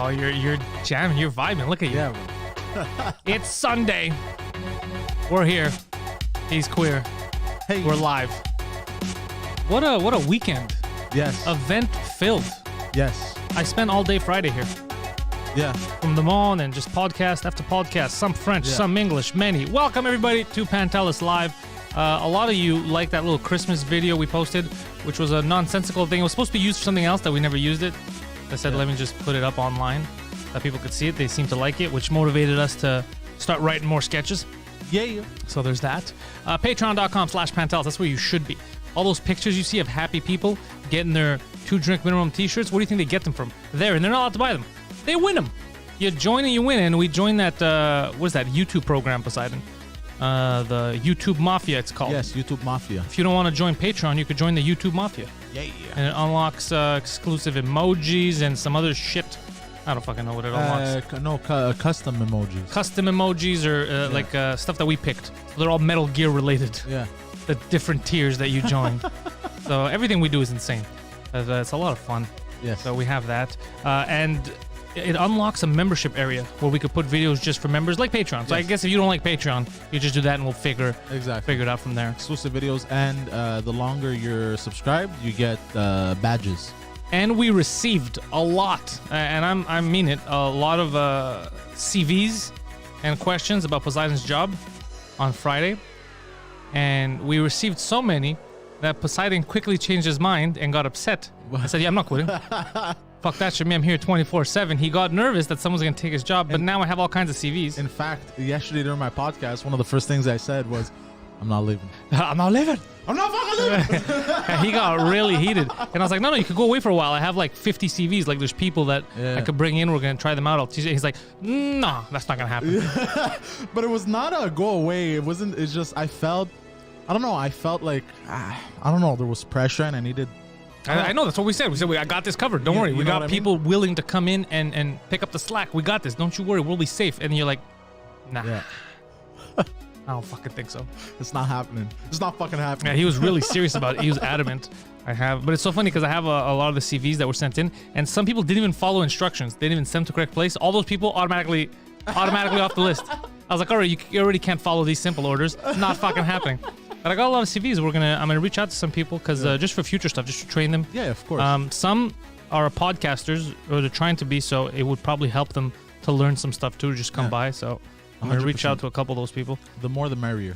Oh, you're jamming, you're vibing. Look at you. Yeah. It's Sunday. We're here. He's queer. Hey. We're live. What a weekend. Yes. Event filled. Yes. I spent all day Friday here. Yeah. From the mall and just podcast after podcast, some French, some English, many. Welcome everybody to Pantelis Live. A lot of you liked that little Christmas video we posted, which was a nonsensical thing. It was supposed to be used for something else that we never used it. I said, let me just put it up online that people could see it. They seemed to like it, which motivated us to start writing more sketches. Yeah. So there's that. Patreon.com/Pantelis. That's where you should be. All those pictures you see of happy people getting their 2-drink minimum t-shirts, where do you think they get them from? There, and they're not allowed to buy them. They win them. You join and you win, and we joined that, what is that, YouTube program, Poseidon? The YouTube Mafia, it's called. Yes, YouTube Mafia. If you don't want to join Patreon, you could join the YouTube Mafia. Yeah. And it unlocks exclusive emojis and some other shit. I don't fucking know what it unlocks. Custom emojis. Custom emojis or like stuff that we picked. They're all Metal Gear related. Yeah. The different tiers that you join. So everything we do is insane. It's a lot of fun. Yes. So we have that. And it unlocks a membership area where we could put videos just for members, like Patreon. So I guess if you don't like Patreon, you just do that and we'll figure it out from there. Exclusive videos, and the longer you're subscribed, you get badges. And we received a lot, and I mean it, a lot of CVs and questions about Poseidon's job on Friday. And we received so many that Poseidon quickly changed his mind and got upset. I said, yeah, I'm not quitting. Fuck that shit, me, I'm here 24/7. He got nervous that someone's going to take his job, but now I have all kinds of CVs. In fact, yesterday during my podcast, one of the first things I said was, I'm not leaving. I'm not leaving. I'm not fucking leaving. And he got really heated. And I was like, no, you could go away for a while. I have like 50 CVs. Like there's people that I could bring in. We're going to try them out. I'll teach you. He's like, no, that's not going to happen. But it was not a go away. It wasn't, it's just, I felt like, I don't know, there was pressure and I needed. I know, that's what we said. We said, I got this covered. Don't worry. We got people willing to come in and pick up the slack. We got this. Don't you worry. We'll be safe. And you're like, nah. Yeah. I don't fucking think so. It's not happening. It's not fucking happening. Yeah, he was really serious about it. He was adamant. But it's so funny because I have a lot of the CVs that were sent in, and some people didn't even follow instructions. They didn't even send to the correct place. All those people automatically off the list. I was like, all right, you already can't follow these simple orders. Not fucking happening. But I got a lot of CVs. I'm gonna reach out to some people because just for future stuff, just to train them. Yeah, of course. Some are podcasters, or they're trying to be, so it would probably help them to learn some stuff too. Just come by. So I'm going to reach out to a couple of those people. The more the merrier.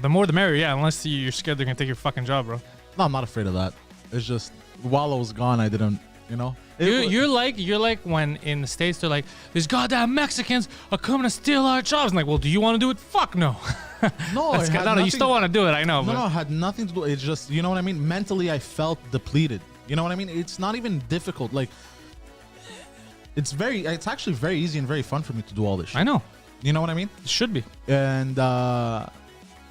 The more the merrier, yeah. Unless you're scared they're going to take your fucking job, bro. No, I'm not afraid of that. It's just, while I was gone, I didn't, you know. You're like when in the States, they're like, these goddamn Mexicans are coming to steal our jobs. I'm like, well, do you want to do it? Fuck no. No, you still want to do it, I know. No, it had nothing to do. It's just, you know what I mean? Mentally, I felt depleted. You know what I mean? It's not even difficult. Like, it's actually very easy and very fun for me to do all this shit. I know. You know what I mean? It should be. And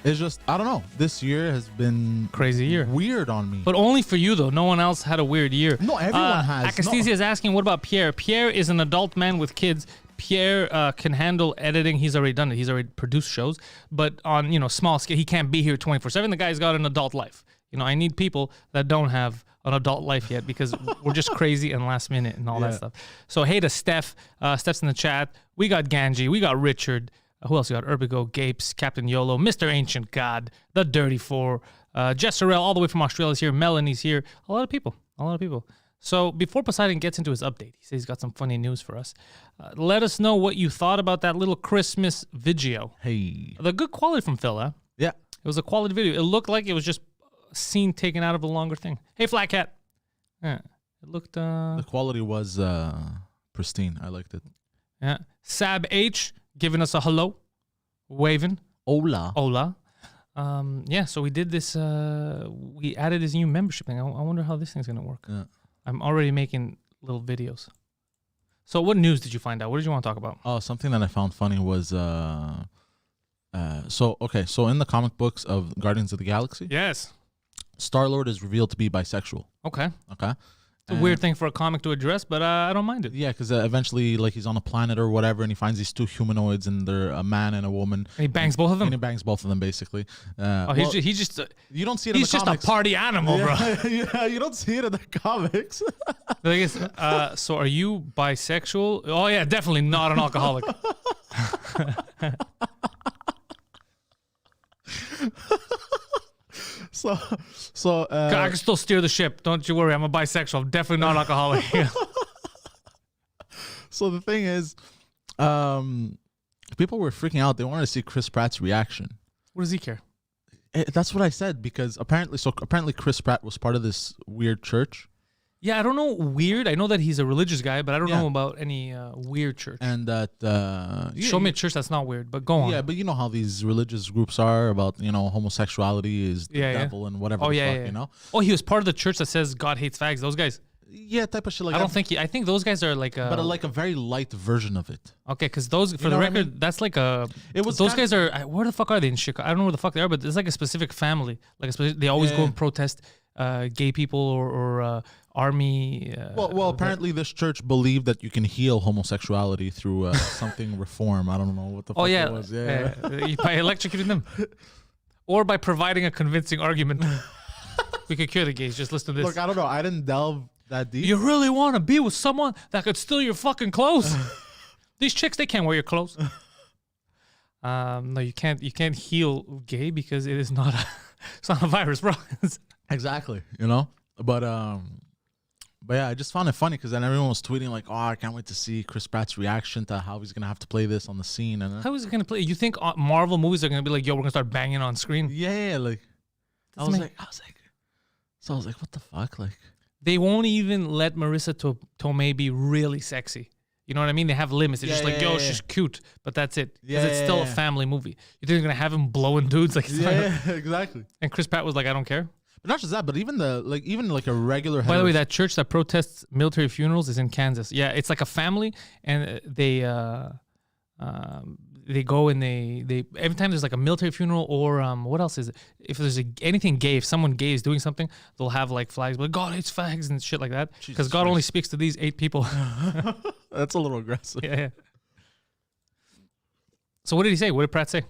it's just, I don't know. This year has been crazy year. Weird on me. But only for you, though. No one else had a weird year. No, everyone has. Akastesia is asking, what about Pierre? Pierre is an adult man with kids. Pierre can handle editing. He's already done it. He's already produced shows. But on, small scale, he can't be here 24/7. The guy's got an adult life. I need people that don't have an adult life yet because we're just crazy and last minute and all that stuff. So hey to Steph. Steph's in the chat. We got Ganji. We got Richard. Who else? We got Urbigo, Gapes, Captain YOLO, Mr. Ancient God, The Dirty Four, Jesserel, all the way from Australia is here. Melanie's here. A lot of people. So before Poseidon gets into his update, he says he's got some funny news for us. Let us know what you thought about that little Christmas video. Hey. The good quality from Phil, huh? Yeah. It was a quality video. It looked like it was just a scene taken out of a longer thing. Hey, Flat Cat. Yeah. It looked... The quality was pristine. I liked it. Yeah. Sab H giving us a hello. Waving. Hola. Yeah, so we did this... we added this new membership thing. I wonder how this thing's going to work. Yeah. I'm already making little videos. So what news did you find out? What did you want to talk about? Oh, something that I found funny was... So in the comic books of Guardians of the Galaxy... Yes. Star-Lord is revealed to be bisexual. Okay. It's a weird thing for a comic to address, but I don't mind it. Yeah, because eventually, like, he's on a planet or whatever, and he finds these two humanoids, and they're a man and a woman. And he bangs both of them? And he bangs both of them, basically. He's just you don't see it in the he's just comics. a party animal, bro. Yeah, you don't see it in the comics. I guess, so are you bisexual? Oh, yeah, definitely not an alcoholic. So I can still steer the ship. Don't you worry. I'm a bisexual. I'm definitely not an alcoholic. So the thing is, people were freaking out. They wanted to see Chris Pratt's reaction. What does he care? That's what I said, because apparently Chris Pratt was part of this weird church. Yeah, I don't know weird. I know that he's a religious guy, but I don't know about any weird church. And that show me a church that's not weird, but go on. Yeah, but you know how these religious groups are about, homosexuality is the devil and whatever. You know. Oh, he was part of the church that says God hates fags. Those guys. Yeah, type of shit like I that. don't think I think those guys are like but like a very light version of it. Okay, because those, for the record, that's like a. It was those guys are. Where the fuck are they in Chicago? I don't know where the fuck they are, but it's like a specific family. Like they always go and protest gay people or army. Well, apparently this church believed that you can heal homosexuality through something reform. I don't know what the fuck it was. By electrocuting them, or by providing a convincing argument. We could cure the gays. Just listen to this. Look, I don't know. I didn't delve that deep. You really want to be with someone that could steal your fucking clothes? These chicks, they can't wear your clothes. No, you can't. You can't heal gay because it is not. It's not a virus, bro. Exactly. But yeah, I just found it funny because then everyone was tweeting like, "Oh, I can't wait to see Chris Pratt's reaction to how he's gonna have to play this on the scene." And how is he gonna play? You think Marvel movies are gonna be like, "Yo, we're gonna start banging on screen"? Yeah, like I was like, what the fuck, like. They won't even let Marissa Tomei be really sexy. You know what I mean? They have limits. They're just like, yo, she's cute, but that's it. Because it's still a family movie. You think they're going to have him blowing dudes? Like, exactly. And Chris Pratt was like, I don't care. But not just that, but even a regular... By the way, that church that protests military funerals is in Kansas. Yeah, it's like a family, and they go and they every time there's like a military funeral or what else is it? If there's anything gay, if someone gay is doing something, they'll have like flags, but God hates fags and shit like that because God only speaks to these 8 people. That's a little aggressive. Yeah. So what did he say? What did Pratt say?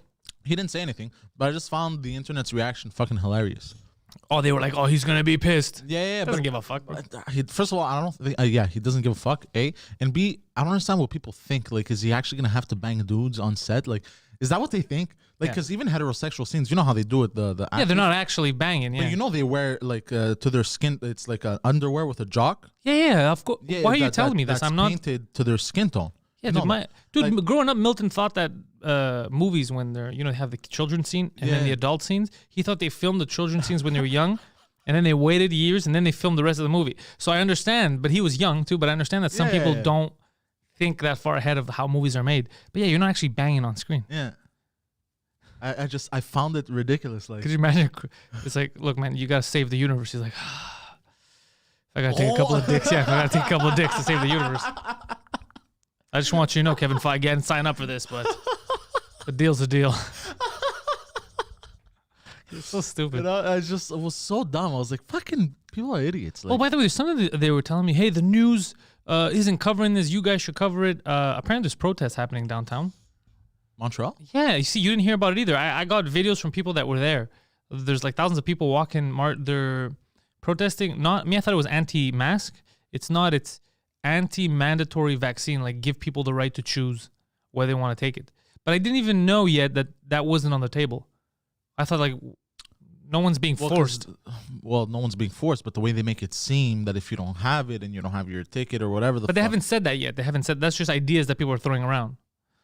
He didn't say anything, but I just found the internet's reaction fucking hilarious. Oh, they were like, oh, he's gonna be pissed. Yeah, doesn't give a fuck. First of all, I don't think, he doesn't give a fuck. A and B, I don't understand what people think. Like, is he actually gonna have to bang dudes on set? Like, is that what they think? Like, because even heterosexual scenes, you know how they do it. The they're not actually banging. Yeah, but they wear like to their skin. It's like a underwear with a jock. Yeah, of course. Why are you telling me this? I'm not painted to their skin tone. Yeah, dude, growing up, Milton thought that movies when they're they have the children scene and then the adult scenes. He thought they filmed the children scenes when they were young, and then they waited years and then they filmed the rest of the movie. So I understand, but he was young too. But I understand that some people don't think that far ahead of how movies are made. But yeah, you're not actually banging on screen. Yeah. I found it ridiculous. Like, could you imagine? It's like, look, man, you gotta save the universe. He's like, I gotta take a couple of dicks. Yeah, I gotta take a couple of dicks to save the universe. I just want you to know, Kevin Feige, I didn't sign up for this, but the deal's a deal. It's so stupid. It was so dumb. I was like, fucking people are idiots. Like, by the way, there's something they were telling me, hey, the news isn't covering this. You guys should cover it. Apparently there's protests happening downtown. Montreal? Yeah, you see, you didn't hear about it either. I got videos from people that were there. There's like thousands of people walking. They're protesting. Not me. I thought it was anti-mask. It's not. It's anti-mandatory vaccine. Like, give people the right to choose whether they want to take it. But I didn't even know yet that wasn't on the table. I thought like no one's being forced. Well, no one's being forced, but the way they make it seem that if you don't have it and you don't have your ticket or whatever the. But they haven't said that yet. They haven't said. That's just ideas that people are throwing around.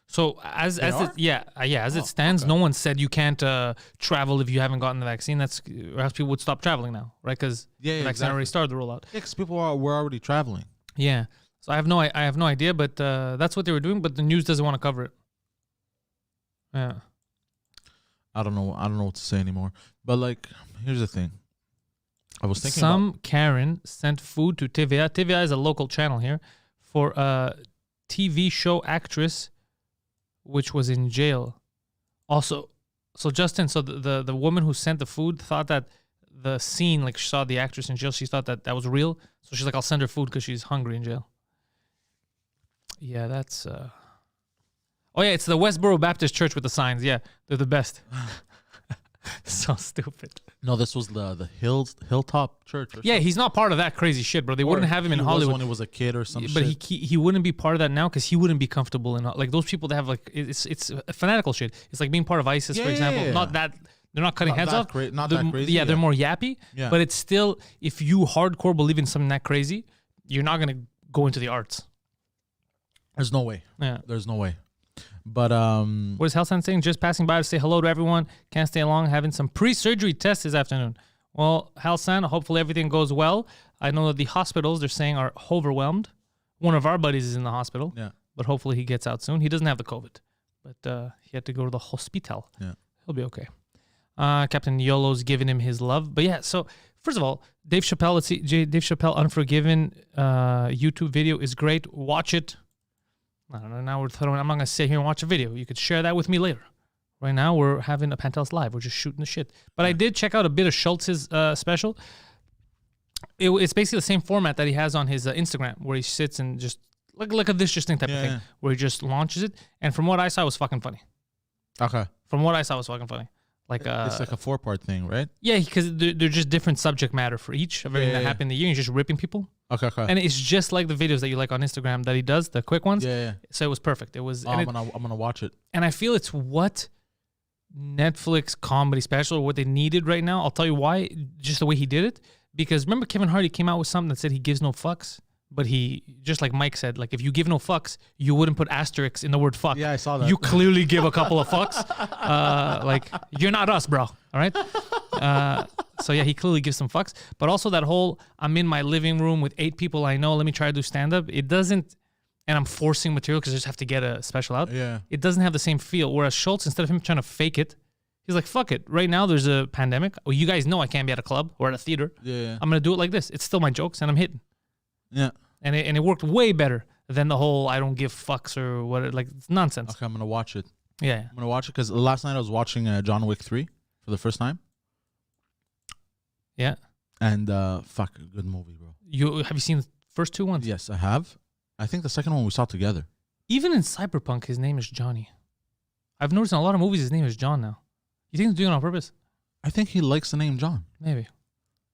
So as it stands, no one said you can't travel if you haven't gotten the vaccine. Or else people would stop traveling now, right? Because the vaccine already started the rollout. Yeah, because people were already traveling. Yeah, so I have no idea, but that's what they were doing. But the news doesn't want to cover it. Yeah, I don't know what to say anymore. But like, here's the thing. I was thinking some Karen sent food to TVA. TVA is a local channel here for a TV show actress, which was in jail. Also, so Justin, so the woman who sent the food thought that the scene. Like she saw the actress in jail. She thought that was real. So she's like, I'll send her food because she's hungry in jail. Yeah, that's. Oh yeah, it's the Westboro Baptist Church with the signs. Yeah, they're the best. So stupid. No, this was the Hilltop Church. Yeah, he's not part of that crazy shit, bro. They wouldn't have him in Hollywood when he was a kid or something. But he wouldn't be part of that now because he wouldn't be comfortable in like those people that have like it's fanatical shit. It's like being part of ISIS, for example. Yeah. Not that they're not cutting heads off. Not that crazy. Yeah, they're more yappy. Yeah. But it's still, if you hardcore believe in something that crazy, you're not gonna go into the arts. There's no way. Yeah. There's no way. But what is Hellsan saying? Just passing by to say hello to everyone. Can't stay long. Having some pre-surgery tests this afternoon. Well, Hellsan, hopefully everything goes well. I know that the hospitals they're saying are overwhelmed. One of our buddies is in the hospital. Yeah. But hopefully he gets out soon. He doesn't have the COVID, but he had to go to the hospital. Yeah. He'll be okay. Captain Yolo's giving him his love. But yeah, so first of all, Dave Chappelle. Let's see, Dave Chappelle Unforgiven YouTube video is great. Watch it. I don't know. Now we're throwing. I'm not gonna sit here and watch a video. You could share that with me later. Right now we're having a Pantelis live. We're just shooting the shit. But I did check out a bit of Schultz's special. It's basically the same format that he has on his Instagram, where he sits and just look at this just thing type of thing, where he just launches it. And from what I saw, it was fucking funny. Okay. From what I saw, it was fucking funny. Like it's like a 4-part thing, right? Yeah, because they're just different subject matter for each of everything that happened in the year. He's just ripping people. Okay. And it's just like the videos that you like on Instagram that he does, the quick ones. Yeah. So it was perfect. It was. I'm gonna watch it. And I feel it's what Netflix comedy special, what they needed right now. I'll tell you why. Just the way he did it. Because remember Kevin Hart, he came out with something that said he gives no fucks. But he, just like Mike said, like if you give no fucks, you wouldn't put asterisks in the word fuck. Yeah, I saw that. You clearly give a couple of fucks. Like, you're not us, bro. All right? So yeah, he clearly gives some fucks. But also that whole, I'm in my living room with 8 people I know, let me try to do stand-up. It doesn't, and I'm forcing material because I just have to get a special out. Yeah. It doesn't have the same feel. Whereas Schultz, instead of him trying to fake it, he's like, fuck it. Right now there's a pandemic. Well, you guys know I can't be at a club or at a theater. Yeah. I'm going to do it like this. It's still my jokes and I'm hitting. Yeah. And it worked way better than the whole I don't give fucks or what. Like, it's nonsense. Okay, I'm gonna watch it. Yeah. I'm gonna watch it because last night I was watching John Wick 3 for the first time. Yeah. And fuck, good movie, bro. Have you seen the first 2 ones? Yes, I have. I think the second one we saw together. Even in Cyberpunk, his name is Johnny. I've noticed in a lot of movies his name is John now. You think he's doing it on purpose? I think he likes the name John. Maybe.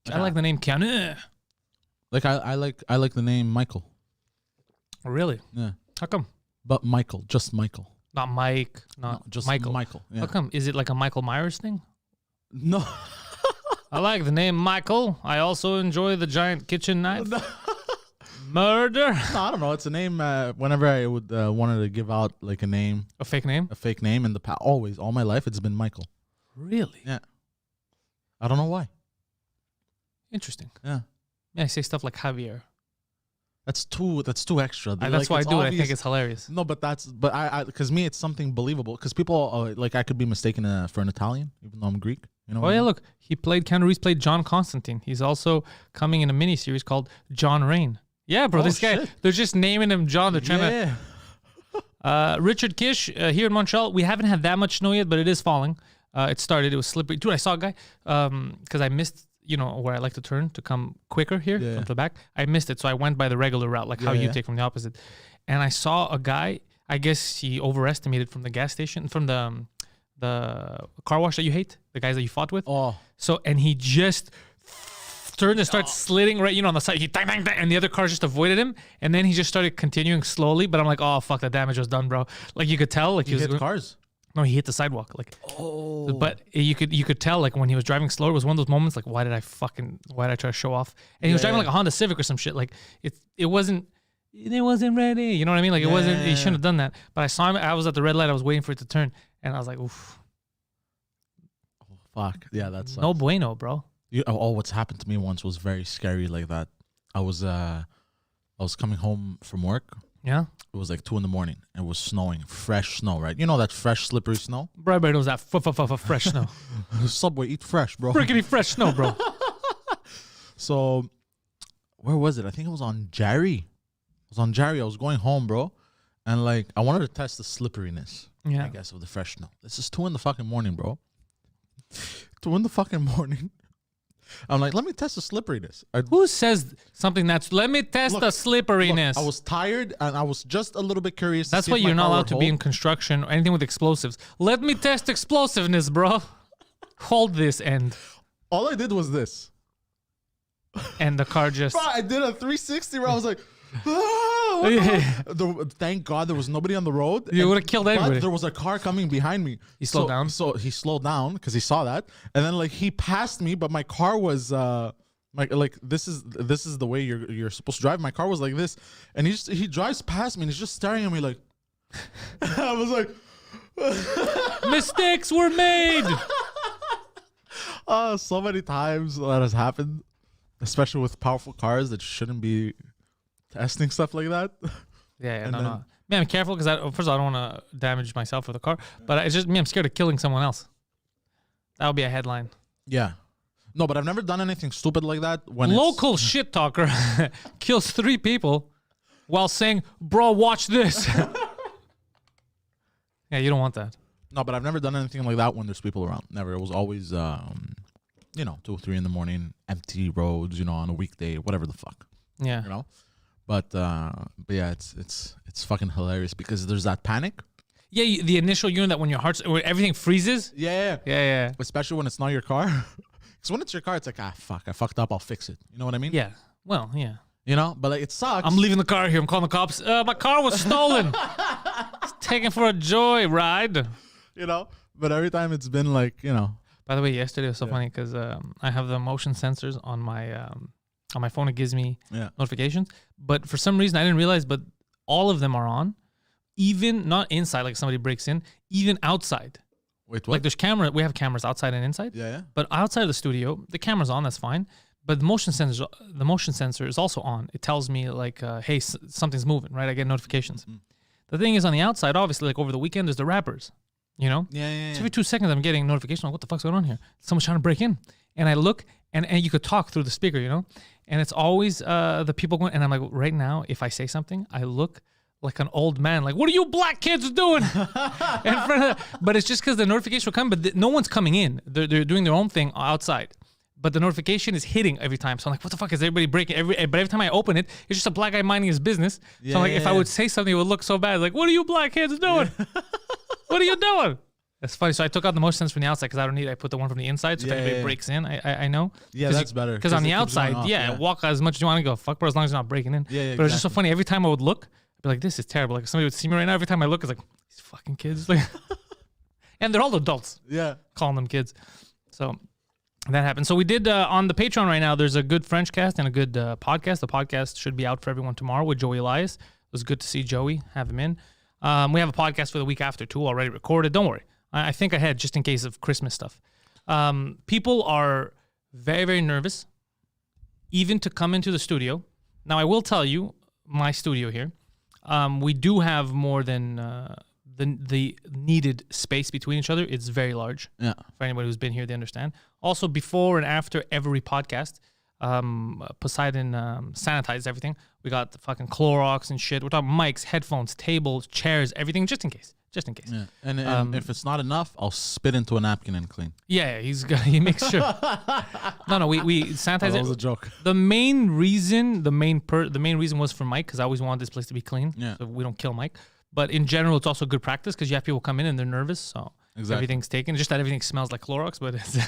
Yeah. I like the name Keanu. Like I like the name Michael. Really? Yeah. How come? But Michael, just Michael. Not Mike. Not No, just Michael. Michael. Yeah. How come? Is it like a Michael Myers thing? No. I like the name Michael. I also enjoy the giant kitchen knife. Murder. No, I don't know. It's a name. Whenever I would wanted to give out like a name, A fake name? a fake name in the past, always, all my life, it's been Michael. Really? Yeah. I don't know why. Interesting. Yeah. Yeah, I say stuff like Javier. That's too extra. That's why I it's do it. I obvious. think it's hilarious. No, but I because me it's something believable because people like I could be mistaken for an Italian even though I'm Greek. You know? Oh what I yeah, mean? look, Keanu Reeves played John Constantine. He's also coming in a miniseries called John Rain. Yeah, bro, Oh, this guy, shit. they're just naming him John. They're trying Yeah. to. Richard Kish here in Montreal. We haven't had that much snow yet, but it is falling. It started. It was slippery. Dude, I saw a guy because I missed. You know where I like to turn to come quicker here from the back. I missed it, so I went by the regular route, like how you take from the opposite. And I saw a guy. I guess he overestimated from the gas station, from the car wash that you hate, the guys that you fought with. Oh. So and he just turned and started slitting right, on the side. He dang, dang, dang, and the other cars just avoided him. And then he just started continuing slowly. But I'm like, oh fuck, the damage was done, bro. Like you could tell, like He hit cars. No, he hit the sidewalk. Like, but you could tell like when he was driving slower, it was one of those moments like, why did I try to show off? And he was driving like a Honda Civic or some shit. Like it wasn't ready. You know what I mean? Like it wasn't. He shouldn't have done that. But I saw him. I was at the red light. I was waiting for it to turn, and I was like, oof. Oh, fuck. Yeah, that's no bueno, bro. What's happened to me once was very scary like that. I was coming home from work. Yeah. It was like 2 a.m. It was snowing, fresh snow, right? You know that fresh, slippery snow? Bro, everybody knows that fresh snow. Subway, eat fresh, bro. Freaking fresh snow, bro. So, where was it? I think it was on Jerry. I was going home, bro. And like, I wanted to test the slipperiness, I guess, of the fresh snow. This is 2 a.m, bro. 2 a.m. I'm like, let me test the slipperiness. Who says something that's, let me test the slipperiness? I was tired and I was just a little bit curious. That's why you're not allowed to be in construction or anything with explosives. Let me test explosiveness, bro. Hold this end. All I did was this. And the car just... Bro, I did a 360 where I was like, thank God there was nobody on the road. You would have killed everybody. But there was a car coming behind me. He slowed down? So he slowed down because he saw that. And then like he passed me, but my car was like this is the way you're supposed to drive. My car was like this. And he drives past me and he's just staring at me like I was like mistakes were made. So many times that has happened, especially with powerful cars that shouldn't be testing stuff like that. Yeah, no. Man, I'm careful because first of all, I don't want to damage myself or the car, but it's just me. I'm scared of killing someone else. That would be a headline. Yeah. No, but I've never done anything stupid like that. When Local shit talker kills 3 people while saying, bro, watch this. Yeah, you don't want that. No, but I've never done anything like that when there's people around. Never. It was always, 2 or 3 in the morning, empty roads, on a weekday, whatever the fuck. Yeah. But yeah, it's fucking hilarious because there's that panic. Yeah, the initial unit that when everything freezes. Yeah. Especially when it's not your car. Because when it's your car, it's like, fuck, I fucked up. I'll fix it. You know what I mean? Yeah. Well, yeah. But like it sucks. I'm leaving the car here. I'm calling the cops. My car was stolen. It's taken for a joy ride. But every time it's been like, By the way, yesterday was so funny because I have the motion sensors on my phone. It gives me notifications, but for some reason I didn't realize. But all of them are on, even not inside, like somebody breaks in, even outside. Wait, what? Like there's camera. We have cameras outside and inside. Yeah. But outside of the studio, the camera's on. That's fine. But the motion sensor is also on. It tells me like, hey, something's moving. Right? I get notifications. The thing is, on the outside, obviously, like over the weekend, there's the rappers. Yeah. So every 2 seconds, I'm getting a notification. Like, what the fuck's going on here? Someone's trying to break in. And I look, and you could talk through the speaker, And it's always the people going. And I'm like, right now, if I say something, I look like an old man. Like, what are you black kids doing? But it's just because the notification will come, but no one's coming in. They're doing their own thing outside. But the notification is hitting every time. So I'm like, what the fuck is everybody breaking? But every time I open it, it's just a black guy minding his business. So I'm like, if I would say something, it would look so bad. Like, what are you black kids doing? What are you doing? That's funny. So I took out the motion sensor from the outside because I don't need it. I put the one from the inside. So if anybody breaks in, I know. Yeah, that's better. Because on the outside, walk as much as you want to go. Fuck, bro, as long as you're not breaking in. Yeah, but it's just so funny. Every time I would look, I'd be like, this is terrible. Like, if somebody would see me right now, every time I look, it's like, these fucking kids. Like, and they're all adults. Yeah. Calling them kids. So that happened. So we did on the Patreon right now, there's a good French cast and a good podcast. The podcast should be out for everyone tomorrow with Joey Elias. It was good to see Joey, have him in. We have a podcast for the week after too, already recorded. Don't worry. I think ahead just in case of Christmas stuff. People are very, very nervous, even to come into the studio. Now, I will tell you, my studio here, we do have more than the needed space between each other. It's very large. Yeah. For anybody who's been here, they understand. Also, before and after every podcast, Poseidon sanitizes everything. We got the fucking Clorox and shit. We're talking mics, headphones, tables, chairs, everything, just in case. Yeah. And if it's not enough, I'll spit into a napkin and clean. Yeah, he makes sure. No, we sanitize it. That was a joke. The main reason was for Mike, because I always wanted this place to be clean. Yeah. So we don't kill Mike. But in general, it's also good practice because you have people come in and they're nervous. So everything's taken. Just that everything smells like Clorox, but it's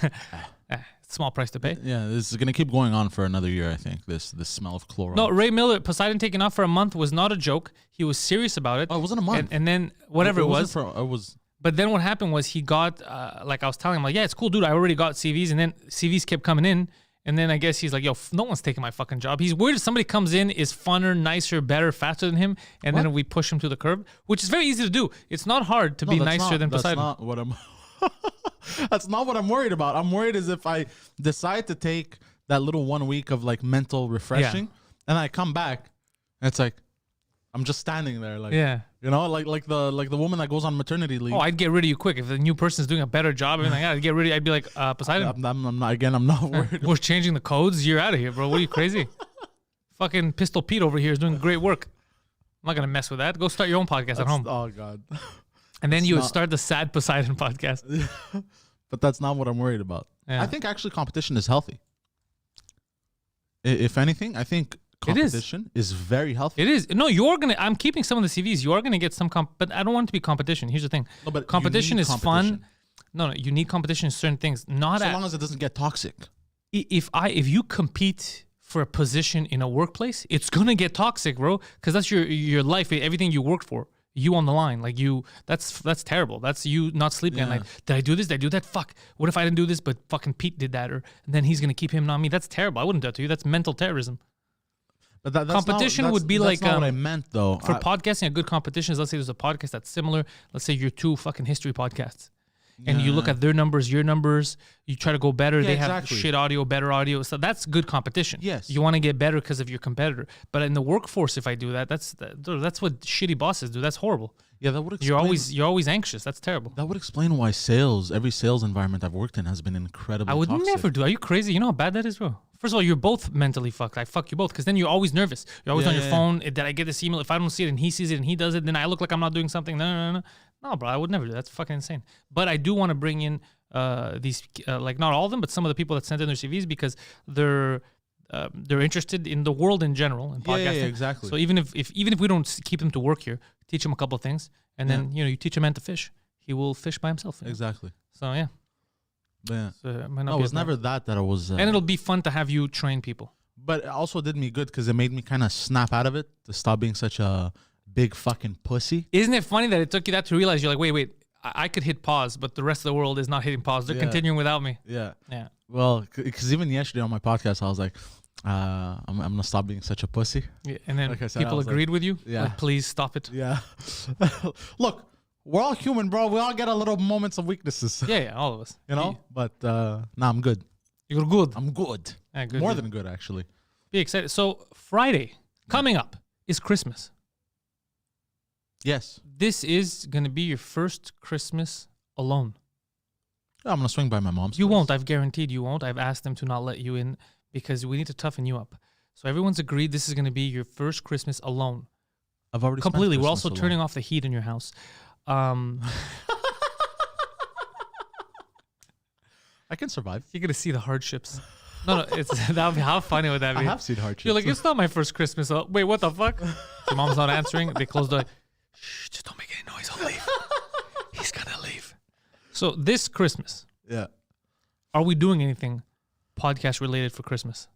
a small price to pay. Yeah, this is going to keep going on for another year, I think, this smell of Clorox. No, Ray Miller, Poseidon taking off for a month was not a joke. He was serious about it. Oh, it wasn't a month. And then whatever it was. was. But then what happened was he got, like I was telling him, like, yeah, it's cool, dude. I already got CVs. And then CVs kept coming in. And then I guess he's like, yo, no one's taking my fucking job. He's worried if somebody comes in, is funner, nicer, better, faster than him. And then we push him to the curb, which is very easy to do. It's not hard to be nicer than Poseidon. That's not what I'm... That's not what I'm worried about. I'm worried as if I decide to take that little 1 week of like mental refreshing and I come back and it's like, I'm just standing there. Like, like the woman that goes on maternity leave. Oh, I'd get rid of you quick. If the new person's doing a better job, I'd get rid of you. I'd be like, Poseidon. I'm not worried. We're changing the codes. You're out of here, bro. What are you, crazy? Fucking Pistol Pete over here is doing great work. I'm not going to mess with that. Go start your own podcast at home. Oh, God. And then you would start the Sad Poseidon podcast. But that's not what I'm worried about. Yeah. I think actually competition is healthy. If anything, I think It is. competition is very healthy. It is. No, I'm keeping some of the CVs. You are gonna get some but I don't want it to be competition. Here's the thing. No, but you competition need is competition. fun. No, you need competition in certain things. Not So at, long as it doesn't get toxic. if you compete for a position in a workplace, it's gonna get toxic, bro. Because that's your life, everything you worked for. You on the line, like that's terrible. That's you not sleeping at Yeah. night. Did I do this? Did I do that? Fuck. What if I didn't do this, but fucking Pete did that, or and then he's gonna keep him, not me? That's terrible. I wouldn't do that to you. That's mental terrorism. But that's Competition would be that's like, not what I meant though. For podcasting, a good competition is, let's say there's a podcast that's similar. Let's say you're two fucking history podcasts. And you look at their numbers, your numbers, you try to go better. Yeah, They have exactly. shit audio, better audio. So that's good competition. Yes. You want to get better because of your competitor. But in the workforce, if I do that, that's what shitty bosses do. That's horrible. Yeah, that would explain. You're always anxious. That's terrible. That would explain why every sales environment I've worked in has been incredibly I would toxic. never do. Are you crazy? You know how bad that is, bro? First of all, you're both mentally fucked. I fuck you both because then you're always nervous. You're always on your phone. Did I get this email? If I don't see it and he sees it and he does it, then I look like I'm not doing something. No. No, bro, I would never do that. That's fucking insane. But I do want to bring in these, like not all of them, but some of the people that sent in their CVs because they're interested in the world in general and podcasting. Yeah, exactly. So even if we don't keep them to work here, teach them a couple of things, and then you teach a man to fish, he will fish by himself. You know? Exactly. So yeah. Yeah. So it might not No, it be was as bad. never that I was. And it'll be fun to have you train people. But it also did me good because it made me kind of snap out of it to stop being such a big fucking pussy. Isn't it funny that it took you that to realize you're like, wait, I could hit pause, but the rest of the world is not hitting pause. They're continuing without me. Yeah. Yeah. Well, because even yesterday on my podcast, I was like, I'm gonna stop being such a pussy. Yeah, and then Like I said, I people was agreed with you. yeah. Like, please stop it. Yeah. Look, we're all human, bro. We all get a little moments of weaknesses. Yeah, all of us. You know. But nah, I'm good. You're good. I'm good. Yeah, good. More good. than good, actually. Be excited. So Friday coming up is Christmas. Yes. This is gonna be your first Christmas alone. I'm gonna swing by my mom's. You place. won't. I've guaranteed you won't. I've asked them to not let you in because we need to toughen you up. So everyone's agreed this is gonna be your first Christmas alone. I've already spent Completely. We're Christmas also alone. turning off the heat in your house. I can survive. You're gonna see the hardships. No, it's that would be, how funny would that be? I have seen hardships. You're like, it's not my first Christmas. Oh, wait, what the fuck? Your mom's not answering. They close the door. Shh, just don't make any noise. I'll leave. He's gonna leave. So this Christmas, yeah. are we doing anything podcast related for Christmas?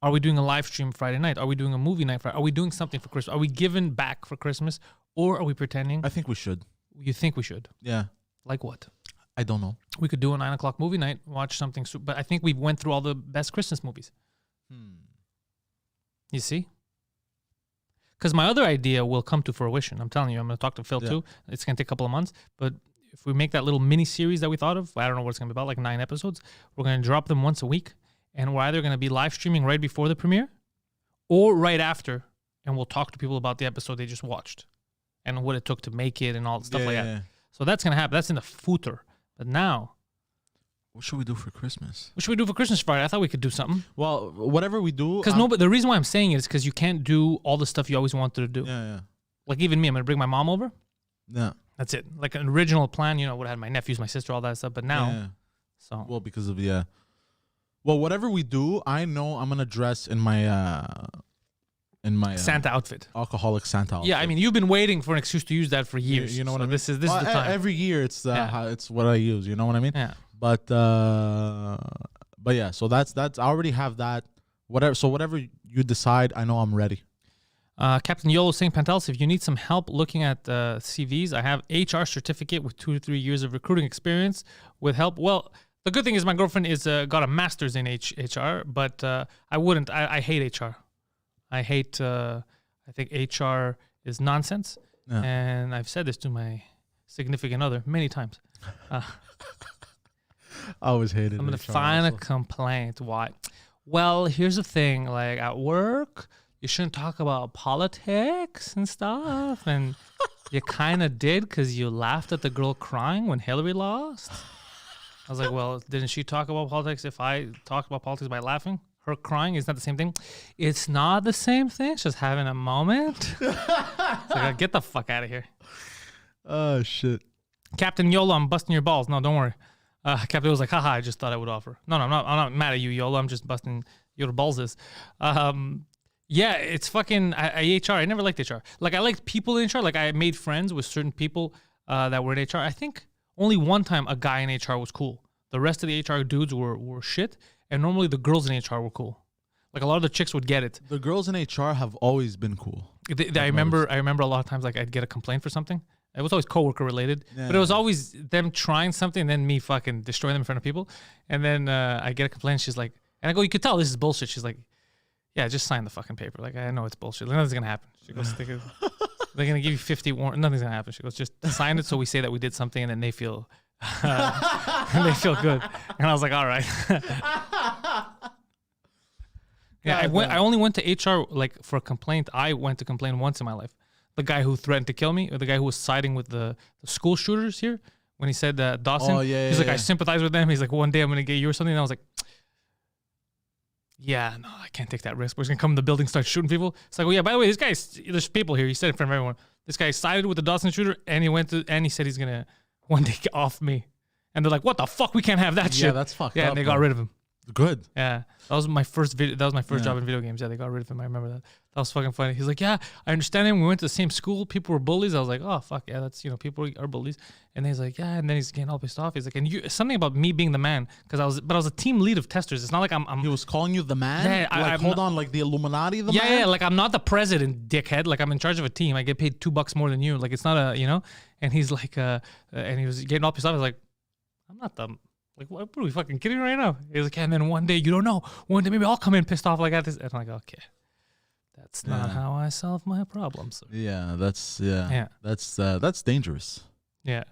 Are we doing a live stream Friday night? Are we doing a movie night Friday? Are we doing something for Christmas? Are we giving back for Christmas? Or are we pretending? I think we should. You think we should? Yeah. Like what? I don't know. We could do a 9 o'clock movie night, watch something. But I think we went through all the best Christmas movies. You see? Because my other idea will come to fruition. I'm telling you, I'm going to talk to Phil too. It's going to take a couple of months. But if we make that little mini series that we thought of, I don't know what it's going to be about, like 9 episodes. We're going to drop them once a week. And we're either going to be live streaming right before the premiere or right after. And we'll talk to people about the episode they just watched and what it took to make it and all stuff like that. Yeah. So that's going to happen. That's in the footer. But now, What should we do for Christmas? what should we do for Christmas Friday? I thought we could do something. Well, whatever we do. Because no, but the reason why I'm saying it is because you can't do all the stuff you always wanted to do. Yeah. Like even me, I'm going to bring my mom over. Yeah. That's it. Like an original plan, would have had my nephews, my sister, all that stuff. But now, Yeah. so. Well, because of Well, whatever we do, I know I'm gonna dress in my Santa outfit. alcoholic Santa outfit. Yeah, I mean, you've been waiting for an excuse to use that for years. You know what So I mean? This is the Well, time. Every year, it's Yeah. it's what I use. You know what I mean? Yeah. But yeah, so that's I already have that. Whatever you decide, I know I'm ready. Captain Yolo saying, Pantelis, if you need some help looking at CVs, I have HR certificate with 2 to 3 years of recruiting experience with help. Well, the good thing is my girlfriend is got a master's in HR, but I wouldn't. I hate HR. I hate. I think HR is nonsense, and I've said this to my significant other many times. I always hated. I'm gonna HR file a also. complaint. Why? Well, here's the thing. Like at work, you shouldn't talk about politics and stuff, and you kind of did because you laughed at the girl crying when Hillary lost. I was like, well, didn't she talk about politics if I talked about politics by laughing? Her crying is not the same thing. It's not the same thing. It's just having a moment. Like, get the fuck out of here. Oh shit. Captain YOLO, I'm busting your balls. No, don't worry. Captain was like, haha, I just thought I would offer. No, I'm not mad at you, YOLO. I'm just busting your balls. Yeah, it's fucking HR. I never liked HR. Like, I liked people in HR. Like, I made friends with certain people that were in HR. I think only one time a guy in HR was cool. The rest of the HR dudes were shit. And normally the girls in HR were cool. Like, a lot of the chicks would get it. The girls in HR have always been cool. I remember a lot of times, like, I'd get a complaint for something. It was always coworker related, but it was always them trying something and then me fucking destroying them in front of people. And then I get a complaint. She's like, and I go, you could tell this is bullshit. She's like, yeah, just sign the fucking paper. Like, I know it's bullshit. Like, nothing's gonna happen. She goes, they're gonna give you 50 warrants. Nothing's gonna happen. She goes, just sign it so we say that we did something, and then they feel they feel good. And I was like, all right. Yeah, I only went to HR like for a complaint. I went to complain once in my life. The guy who threatened to kill me, or the guy who was siding with the school shooters here, when he said Dawson, he's like, I sympathize with them. He's like, one day I'm gonna get you or something. And I was like, yeah, no, I can't take that risk. We're just gonna come in the building, start shooting people. It's like, oh yeah, by the way, there's people here. He said in front of everyone, this guy sided with the Dawson shooter, and he said he's gonna one day get off me. And they're like, what the fuck? We can't have that shit. Yeah, that's fucked up. Yeah, and they got rid of him. Good. Yeah, that was my first video. That was my first job in video games. Yeah, they got rid of him. I remember that. That was fucking funny. He's like, yeah, I understand him. We went to the same school. People were bullies. I was like, oh fuck yeah, that's people are bullies. And he's like, yeah, and then he's getting all pissed off. He's like, and you something about me being the man because I was a team lead of testers. It's not like I'm He was calling you the man. Yeah, hold on, like the Illuminati, the man. Yeah, like I'm not the president, dickhead. Like I'm in charge of a team. I get paid $2 more than you. Like it's not a And he's like, and he was getting all pissed off. I was like, I'm not the. Like, what are we fucking kidding right now? He's like, and then one day, you don't know. One day, maybe I'll come in pissed off like this. And I'm like, okay, that's not how I solve my problems. Yeah, that's dangerous. Yeah,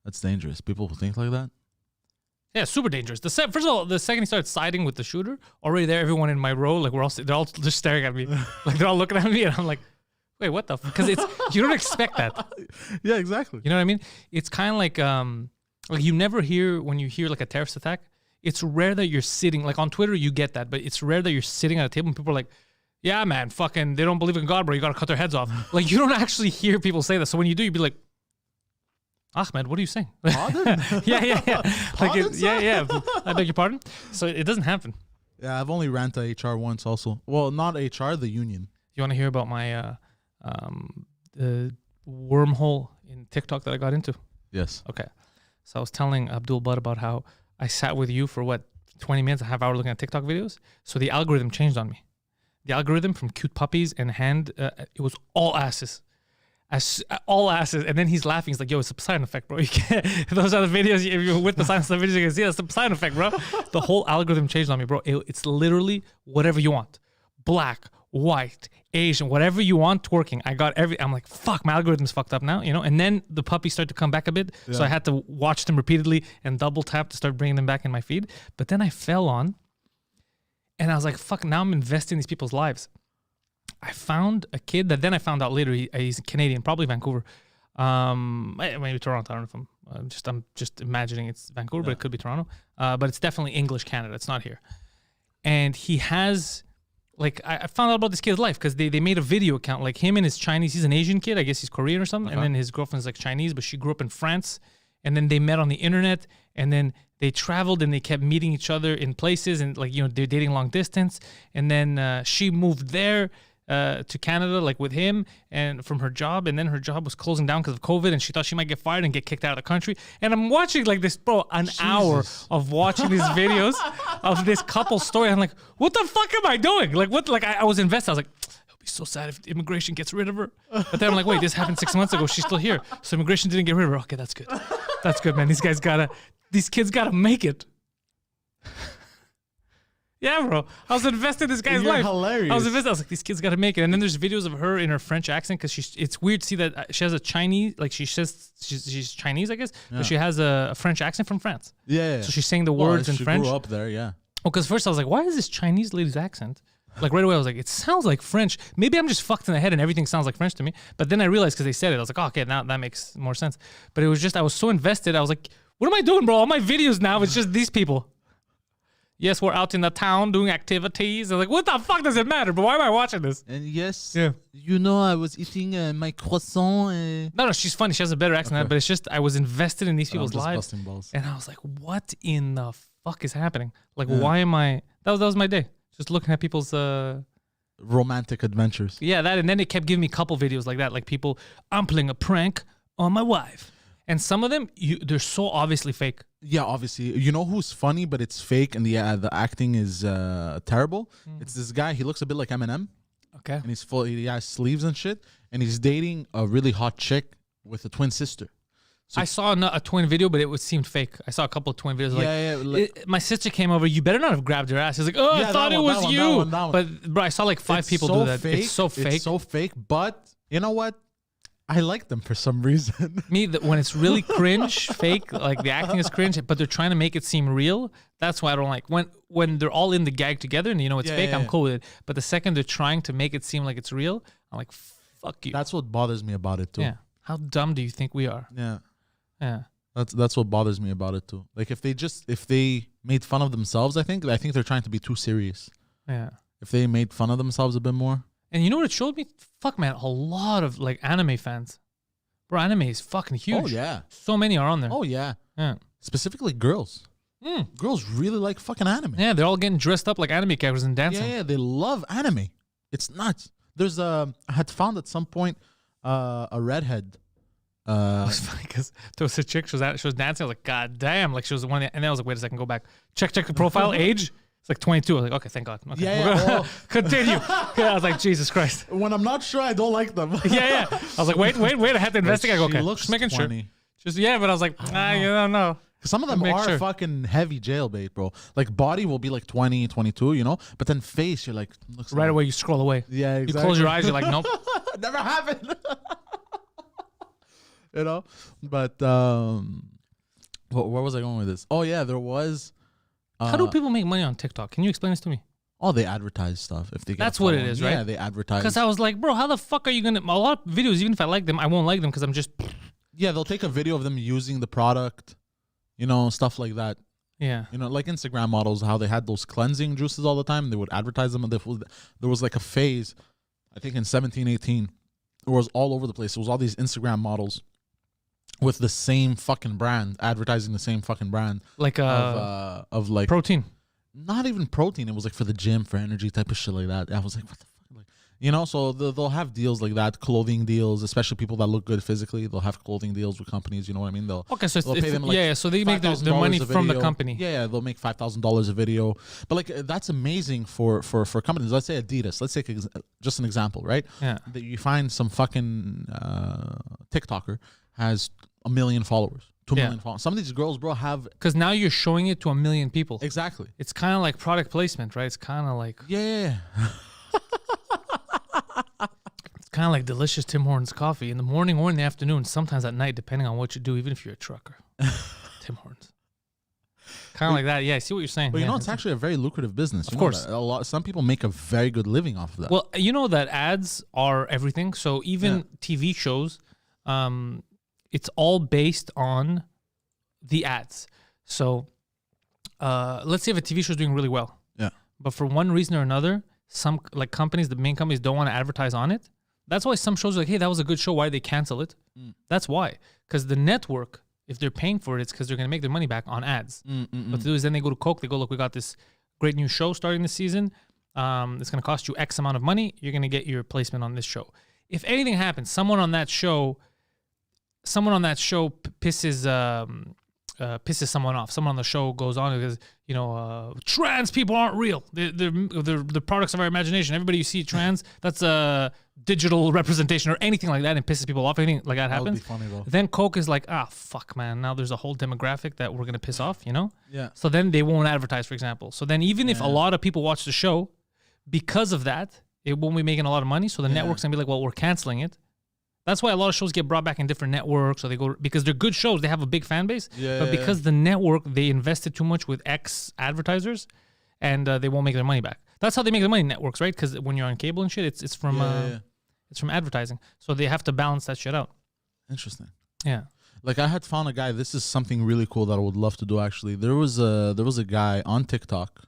that's dangerous. People who think like that. Yeah, super dangerous. First of all, the second he started siding with the shooter, already there, everyone in my row, like they're all just staring at me, like they're all looking at me, and I'm like, wait, what the? Because you don't expect that. Yeah, exactly. You know what I mean? It's kind of like you never hear when you hear like a terrorist attack. It's rare that you're sitting like on Twitter. You get that, but it's rare that you're sitting at a table and people are like, "Yeah, man, fucking, they don't believe in God, bro. You gotta cut their heads off." Like you don't actually hear people say that. So when you do, you'd be like, "Ahmed, what are you saying?" Pardon? yeah. Yeah. I beg your pardon. So it doesn't happen. Yeah, I've only ran to HR once. Also, well, not HR, the union. You want to hear about my wormhole in TikTok that I got into? Yes. Okay. So I was telling Abdul Bud about how I sat with you for 20 minutes, a half hour looking at TikTok videos. So the algorithm changed on me. The algorithm from cute puppies and it was all asses. All asses. And then he's laughing. He's like, yo, it's a Poseidon effect, bro. You can't, those are the videos. If you're with Poseidon videos, you can see that's the Poseidon effect, bro. The whole algorithm changed on me, bro. It's literally whatever you want. Black, white, Asian, whatever you want, twerking. I got I'm like, fuck, my algorithm's fucked up now, And then the puppies started to come back a bit. Yeah. So I had to watch them repeatedly and double tap to start bringing them back in my feed. But then I fell on and I was like, fuck, now I'm investing in these people's lives. I found a kid that then I found out later he's Canadian, probably Vancouver. Maybe Toronto. I don't know if I'm just imagining it's Vancouver, but it could be Toronto. But it's definitely English Canada. It's not here. And he has... Like, I found out about this kid's life because they made a video account. Like, him and his Chinese, he's an Asian kid. I guess he's Korean or something. And then his girlfriend's like Chinese, but she grew up in France. And then they met on the internet. And then they traveled and they kept meeting each other in places. And, like, they're dating long distance. And then she moved there to Canada, like, with him and from her job. And then her job was closing down because of COVID. And she thought she might get fired and get kicked out of the country. And I'm watching, like, this, bro, an hour of watching these videos of this couple's story. I'm like, what the fuck am I doing? Like, what? Like, I was invested. I was like, it'll be so sad if immigration gets rid of her. But then I'm like, wait, this happened 6 months ago. She's still here. So immigration didn't get rid of her. Okay, that's good. That's good, man. These kids gotta make it. Yeah, bro. I was invested in this guy's life. Hilarious. I was invested. I was like, these kids gotta make it. And then there's videos of her in her French accent because it's weird to see that she has a Chinese, like she says she's Chinese, I guess, but she has a French accent from France. Yeah. So she's saying the words in French. She grew up there, yeah. Oh, because first I was like, why is this Chinese lady's accent? Like right away I was like, it sounds like French. Maybe I'm just fucked in the head and everything sounds like French to me. But then I realized because they said it, I was like, oh, okay, now that makes more sense. But it was just, I was so invested. I was like, what am I doing, bro? All my videos now, it's just these people. Yes, we're out in the town doing activities. I'm like, what the fuck does it matter? But why am I watching this? And yes, Yeah. you know, I was eating my croissant. No, she's funny. She has a better accent, than that, but it's just I was invested in these people's lives, busting balls. and I was like, what in the fuck is happening? Like, why am I? That was my day, just looking at people's. Romantic adventures. Yeah, that, and then it kept giving me a couple videos like that, like people, I'm playing a prank on my wife, and some of them, they're so obviously fake. Yeah, obviously. You know who's funny, but it's fake, and the acting is terrible? It's this guy. He looks a bit like Eminem. Okay. And he's full. He has sleeves and shit, and he's dating a really hot chick with a twin sister. So I saw a twin video, but it seemed fake. I saw a couple of twin videos. My sister came over. You better not have grabbed her ass. She's like, oh, I thought it was you. That one. But bro, I saw like 5 people do that. Fake. It's so fake. It's so fake. But you know what? I like them for some reason. When it's really cringe, fake, like the acting is cringe, but they're trying to make it seem real. That's why I don't like when they're all in the gag together and you know it's fake. I'm cool with it. But the second they're trying to make it seem like it's real, I'm like, fuck you. That's what bothers me about it too. Yeah. How dumb do you think we are? Yeah. Yeah. That's what bothers me about it too. Like if they made fun of themselves, I think they're trying to be too serious. Yeah. If they made fun of themselves a bit more. And you know what it showed me? Fuck, man, a lot of like anime fans. Bro, anime is fucking huge. Oh yeah. So many are on there. Oh yeah. Yeah. Specifically girls. Girls really like fucking anime. Yeah, they're all getting dressed up like anime characters and dancing. Yeah, they love anime. It's nuts. There's I had found at some point a redhead. It was funny because there was a chick, she was dancing. I was like, God damn. Like she was the one, and then I was like, wait a second, go back. Check the profile, age. It's like 22. I was like, okay, thank God. Okay. Yeah. Continue. Yeah, I was like, Jesus Christ. When I'm not sure, I don't like them. Yeah. I was like, wait. I had to investigate. I go, okay, She looks just making 20. sure. Just but I was like, you don't know. Some of them are fucking heavy jailbait, bro. Like body will be like 20, 22, you know? But then face, you're like, looks Right like, away, you scroll away. Yeah, exactly. You close your eyes, you're like, nope. Never happened. You know? But where was I going with this? Oh yeah, there was. How do people make money on TikTok? Can you explain this to me? Oh, they advertise stuff if they get. That's what it is, right? Yeah, they advertise. Because I was like, bro, how the fuck are you gonna? A lot of videos, even if I like them, I won't like them because I'm just. Yeah, they'll take a video of them using the product, you know, stuff like that. Yeah. You know, like Instagram models, how they had those cleansing juices all the time. They would advertise them. And there was like a phase, I think in 17, 18, it was all over the place. It was all these Instagram models with the same fucking brand, advertising the same fucking brand. Like of like protein. Not even protein. It was like for the gym, for energy type of shit like that. I was like, what the fuck? Like, you know, so they'll have deals like that, clothing deals, especially people that look good physically. They'll have clothing deals with companies. You know what I mean? They'll pay them like so they make their money from the company. Yeah, they'll make $5,000 a video. But like that's amazing for companies. Let's say Adidas. Let's take just an example, right? Yeah. That you find some fucking TikToker has 1 million followers. 2 million followers. Some of these girls, bro, have because now you're showing it to 1 million people. Exactly. It's kind of like product placement, right? It's kind of like yeah. It's kind of like delicious Tim Hortons coffee in the morning or in the afternoon. Sometimes at night, depending on what you do, even if you're a trucker. Tim Hortons. Kind of like that. Yeah, I see what you're saying. But you know, it's actually a very lucrative business. Of course. Some people make a very good living off of that. Well, you know that ads are everything. So even TV shows, it's all based on the ads. So let's say if a TV show is doing really well. Yeah. But for one reason or another, some like companies, the main companies don't want to advertise on it. That's why some shows are like, hey, that was a good show. Why did they cancel it? That's why. Because the network, if they're paying for it, it's because they're going to make their money back on ads. What they do is then they go to Coke. They go, look, we got this great new show starting this season. It's going to cost you X amount of money. You're going to get your placement on this show. If anything happens, someone on that show pisses someone off. Someone on the show goes on because trans people aren't real. They're the products of our imagination. Everybody you see trans, that's a digital representation or anything like that, and pisses people off. Anything like that happens. That would be funny though. Then Coke is like, fuck, man. Now there's a whole demographic that we're gonna piss off. Yeah. So then they won't advertise, for example. So then even if a lot of people watch the show, because of that, it won't be making a lot of money. So the network's gonna be like, well, we're canceling it. That's why a lot of shows get brought back in different networks, or they go because they're good shows. They have a big fan base, but because the network they invested too much with X advertisers, and they won't make their money back. That's how they make their money. Networks, right? Because when you're on cable and shit, it's from advertising. So they have to balance that shit out. Interesting. Yeah. Like I had found a guy. This is something really cool that I would love to do. Actually, there was a guy on TikTok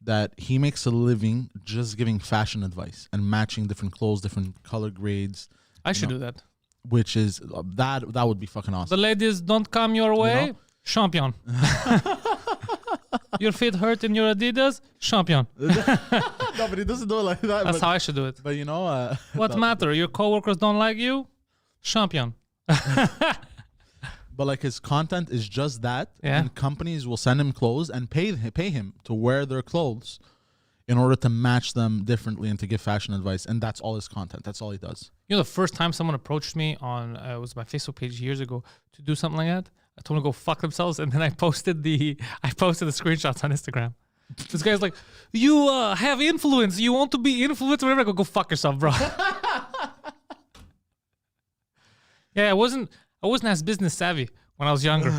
that he makes a living just giving fashion advice and matching different clothes, different color grades. I should do that. Which is that would be fucking awesome. The ladies don't come your way. know? Champion. Your feet hurt in your Adidas. Champion. No, but he doesn't do it like that. That's how I should do it. But you know, What matter? Your coworkers don't like you. Champion. but like his content is just that, Yeah. and companies will send him clothes and pay him to wear their clothes in order to match them differently and to give fashion advice. And that's all his content. That's all he does. You know, the first time someone approached me on it was my Facebook page years ago to do something like that, I told them to go fuck themselves, and then I posted the screenshots on Instagram. This guy's like, "You have influence. You want to be influenced, whatever." I go fuck yourself, bro. Yeah, I wasn't as business savvy when I was younger.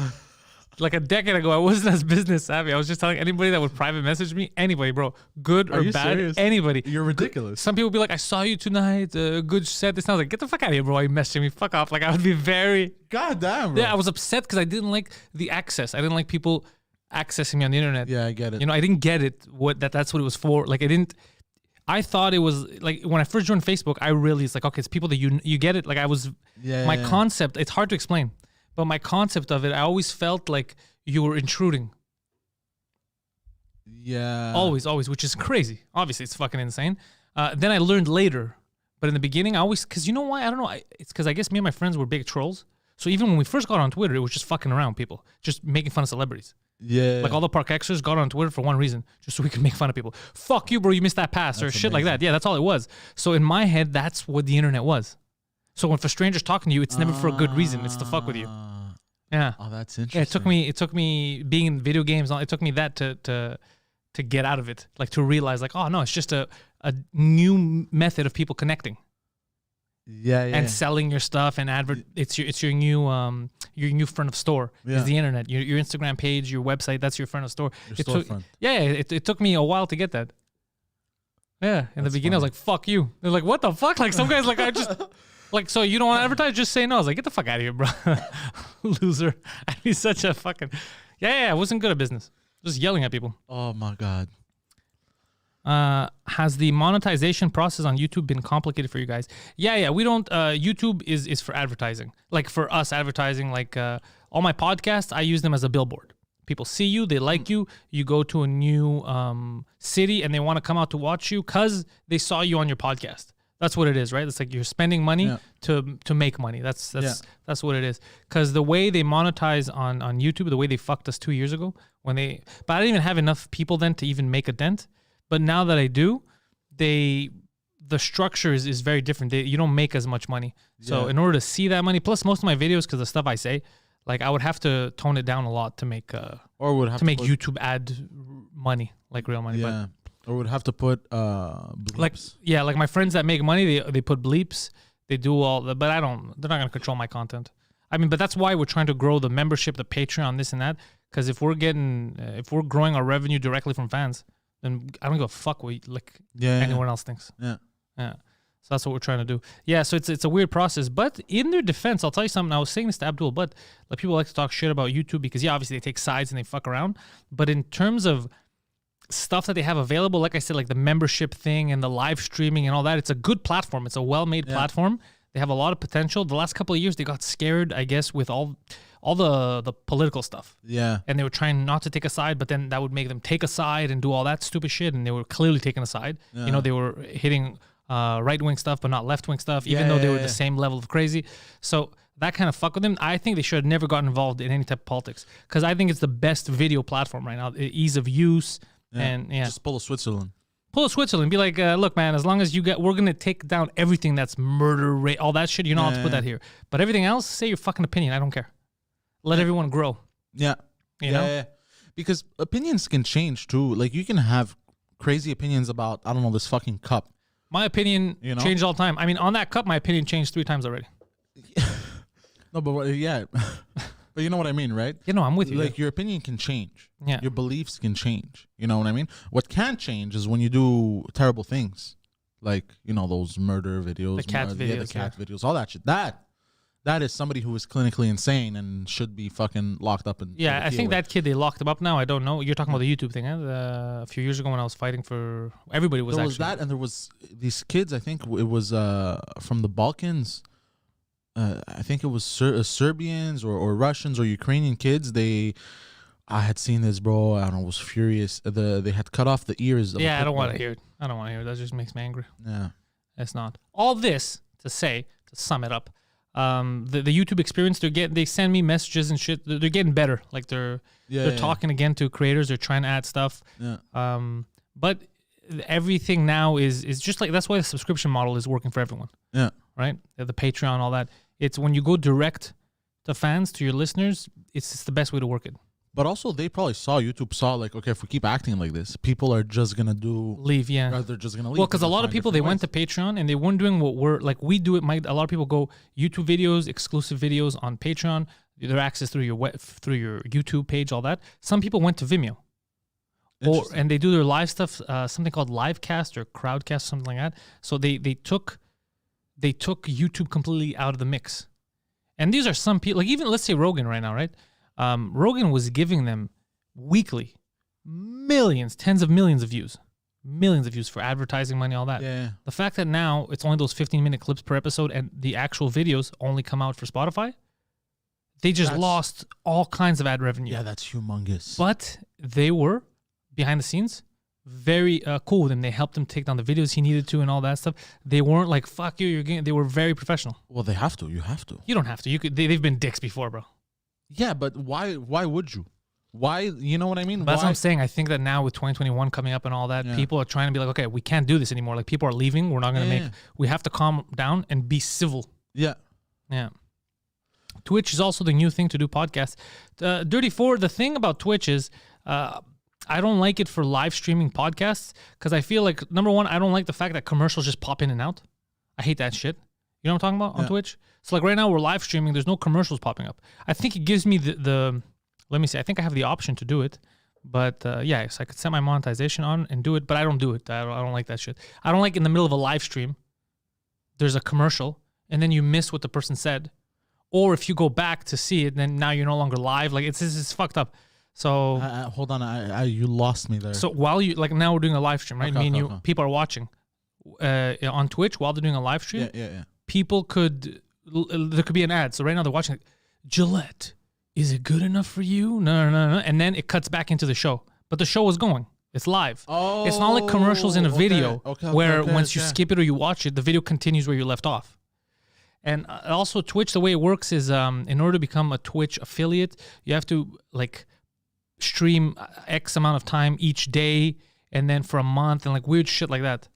Like a decade ago, I wasn't as business savvy. I was just telling anybody that would private message me, anybody, bro, good or you bad, serious? anybody. You're ridiculous. Some people would be like, "I saw you tonight. Good set." This. And I was like, "Get the fuck out of here, bro. Are you messaging me? Fuck off." Like I would be very. God damn, bro. Yeah, I was upset because I didn't like the access. I didn't like people accessing me on the internet. Yeah, I get it. You know, I didn't get it. That's what it was for. Like I didn't. I thought it was like when I first joined Facebook. I really it's like okay, it's people that you get it. Like I was. Yeah. My concept. It's hard to explain, but my concept of it, I always felt like you were intruding. Yeah. Always, which is crazy. Obviously, it's fucking insane. Then I learned later, but in the beginning, I always because you know why? I don't know. It's because I guess me and my friends were big trolls. So even when we first got on Twitter, it was just fucking around people, just making fun of celebrities. Yeah. Like all the Park Xers got on Twitter for one reason, just so we could make fun of people. Fuck you, bro, you missed that pass or shit like that. Yeah, that's all it was. So in my head, that's what the internet was. So when for strangers talking to you, it's never for a good reason. It's to fuck with you. Yeah. Oh, that's interesting. Yeah, it took me being in video games. It took me that to get out of it, like to realize, like, oh no, it's just a new method of people connecting. Yeah. And selling your stuff and it's your new front of store is the internet. Your Instagram page, your website, that's your front of store. It took me a while to get that. Yeah, in the beginning I was like, fuck you. They're like, what the fuck? Like some guys like I just like, so you don't want to advertise, just say no. I was like, get the fuck out of here, bro. Loser. I'd be such a fucking I wasn't good at business. Just yelling at people. Oh my God. Has the monetization process on YouTube been complicated for you guys? Yeah. We don't. YouTube is for advertising. Like for us, advertising. Like all my podcasts, I use them as a billboard. People see you, they like you. You go to a new city, and they want to come out to watch you because they saw you on your podcast. That's what it is, right? It's like you're spending money to make money. That's what it is. Because the way they monetize on YouTube, the way they fucked us 2 years ago, but I didn't even have enough people then to even make a dent. But now that I do, the structure is very different. You don't make as much money. So in order to see that money, plus most of my videos, because the stuff I say, like I would have to tone it down a lot to make YouTube ad money, like real money. Yeah. Or would have to put bleeps. Like my friends that make money, they put bleeps. They do all the, but they're not gonna control my content. I mean, but that's why we're trying to grow the membership, the Patreon, this and that. Because if we're growing our revenue directly from fans, then I don't give a fuck what anyone else thinks. Yeah. So that's what we're trying to do. Yeah. So it's a weird process, but in their defense, I'll tell you something. I was saying this to Abdul, but like people like to talk shit about YouTube because obviously they take sides and they fuck around. But in terms of stuff that they have available, like I said, like the membership thing and the live streaming and all that, it's a good platform. It's a well-made platform. They have a lot of potential. The last couple of years, they got scared, I guess, with all the political stuff. Yeah. And they were trying not to take a side, but then that would make them take a side and do all that stupid shit. And they were clearly taking a side. Yeah. You know, they were hitting right-wing stuff, but not left-wing stuff, even though they were the same level of crazy. So that kind of fuck with them. I think they should have never gotten involved in any type of politics because I think it's the best video platform right now. The ease of use. And just pull a Switzerland. Be like, look, man, as long as we're going to take down everything that's murder, rape, all that shit. You don't have to put that here. But everything else, say your fucking opinion. I don't care. Let everyone grow. Yeah. You know? Yeah. Because opinions can change too. Like you can have crazy opinions about, I don't know, this fucking cup. My opinion changed all the time. I mean, on that cup, my opinion changed 3 times already. No, but yeah. But you know what I mean, right? You know, I'm with you. Like your opinion can change. Yeah. Your beliefs can change. You know what I mean? What can't change is when you do terrible things. Like, you know, those murder videos. The cat videos. The cat videos, all that shit. That that is somebody who is clinically insane and should be fucking locked up. And I think that kid, they locked him up now. I don't know. You're talking about the YouTube thing, huh? A few years ago when I was fighting for everybody was there actually. was that, and there was these kids. I think it was from the Balkans. I think it was Serbians or Russians or Ukrainian kids. I had seen this, bro. I don't know. I was furious. They had cut off the ears. Of I don't want to hear it. I don't want to hear it. That just makes me angry. Yeah, it's not. All this to sum it up. The YouTube experience, they send me messages and shit. They're getting better. Like they're talking again to creators. They're trying to add stuff. Yeah. But everything now is just like, that's why the subscription model is working for everyone. Yeah. Right. The Patreon, all that. It's when you go direct to fans, to your listeners, it's the best way to work it. But also, they probably YouTube saw like, okay, if we keep acting like this, people are just gonna leave. Yeah, or they're just gonna leave. Well, because a lot of people, they went to Patreon and they weren't doing what we're like. We do it. A lot of people go YouTube videos, exclusive videos on Patreon. Their access through your YouTube page, all that. Some people went to Vimeo, and they do their live stuff. Something called Livecast or Crowdcast, something like that. So they took YouTube completely out of the mix. And these are some people, like even let's say Rogan right now, right? Rogan was giving them weekly millions, tens of millions of views for advertising money, all that. Yeah. The fact that now it's only those 15-minute clips per episode and the actual videos only come out for Spotify, they just lost all kinds of ad revenue. Yeah, that's humongous. But they were, behind the scenes, very cool with him. They helped him take down the videos he needed to and all that stuff. They weren't like, fuck you, you're getting. They were very professional. Well, they have to. You have to. You don't have to. You could. They've been dicks before, bro. Yeah, but why would you? Why, you know what I mean? That's what I'm saying. I think that now with 2021 coming up and all that, people are trying to be like, okay, we can't do this anymore. Like, people are leaving. We're not going to we have to calm down and be civil. Yeah. Yeah. Twitch is also the new thing to do podcasts. Dirty Four, the thing about Twitch is I don't like it for live streaming podcasts because I feel like, number one, I don't like the fact that commercials just pop in and out. I hate that shit. You know what I'm talking about on Twitch? So like right now we're live streaming. There's no commercials popping up. I think it gives me the let me see. I think I have the option to do it. But so I could set my monetization on and do it, but I don't do it. I don't like that shit. I don't like in the middle of a live stream, there's a commercial and then you miss what the person said. Or if you go back to see it, then now you're no longer live. Like it's fucked up. So hold on, you lost me there. So while you like now we're doing a live stream, right? Me and you, people are watching on Twitch while they're doing a live stream. Yeah. People there could be an ad. So right now they're watching, like, Gillette, is it good enough for you? No. And then it cuts back into the show. But the show is going. It's live. Oh, it's not like commercials in a video where once you skip it or you watch it, the video continues where you left off. And also Twitch, the way it works is in order to become a Twitch affiliate, you have to like stream X amount of time each day and then for a month and like weird shit like that.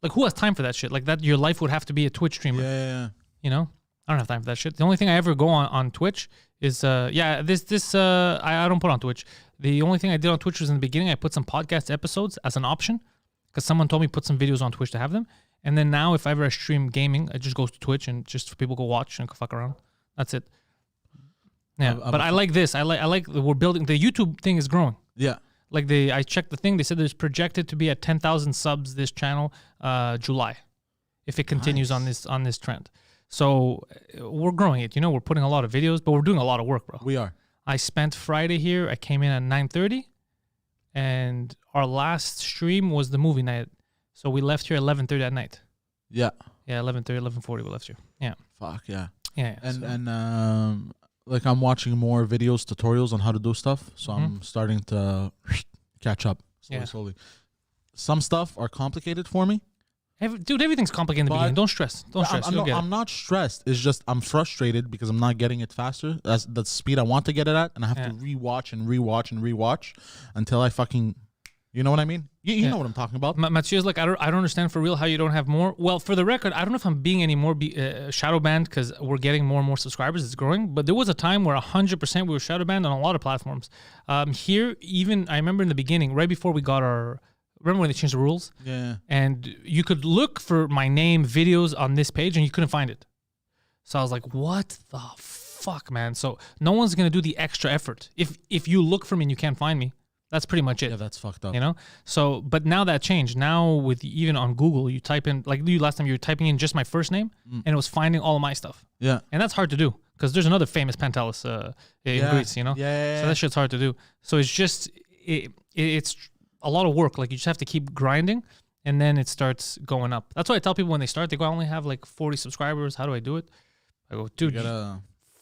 Like, who has time for that shit? Like, that your life would have to be a Twitch streamer. Yeah. You know? I don't have time for that shit. The only thing I ever go on Twitch is, I don't put on Twitch. The only thing I did on Twitch was in the beginning, I put some podcast episodes as an option because someone told me put some videos on Twitch to have them. And then now, if ever I stream gaming, it just goes to Twitch and just for people to go watch and go fuck around. That's it. Yeah, but I like this. I like we're building. The YouTube thing is growing. Yeah. Like I checked the thing. They said there's projected to be at 10,000 subs this channel, July, if it continues on this trend. So we're growing it. You know, we're putting a lot of videos, but we're doing a lot of work, bro. We are. I spent Friday here. I came in at 9:30, and our last stream was the movie night. So we left here at 11:30 at night. Yeah. Yeah, 11:30, 11:40 we left here. Yeah. Fuck yeah. Yeah. And like I'm watching more videos, tutorials on how to do stuff. So I'm starting to catch up slowly. Some stuff are complicated for me. Dude, everything's complicated in the beginning. Don't stress. I'm not stressed. It's just I'm frustrated because I'm not getting it faster. That's the speed I want to get it at. And I have to rewatch until I fucking... You know what I mean? You know what I'm talking about. Mathieu's like, I don't understand for real how you don't have more. Well, for the record, I don't know if I'm being any more shadow banned because we're getting more and more subscribers. It's growing. But there was a time where 100% we were shadow banned on a lot of platforms. Here, even, I remember in the beginning, right before we got our... Remember when they changed the rules? Yeah. And you could look for my name, videos on this page, and you couldn't find it. So I was like, what the fuck, man? So no one's going to do the extra effort. If you look for me and you can't find me, That's pretty much it. Yeah, that's fucked up. You know? So, but now that changed. Now with even on Google, you type in, like you last time, you were typing in just my first name and it was finding all of my stuff. Yeah. And that's hard to do because there's another famous Pantelis in Greece, you know? Yeah. So that shit's hard to do. So it's just, it's a lot of work. Like you just have to keep grinding and then it starts going up. That's why I tell people when they start, they go, I only have like 40 subscribers. How do I do it? I go, dude,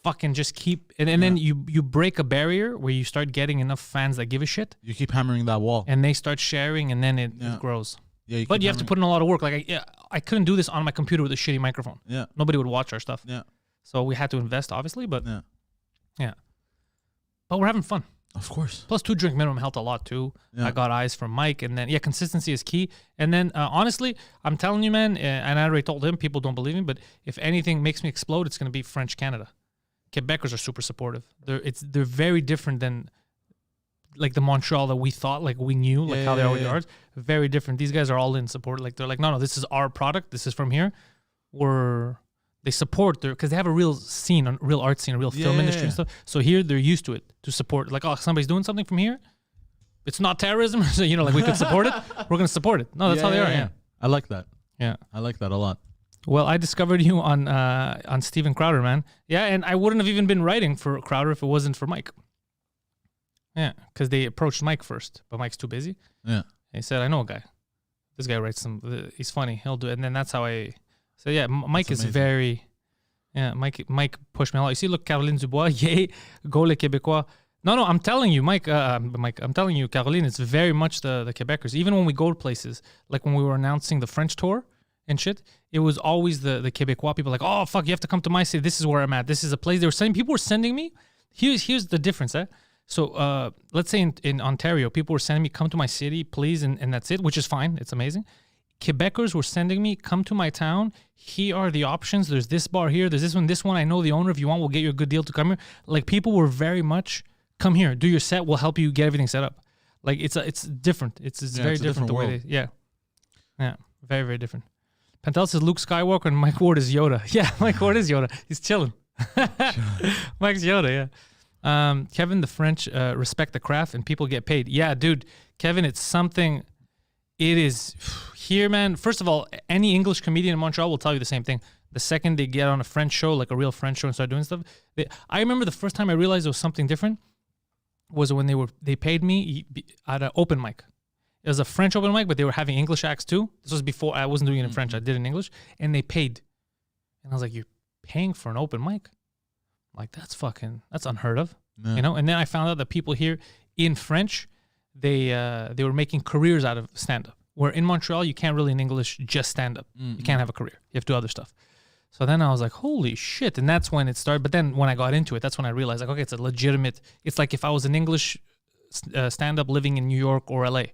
fucking just keep, and then you break a barrier where you start getting enough fans that give a shit. You keep hammering that wall. And they start sharing and then it grows. Yeah, but you have to put in a lot of work. Like I couldn't do this on my computer with a shitty microphone. Yeah. Nobody would watch our stuff. Yeah. So we had to invest, obviously, but yeah. But we're having fun. Of course. Plus 2 drink minimum helped a lot too. Yeah. I got eyes from Mike, and then consistency is key. And then honestly, I'm telling you, man, and I already told him, people don't believe me, but if anything makes me explode, it's gonna be French Canada. Quebecers are super supportive. They're very different than like the Montreal that we thought, like we knew, like how they are with ours. Very different. These guys are all in support. Like they're like, no, this is our product. This is from here. They support because they have a real scene, a real art scene, a real film industry and stuff. So here they're used to it, to support. Like, oh, somebody's doing something from here. It's not terrorism. So, you know, like we could support it. We're going to support it. No, that's how they are. Yeah. I like that. Yeah. I like that a lot. Well, I discovered you on Steven Crowder, man. Yeah, and I wouldn't have even been writing for Crowder if it wasn't for Mike. Yeah, because they approached Mike first, but Mike's too busy. Yeah. And he said, I know a guy. This guy writes he's funny. He'll do it. And then that's how I... So, yeah, Mike is very... Yeah, Mike pushed me a lot. You see, look, Caroline Dubois, yay, go les Québécois. No, I'm telling you, Mike, I'm telling you, Caroline, it's very much the Quebecers. Even when we go to places, like when we were announcing the French tour and shit, it was always the Québécois people like, oh, fuck, you have to come to my city. This is where I'm at. This is a place. People were sending me. Here's the difference, eh? So let's say in Ontario, people were sending me, come to my city, please, and that's it, which is fine. It's amazing. Quebecers were sending me, come to my town. Here are the options. There's this bar here. There's this one. This one, I know the owner. If you want, we'll get you a good deal to come here. Like, people were very much, come here, do your set. We'll help you get everything set up. Like, it's different. It's very different the way they, yeah, very, very different. Pantelis is Luke Skywalker and Mike Ward is Yoda. Yeah, Mike Ward is Yoda. He's chilling. Mike's Yoda, yeah. Kevin, the French respect the craft and people get paid. Yeah, dude, Kevin, it's something... It is here, man. First of all, any English comedian in Montreal will tell you the same thing. The second they get on a French show, like a real French show, and start doing stuff, I remember the first time I realized there was something different was when they paid me at an open mic. It was a French open mic, but they were having English acts too. This was before I wasn't doing it in French. I did it in English, and they paid. And I was like, "You're paying for an open mic? Like that's unheard of, you know." And then I found out that people here in French, they were making careers out of stand-up. Where in Montreal, you can't really in English just stand-up. You can't have a career. You have to do other stuff. So then I was like, holy shit. And that's when it started. But then when I got into it, that's when I realized, like, okay, it's a legitimate... It's like if I was an English stand-up living in New York or LA.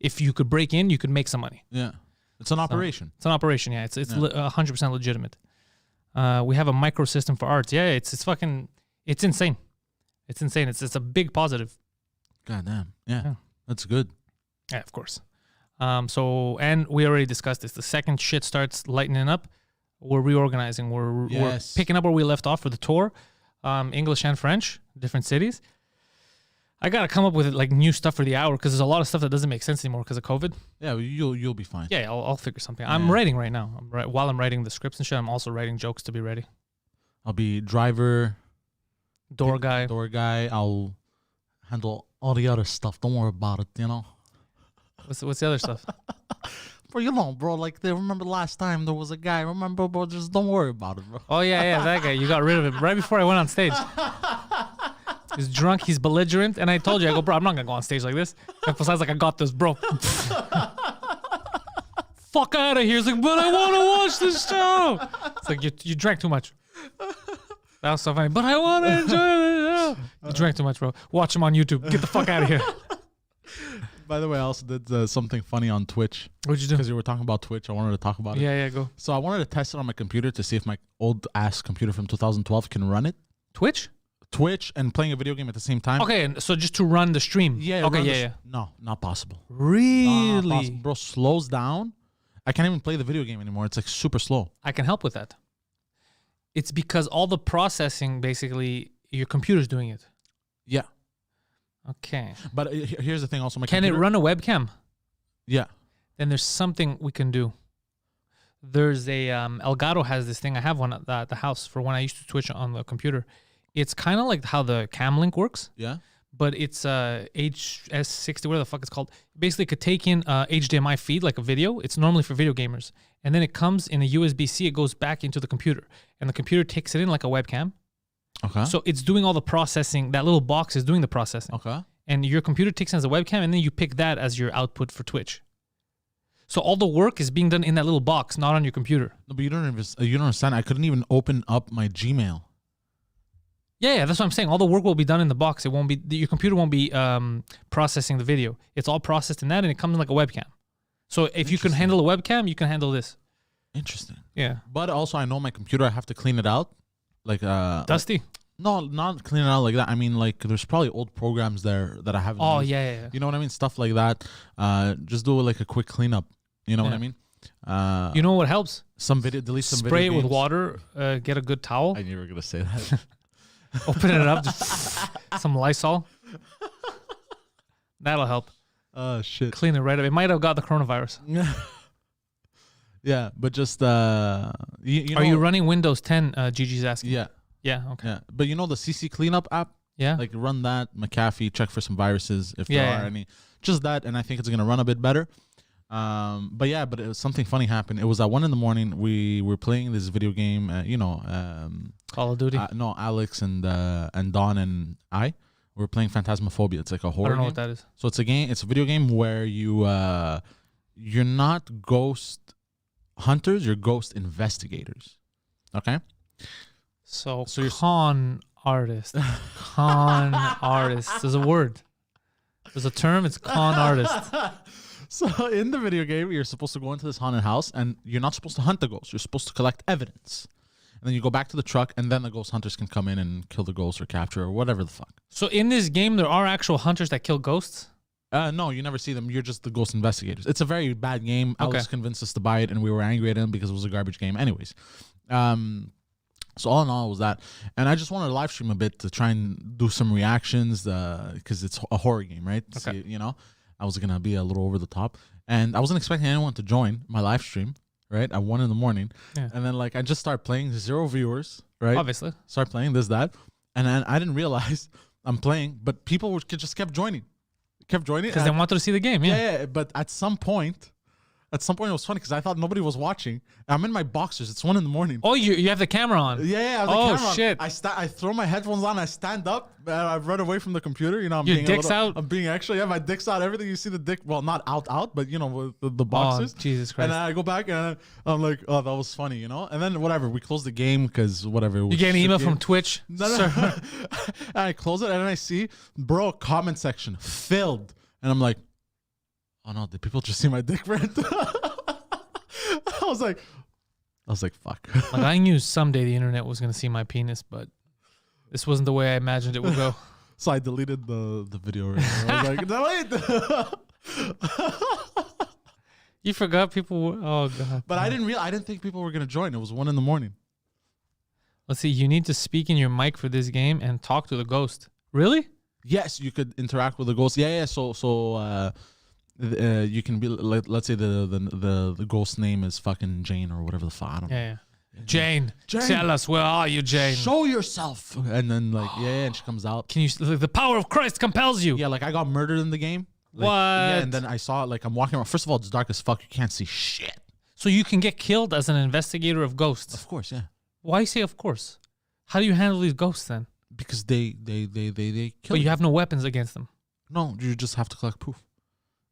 If you could break in, you could make some money. Yeah. It's an operation. It's an operation, yeah. It's 100% legitimate. We have a microsystem for arts. Yeah, it's fucking... It's insane. It's insane. It's a big positive. God damn. Yeah. That's good. Yeah, of course. So, and we already discussed this. The second shit starts lightening up, we're reorganizing. We're picking up where we left off for the tour, English and French, different cities. I got to come up with like new stuff for the hour because there's a lot of stuff that doesn't make sense anymore because of COVID. Yeah, you'll be fine. Yeah, I'll figure something. I'm writing right now. While I'm writing the scripts and shit, I'm also writing jokes to be ready. I'll be driver, door guy. I'll handle all the other stuff. Don't worry about it, you know. What's the other stuff? Bro, you know, bro, like they remember last time there was a guy. Remember, bro, just don't worry about it, bro. Oh yeah, that guy. You got rid of him right before I went on stage. He's drunk, he's belligerent, and I told you, I go, bro, I'm not gonna go on stage like this. Emphasize like I got this, bro. Fuck out of here. He's like, but I want to watch this show. It's like you drank too much. That was so funny. But I want to enjoy the show. You drank too much, bro. Watch him on YouTube. Get the fuck out of here. By the way, I also did something funny on Twitch. What'd you do? Because you were talking about Twitch. I wanted to talk about it. Yeah, go. So I wanted to test it on my computer to see if my old ass computer from 2012 can run it. Twitch and playing a video game at the same time. Okay, so just to run the stream. Yeah. Okay, yeah. No, not possible. Really? Not possible. Bro, slows down. I can't even play the video game anymore. It's like super slow. I can help with that. It's because all the processing, basically, your computer's doing it. Yeah. Okay. But here's the thing. Also, my Can it computer, run a webcam? Yeah. Then there's something we can do. There's a Elgato has this thing. I have one at the house for when I used to Twitch on the computer. It's kind of like how the Cam Link works. Yeah. But it's HS60, whatever the fuck it's called. Basically, it could take in HDMI feed like a video. It's normally for video gamers, and then it comes in a USB-C. It goes back into the computer, and the computer takes it in like a webcam. Okay. So it's doing all the processing. That little box is doing the processing. Okay. And your computer takes it as a webcam, and then you pick that as your output for Twitch. So all the work is being done in that little box, not on your computer. No, but you don't understand. I couldn't even open up my Gmail. Yeah, that's what I'm saying. All the work will be done in the box. It won't be your computer won't be processing the video. It's all processed in that, and it comes in like a webcam. So if you can handle a webcam, you can handle this. Interesting. Yeah. But also, I know my computer. I have to clean it out, like Dusty. No, not clean it out like that. I mean, like there's probably old programs there that I haven't. Oh used. yeah. You know what I mean? Stuff like that. Just do like a quick cleanup. You know what I mean? You know what helps? Delete some Spray video it with games. water. Get a good towel. I knew you were gonna say that. Open it up. Just some Lysol. That'll help. Oh shit. Clean it right up. It might have got the coronavirus. Yeah, but just you Are know, you running Windows 10? Gigi's asking. Yeah, Yeah. Okay. yeah. But you know the CC cleanup app? Yeah. Like run that, McAfee, check for some viruses if there Yeah, are yeah. any. Just that, and I think it's gonna run a bit better. But it was something funny happened. It was at 1 a.m. We were playing this video game. Call of Duty. No, Alex and Don and I were playing Phantasmophobia. It's like a horror. I don't know game. what that is. So it's a game. It's a video game where you're not ghost hunters. You're ghost investigators. Okay. So you're con artist. Con artist. There's a word. There's a term. It's con artist. So in the video game, you're supposed to go into this haunted house, and you're not supposed to hunt the ghost. You're supposed to collect evidence, and then you go back to the truck, and then the ghost hunters can come in and kill the ghost or capture or whatever the fuck. So in this game, there are actual hunters that kill ghosts. No, you never see them. You're just the ghost investigators. It's a very bad game. Okay. Alex convinced us to buy it, and we were angry at him because it was a garbage game. Anyways, so all in all, it was that, and I just wanted to live stream a bit to try and do some reactions because it's a horror game, right? Okay. So, I was gonna be a little over the top, and I wasn't expecting anyone to join my live stream, right? At 1 a.m. Yeah. And then like I just start playing, 0 viewers, right? Obviously. Start playing that, and then I didn't realize I'm playing, but people just kept joining. Because they wanted to see the game. Yeah, but at some point it was funny because I thought nobody was watching. I'm in my boxers. It's 1 a.m. Oh, you have the camera on. Yeah, I have the camera on. Shit. I throw my headphones on. I stand up. And I run away from the computer. I'm Your being dick's out? I'm being extra. Yeah, my dick's out. Everything you see the dick. Well, not out, but with the boxers. Oh, Jesus Christ. And then I go back and I'm like, oh, that was funny, And then whatever. We close the game because whatever. You get an email from Twitch. No. And I close it and then I see, bro, comment section filled, and I'm like, oh no, did people just see my dick print? I was like, fuck. Like I knew someday the internet was gonna see my penis, but this wasn't the way I imagined it would go. So I deleted the video. I was like, delete. You forgot people were, oh god. But I didn't think people were gonna join. It was 1 a.m. Let's see, you need to speak in your mic for this game and talk to the ghost. Really? Yes, you could interact with the ghost. Yeah. So you can be let's say the ghost name is fucking Jane or whatever the fuck. I don't know. Yeah. Jane, tell us, where are you, Jane? Show yourself. And then and she comes out. Can you? The power of Christ compels you. Yeah, like I got murdered in the game. Like, What? Yeah, and then I saw it. Like I'm walking around. First of all, it's dark as fuck. You can't see shit. So you can get killed as an investigator of ghosts. Of course, yeah. Why say of course? How do you handle these ghosts then? Because they kill. But you have no weapons against them. No, you just have to collect proof.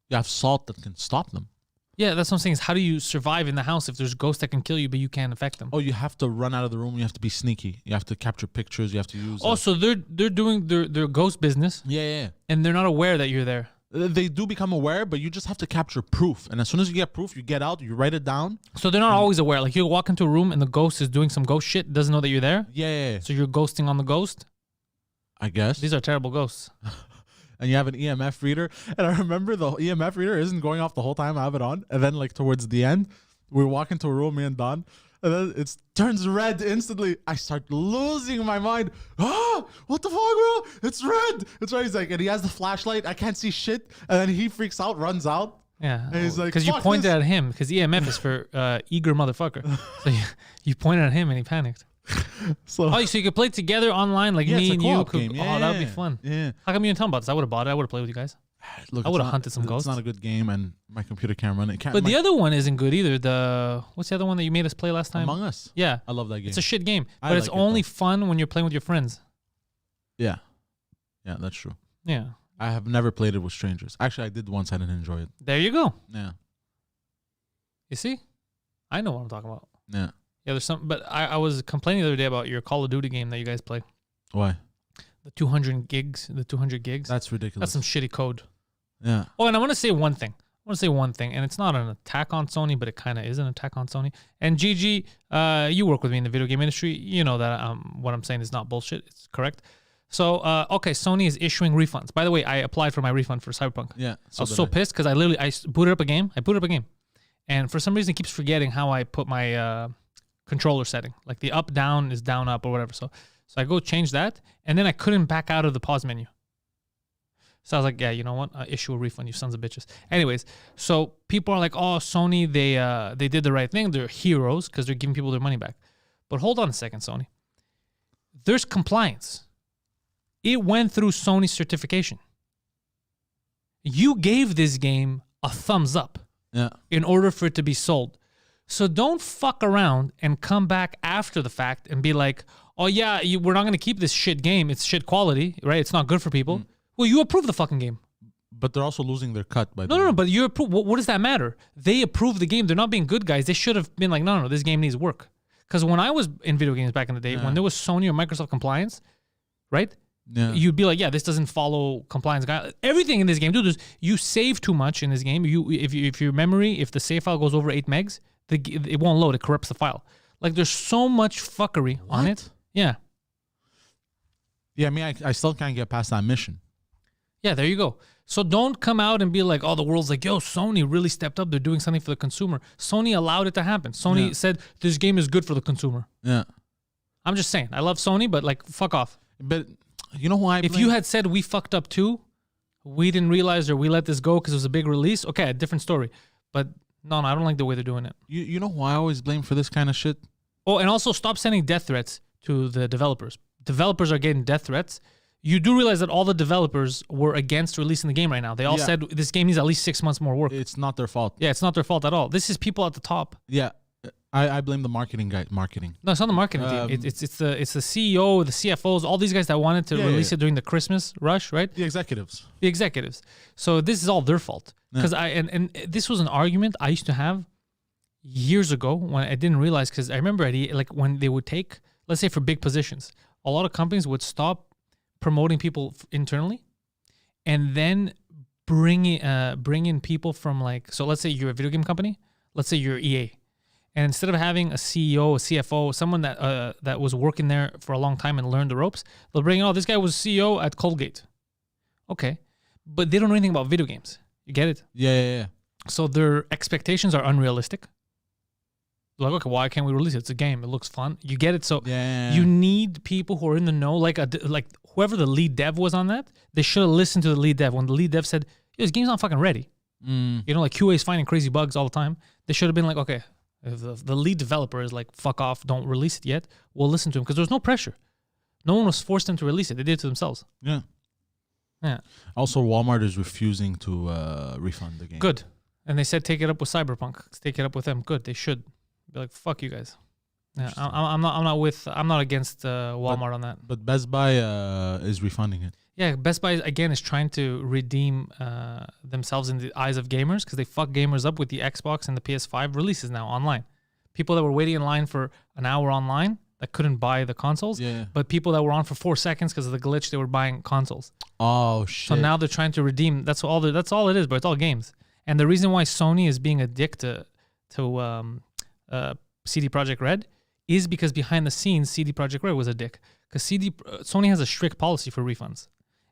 You have salt that can stop them. Yeah, that's what I'm saying. Is how do you survive in the house if there's ghosts that can kill you, but you can't affect them? Oh, you have to run out of the room. You have to be sneaky. You have to capture pictures. You have to use. Oh, so they're doing their ghost business, Yeah. and they're not aware that you're there. They do become aware, but you just have to capture proof. And as soon as you get proof, you get out. You write it down. So they're not always aware. Like you walk into a room and the ghost is doing some ghost shit, doesn't know that you're there. Yeah. So you're ghosting on the ghost. I guess. These are terrible ghosts. And you have an EMF reader. And I remember the EMF reader isn't going off the whole time I have it on. And then like towards the end, we walk into a room, me and Don. And then it turns red instantly. I start losing my mind. What the fuck, bro? It's red. It's red. He's like, and he has the flashlight. I can't see shit. And then he freaks out, runs out. Yeah. And he's like, because you "Fuck pointed this." at him, because EMF is for eager motherfucker. So you pointed at him and he panicked. So So you could play together online, like yeah, me it's a and you. co-op Could, game. Oh, that would be fun. Yeah. How come you didn't tell me about this? I would have bought it. I would have played with you guys. Look, I it's would've not- hunted some ghosts. It's not a good game, and my computer can't run it. But the other one isn't good either. What's the other one that you made us play last time? Among Us. Yeah. I love that game. It's a shit game, I but it's like it, only though. fun when you're playing with your friends. Yeah, that's true. Yeah. I have never played it with strangers. Actually, I did once. I didn't enjoy it. There you go. Yeah, You see? I know what I'm talking about. yeah. Yeah, there's some, but I was complaining the other day about your Call of Duty game that you guys play. Why? The 200 gigs. That's ridiculous. That's some shitty code. Yeah. Oh, and I want to say one thing. And it's not an attack on Sony, but it kind of is an attack on Sony. And Gigi, you work with me in the video game industry. You know that what I'm saying is not bullshit. It's correct. So, okay, Sony is issuing refunds. By the way, I applied for my refund for Cyberpunk. Yeah. I was so pissed because I booted up a game. And for some reason, it keeps forgetting how I put my controller setting. Like the up, down is down, up, or whatever. So I go change that, and then I couldn't back out of the pause menu. So I was like, yeah, you know what? Issue a refund, you sons of bitches. Anyways, so people are like, oh, Sony, they did the right thing. They're heroes because they're giving people their money back. But hold on a second, Sony. There's compliance. It went through Sony's certification. You gave this game a thumbs up in order for it to be sold. So don't fuck around and come back after the fact and be like, oh, yeah, we're not going to keep this shit game. It's shit quality, right? It's not good for people. Well, you approve the fucking game. But they're also losing their cut by the No, but you approve. What does that matter? They approve the game. They're not being good guys. They should have been like, no, this game needs work. Because when I was in video games back in the day, when there was Sony or Microsoft compliance, right? Yeah. You'd be like, yeah, this doesn't follow compliance guide. Everything in this game, dude, you save too much in this game. If your memory, if the save file goes over 8 megs, it won't load. It corrupts the file. Like there's so much fuckery on it. Yeah. Yeah, I mean, I still can't get past that mission. Yeah, there you go. So don't come out and be like, oh, the world's like, yo, Sony really stepped up. They're doing something for the consumer. Sony allowed it to happen. Sony said this game is good for the consumer. Yeah. I'm just saying. I love Sony, but like, fuck off. But you know who I blame? If you had said we fucked up too, we didn't realize or we let this go because it was a big release, okay, a different story. But no, I don't like the way they're doing it. You know who I always blame for this kind of shit? Oh, and also stop sending death threats to the developers. Developers are getting death threats. You do realize that all the developers were against releasing the game right now. They all said this game needs at least 6 months more work. It's not their fault. Yeah, it's not their fault at all. This is people at the top. Yeah. I blame the marketing guy. Marketing. No, it's not the marketing team. It's the CEO, the CFOs, all these guys that wanted to release it during the Christmas rush, right? The executives. The executives. So this is all their fault. Because and this was an argument I used to have years ago when I didn't realize, because I remember like when they would take, let's say for big positions, a lot of companies would stop promoting people internally and then bring in people from like, so let's say you're a video game company, let's say you're EA. And instead of having a CEO, a CFO, someone that was working there for a long time and learned the ropes, they'll bring in, oh, this guy was CEO at Colgate. Okay. But they don't know anything about video games. You get it? Yeah. So their expectations are unrealistic. Like, okay, why can't we release it? It's a game. It looks fun. You get it? So you need people who are in the know, like whoever the lead dev was on that, they should have listened to the lead dev. When the lead dev said, this game's not fucking ready. You know, like QA is finding crazy bugs all the time. They should have been like, okay, if the lead developer is like, fuck off, don't release it yet, we'll listen to him. Because there's no pressure. No one was forced them to release it. They did it to themselves. Yeah. Also, Walmart is refusing to refund the game. Good. And they said take it up with Cyberpunk. Take it up with them. Good. They should be like, fuck you guys. Yeah, I'm not against Walmart on that. But Best Buy is refunding it. Yeah, Best Buy again is trying to redeem themselves in the eyes of gamers because they fuck gamers up with the Xbox and the PS5 releases now online. People that were waiting in line for an hour online that couldn't buy the consoles, but people that were on for 4 seconds because of the glitch, they were buying consoles. Oh shit! So now they're trying to redeem. That's all it is, but it's all games. And the reason why Sony is being a dick to CD Projekt Red is because behind the scenes, CD Projekt Red was a dick. Because Sony has a strict policy for refunds.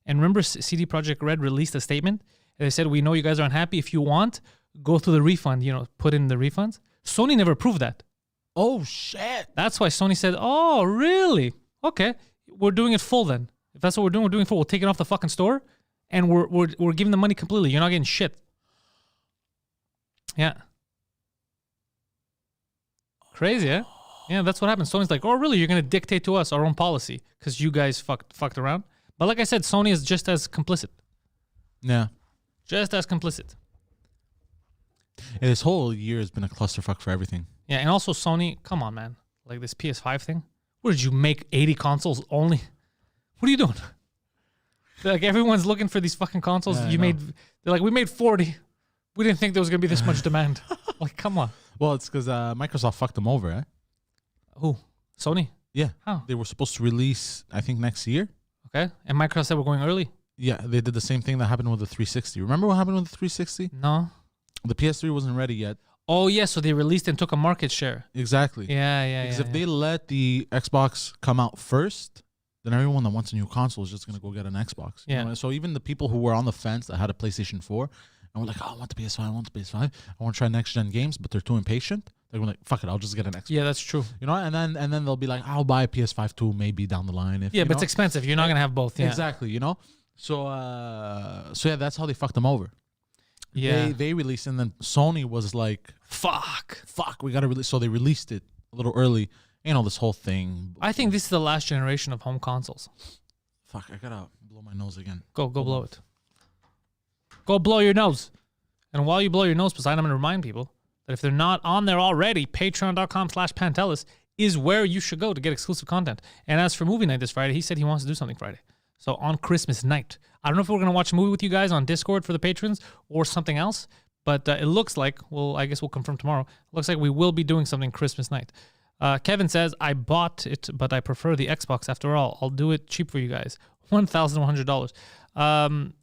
And remember, CD Projekt Red released a statement. And they said, we know you guys are unhappy. If you want, go through the refund, put in the refunds. Sony never approved that. Oh shit! That's why Sony said, "Oh, really? Okay, we're doing it full then. If that's what we're doing full. We'll take it off the fucking store, and we're giving the money completely. You're not getting shit." Yeah. Crazy, eh? Yeah, that's what happens. Sony's like, "Oh, really? You're gonna dictate to us our own policy because you guys fucked around." But like I said, Sony is just as complicit. Yeah. Just as complicit. And this whole year has been a clusterfuck for everything. Yeah, and also Sony, come on, man. Like this PS5 thing. What did you make 80 consoles only? What are you doing? Like everyone's looking for these fucking consoles. Yeah, They're like, we made 40. We didn't think there was gonna be this much demand. Like, come on. Well, it's because Microsoft fucked them over, eh? Who? Sony? Yeah. How? They were supposed to release, I think, next year. Okay. And Microsoft said we're going early? Yeah, they did the same thing that happened with the 360. Remember what happened with the 360? No. The PS3 wasn't ready yet. Oh, yeah. So they released and took a market share. Exactly. Yeah. Because if they let the Xbox come out first, then everyone that wants a new console is just going to go get an Xbox. Yeah. You know? So even the people who were on the fence that had a PlayStation 4 and were like, oh, I want the PS5, I want the PS5, I want to try next-gen games, but they're too impatient, they're going to like, fuck it, I'll just get an Xbox. Yeah, that's true. You know, and then they'll be like, I'll buy a PS5 too, maybe down the line. If, Yeah, you but know? it's expensive. You're not going to have both. Yeah. Exactly, you know? So yeah, that's how they fucked them over. Yeah. They released, and then Sony was like, Fuck. we got to release. So they released it a little early. You know, this whole thing. I think this is the last generation of home consoles. Fuck, I got to blow my nose again. Go blow it. Go blow your nose. And while you blow your nose, Poseidon, I'm going to remind people that if they're not on there already, patreon.com/Pantelis is where you should go to get exclusive content. And as for movie night this Friday, he said he wants to do something Friday. So on Christmas night, I don't know if we're going to watch a movie with you guys on Discord for the patrons or something else, but it looks like, I guess we'll confirm tomorrow. It looks like we will be doing something Christmas night. Kevin says, I bought it, but I prefer the Xbox after all. I'll do it cheap for you guys. $1,100.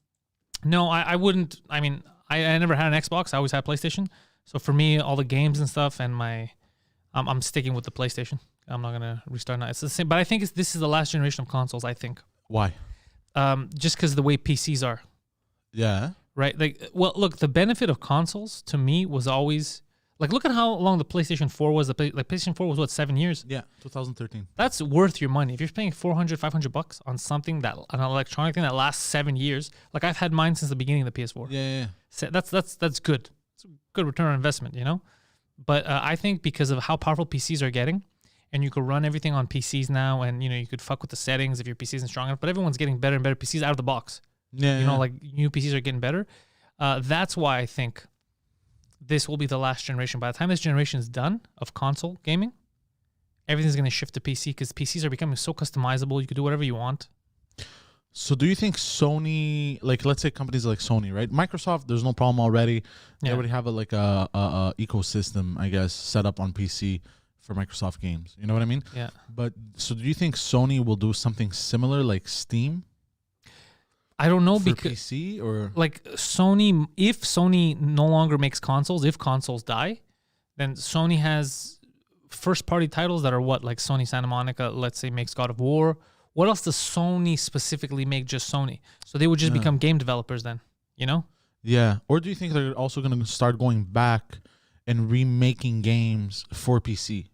No, I wouldn't. I mean, I never had an Xbox. I always had PlayStation. So for me, all the games and stuff and I'm sticking with the PlayStation. I'm not going to restart now. It's the same, but I think this is the last generation of consoles, I think. Why? Just because of the way PCs are. Yeah. Right? Like, well, look, the benefit of consoles to me was always, like, look at how long the PlayStation 4 was. PlayStation 4 was, what, 7 years? Yeah, 2013. That's worth your money. If you're paying $400-$500 on something an electronic thing that lasts 7 years, like I've had mine since the beginning of the PS4. Yeah. So that's good. It's a good return on investment, you know? But I think because of how powerful PCs are getting, and you could run everything on PCs now, and you could fuck with the settings if your PC isn't strong enough. But everyone's getting better and better PCs out of the box. Yeah, you know, like new PCs are getting better. That's why I think this will be the last generation. By the time this generation is done of console gaming, everything's going to shift to PC because PCs are becoming so customizable. You can do whatever you want. So do you think Sony, like let's say companies like Sony, right? Microsoft, there's no problem already. They already have a ecosystem, I guess, set up on PC for Microsoft games. You know what I mean? Yeah. But so do you think Sony will do something similar like Steam? I don't know for because PC or like Sony, if Sony no longer makes consoles, if consoles die, then Sony has first party titles that are what, like Sony Santa Monica, let's say, makes God of War. What else does Sony specifically make? Just Sony. So they would just become game developers then, you know? Yeah. Or do you think they're also going to start going back and remaking games for PC?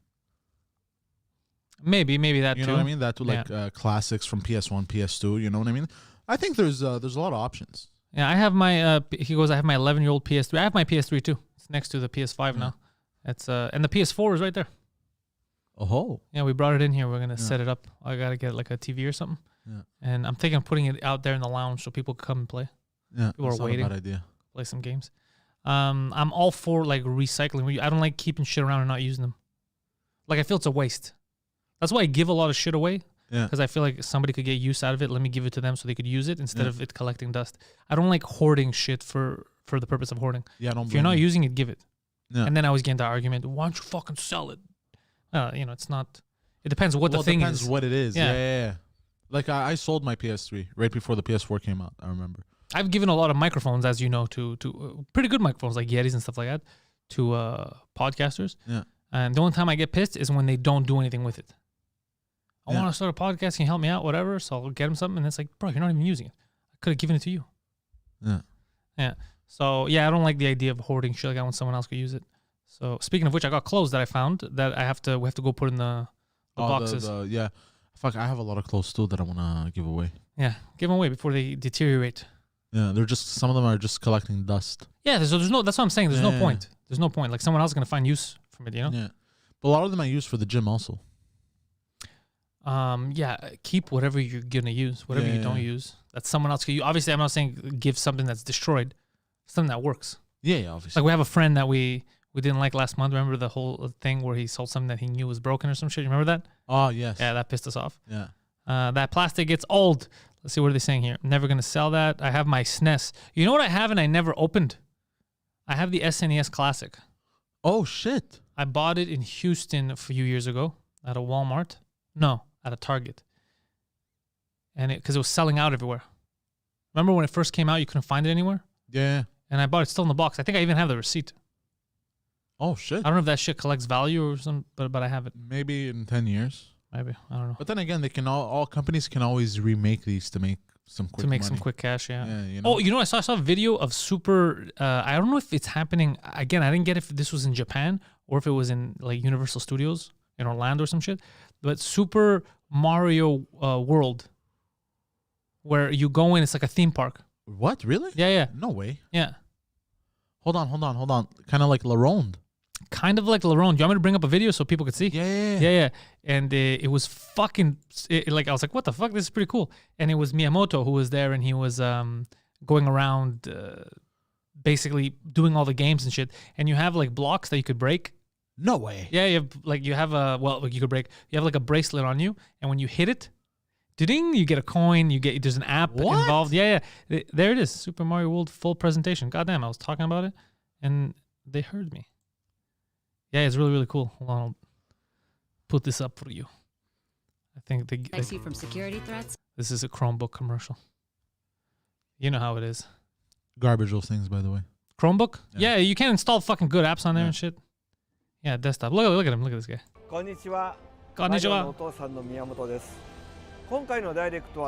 Maybe that too. You know what I mean? That too, like classics from PS1, PS2. You know what I mean? I think there's a lot of options. Yeah, I have my. He goes, I have my 11-year-old PS3. I have my PS3 too. It's next to the PS5 now. It's and the PS4 is right there. Oh. Yeah, we brought it in here. We're gonna set it up. I gotta get like a TV or something. Yeah. And I'm thinking of putting it out there in the lounge so people can come and play. Yeah. People are waiting. Not a bad idea. Play some games. I'm all for like recycling. I don't like keeping shit around and not using them. Like I feel it's a waste. That's why I give a lot of shit away. Yeah. Because I feel like somebody could get use out of it. Let me give it to them so they could use it instead of it collecting dust. I don't like hoarding shit for the purpose of hoarding. Yeah, I don't. If you're not using it, give it. Yeah. And then I always get into argument. Why don't you fucking sell it? It's not. It depends what the thing depends is. what it is. Yeah. Yeah. Like I sold my PS3 right before the PS4 came out. I remember. I've given a lot of microphones, as you know, to pretty good microphones like Yetis and stuff like that, to podcasters. Yeah. And the only time I get pissed is when they don't do anything with it. I want to start a podcast. Can you help me out? Whatever. So I'll get them something. And it's like, bro, you're not even using it. I could have given it to you. Yeah. Yeah. So, yeah, I don't like the idea of hoarding shit like that when someone else could use it. So speaking of which, I got clothes that I found that we have to go put in the boxes. Yeah. Fuck, I have a lot of clothes too that I want to give away. Yeah, give them away before they deteriorate. Yeah, some of them are just collecting dust. Yeah, there's no. That's what I'm saying. There's no point. There's no point. Like someone else is gonna find use from it, you know. Yeah, but a lot of them I use for the gym also. Yeah, keep whatever you're gonna use. Whatever you don't use, that someone else can use. Obviously, I'm not saying give something that's destroyed. Something that works. Yeah, obviously. Like we have a friend that we didn't like last month. Remember the whole thing where he sold something that he knew was broken or some shit? You remember that? Oh yes. Yeah, that pissed us off. Yeah. That plastic gets old. Let's see, what are they saying here? I'm never going to sell that. I have my SNES. You know what I have and I never opened? I have the SNES Classic. Oh, shit. I bought it in Houston a few years ago at a Walmart. No, at a Target. And because it was selling out everywhere. Remember when it first came out, you couldn't find it anywhere? Yeah. And I bought it still in the box. I think I even have the receipt. Oh, shit. I don't know if that shit collects value or something, but I have it. Maybe in 10 years. Maybe. I don't know. But then again, they can all companies can always remake these to make some quick money. Some quick cash, yeah. You know? Oh, you know, I saw a video of Super. I don't know if it's happening again. I didn't get if this was in Japan or if it was in like Universal Studios in Orlando or some shit. But Super Mario World, where you go in, it's like a theme park. What? Really? Yeah. No way. Yeah. Hold on. Kind of like La Ronde. Kind of like La Ronde. Do you want me to bring up a video so people could see? Yeah. And it was fucking like I was like, what the fuck? This is pretty cool. And it was Miyamoto who was there, and he was going around basically doing all the games and shit. And you have like blocks that you could break. No way. Yeah, you have you could break. You have like a bracelet on you, and when you hit it, ding, you get a coin. There's an app involved. Yeah. There it is. Super Mario World full presentation. Goddamn, I was talking about it, and they heard me. Yeah, it's really, really cool. Hold on, I'll put this up for you. I think protects you from security threats. This is a Chromebook commercial. You know how it is. Garbage those things, by the way. Chromebook? Yeah, you can install fucking good apps on there and shit. Yeah, desktop. Look at him. Look at this guy. Konnichiwa. Konnichiwa.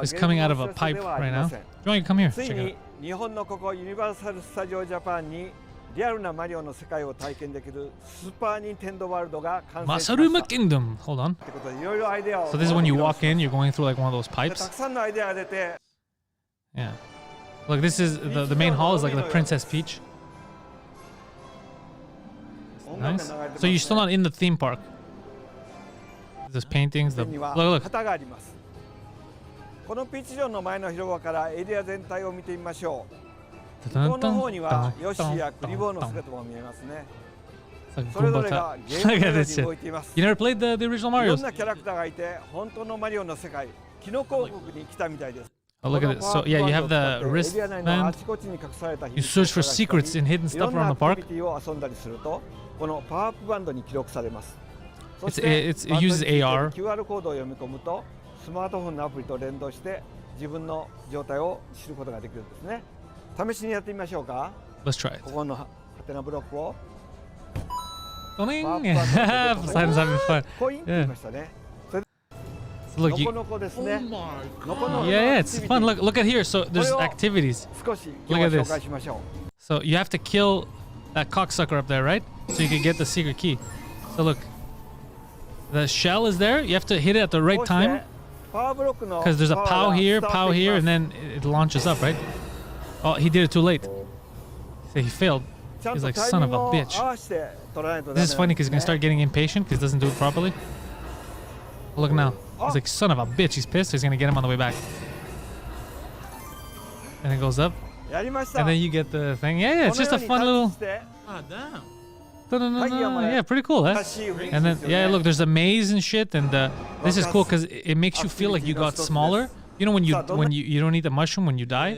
He's coming out of a pipe right now. Do you want to come here? Check it out. 日本のここユニバーサル・スタジオ・ジャパンにリアルなマリオの世界を体験できるスーパー・ニンテンドー・ワールドが完成しました。 Masaruma Kingdom. Hold on. So this is when you walk in, you're going through like one of those pipes. たくさんのアイデアが出て Yeah. Look, this is the main hall is like the Princess Peach. Nice. So you're still not in the theme park. There's paintings. Look. 旗があります。このピーチ城の前の広場からエリア全体を見てみましょう。向こうの方にはヨッシーやクリボーの姿も見えますね。それぞれがゲームのように動いています。 You never played the original いろ Marios? んなキャラクターがいて本当のマリオの世界、キノコ王国に来たみたいです。 Oh, look at it. So yeah, you have the wristband. You search for secrets and hidden stuff around the park. It uses AR. コードを読み込むとスマートフォンのアプリと連動して自分の状態を知ることができるんですね。試しにやってみましょうか。 Let's try it. ここのハテナブロックを Poseidon's having fun. コインって言いましたね。 Look, you, ノコノコですね。ノコノコ yeah, it's fun. Look at here. So there's activities. 少し今日は紹介しましょう。 So you have to kill that cocksucker up there, right? So you can get the secret key. So look, the shell is there. You have to hit it at the right time because there's a pow here, and then it launches up, right? Oh, he did it too late. So he failed. He's like, son of a bitch. This is funny because he's gonna start getting impatient because he doesn't do it properly. Look now. He's like, son of a bitch. He's pissed. He's gonna get him on the way back. And it goes up. And then you get the thing. Yeah, it's just a fun little. Ah, damn. Yeah, pretty cool, huh? And then, yeah, look, there's a maze and shit. And this is cool because it makes you feel like you got smaller. You know when you don't eat the mushroom when you die.